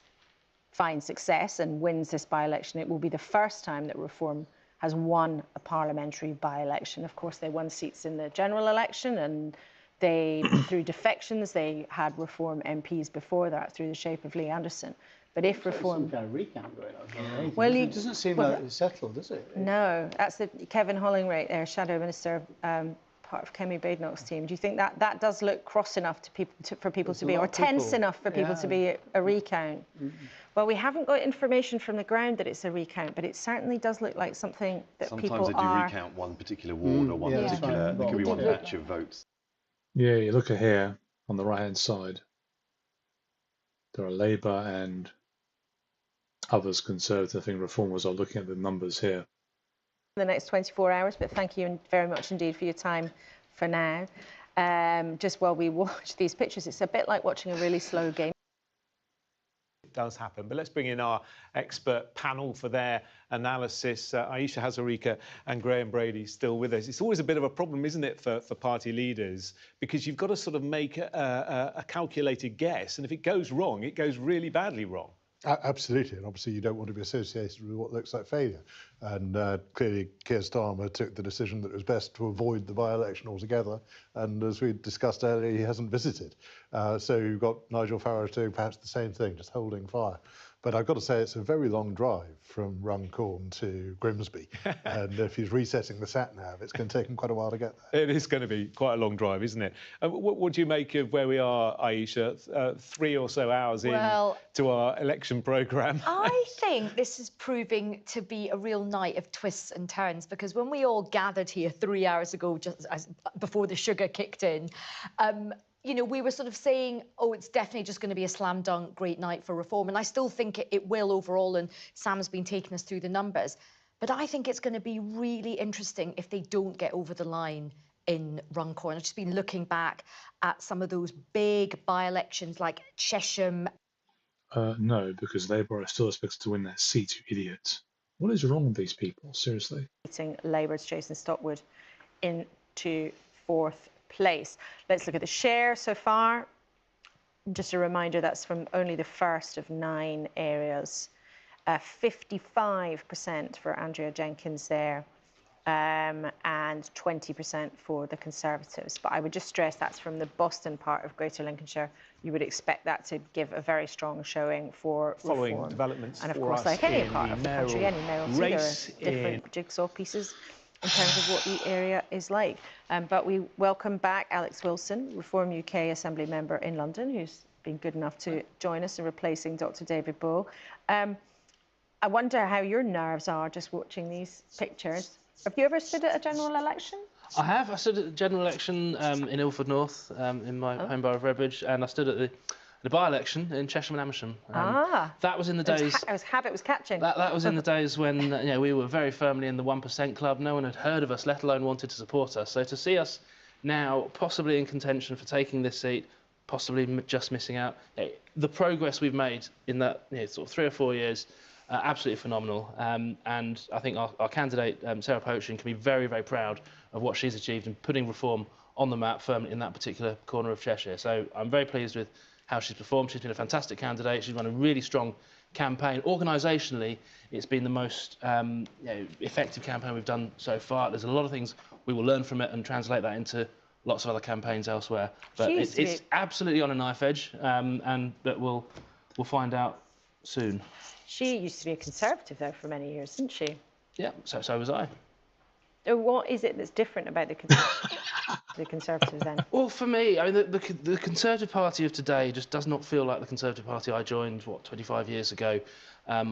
F: find success and wins this by-election, it will be the first time that Reform has won a parliamentary by-election. Of course, they won seats in the general election, and they, through defections, they had Reform MPs before that through the shape of Lee Anderson. But if Reform...
I: Some kind of recount going on.
F: Well,
I: it doesn't seem like it's settled, does it?
F: No, that's the Kevin Hollingray, their Shadow Minister, part of Kemi Badenoch's team. Do you think that that does look cross enough to people for people to be, or tense enough for people to be a recount? Well, we haven't got information from the ground that it's a recount, but it certainly does look like something that people are...
L: Sometimes they do recount one particular ward or one particular... There could be one batch of votes.
A: Yeah, you look at here on the right-hand side. There are Labour and others, Conservative, I think Reformers are looking at the numbers here.
F: The next 24 hours, but thank you very much indeed for your time for now. Just while we watch these pictures, it's a bit like watching a really slow game.
B: Does happen, but let's bring in our expert panel for their analysis. Ayesha Hazarika and Graham Brady still with us. It's always a bit of a problem, isn't it, for party leaders, because you've got to sort of make a calculated guess, and if it goes wrong, it goes really badly wrong.
D: Absolutely, and obviously you don't want to be associated with what looks like failure. And clearly Keir Starmer took the decision that it was best to avoid the by-election altogether, and as we discussed earlier, he hasn't visited. So you've got Nigel Farage doing perhaps the same thing, just holding fire. But I've got to say it's a very long drive from Runcorn to Grimsby, and if he's resetting the sat-nav, it's going to take him quite a while to get there.
B: It is going to be quite a long drive, isn't it? What do you make of where we are, Ayesha, 3 or so hours in to our election programme?
C: I think this is proving to be a real night of twists and turns, because when we all gathered here 3 hours ago, just before the sugar kicked in, you know, we were sort of saying, oh, it's definitely just going to be a slam dunk great night for Reform. And I still think it will overall. And Sam's been taking us through the numbers. But I think it's going to be really interesting if they don't get over the line in Runcorn. I've just been looking back at some of those big by-elections like Chesham.
A: No, because Labour are still expected to win their seat, you idiots. What is wrong with these people? Seriously.
F: Labour's Jason Stockwood into fourth place. Let's look at the share so far. Just a reminder, that's from only the first of 9 areas. 55% for Andrea Jenkins there, and 20% for the Conservatives. But I would just stress that's from the Boston part of Greater Lincolnshire. You would expect that to give a very strong showing for
B: following
F: Reform.
B: Developments.
F: And of course, like any part of the country, any mayoral seat, there
B: race
F: are different jigsaw pieces in terms of what the area is like. But we welcome back Alex Wilson, Reform UK Assembly member in London, who's been good enough to join us in replacing Dr. David Bull. I wonder how your nerves are just watching these pictures. Have you ever stood at a general election?
K: I have. I stood at the general election in Ilford North, in my home borough of Redbridge, and I stood at the by-election in Chesham and Amersham. That was in the days...
F: Habit was catching.
K: That was in the days when you know, we were very firmly in the 1% club. No one had heard of us, let alone wanted to support us. So to see us now possibly in contention for taking this seat, possibly just missing out, the progress we've made in that sort of 3 or 4 years, absolutely phenomenal. And I think our candidate, Sarah Poitrin, can be very, very proud of what she's achieved in putting Reform on the map firmly in that particular corner of Cheshire. So I'm very pleased with how she's performed. She's been a fantastic candidate. She's run a really strong campaign. Organisationally, it's been the most effective campaign we've done so far. There's a lot of things we will learn from it and translate that into lots of other campaigns elsewhere. But it's absolutely on a knife edge, and that we'll find out soon.
F: She used to be a Conservative, though, for many years, didn't she?
K: Yeah, so was I.
F: What is it that's different about the Conservatives then?
K: Well, for me, I mean, the Conservative Party of today just does not feel like the Conservative Party I joined, 25 years ago,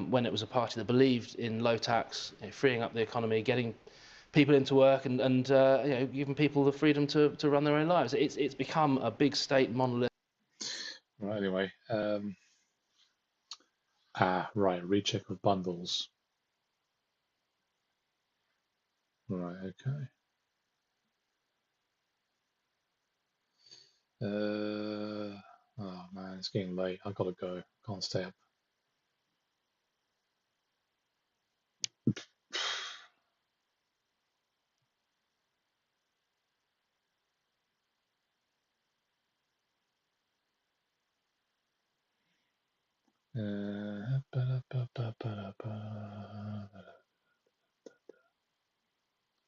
K: when it was a party that believed in low tax, freeing up the economy, getting people into work, and giving people the freedom to run their own lives. It's become a big state monolith.
A: Right, anyway. Right, recheck of bundles. Right, okay. Oh man, it's getting late. I gotta go. Can't stay up.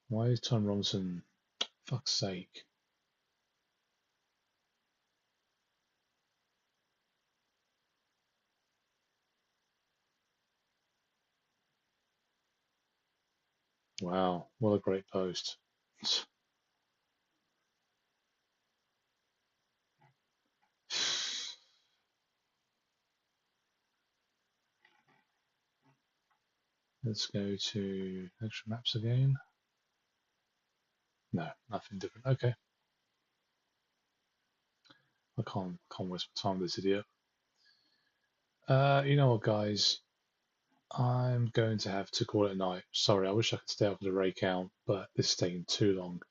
A: Why is Tom Robinson? Fuck's sake. Wow, what a great post. Let's go to extra maps again. No, nothing different. Okay. I can't waste my time with this idiot. You know what, guys? I'm going to have to call it a night. Sorry, I wish I could stay up for the Ray count, but this is taking too long.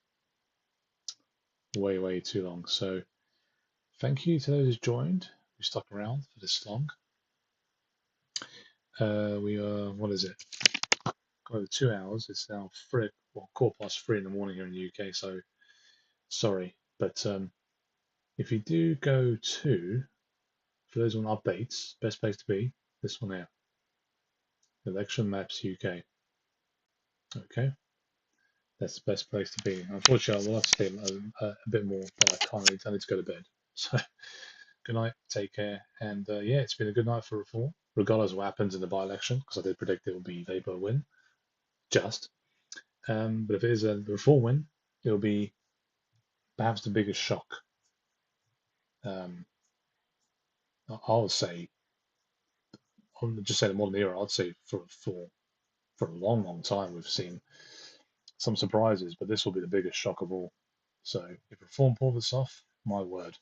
A: Way, way too long. So thank you to those who joined, who stuck around for this long. We are, what is it? Over 2 hours. It's now 3:15 in the morning here in the UK, so sorry. But if you do go to, for those on updates, best place to be, this one here. Election Maps UK. Okay. That's the best place to be. Unfortunately, I will have to stay a bit more, but I can't really. I need to go to bed. So, good night, take care, and yeah, it's been a good night for Reform, regardless of what happens in the by-election, because I did predict it will be Labour win, but if it is a Reform win, it will be perhaps the biggest shock. I'll say, I'll just say the modern era. I'd say for a long, long time we've seen some surprises, but this will be the biggest shock of all. So if Reform pull this off, my word.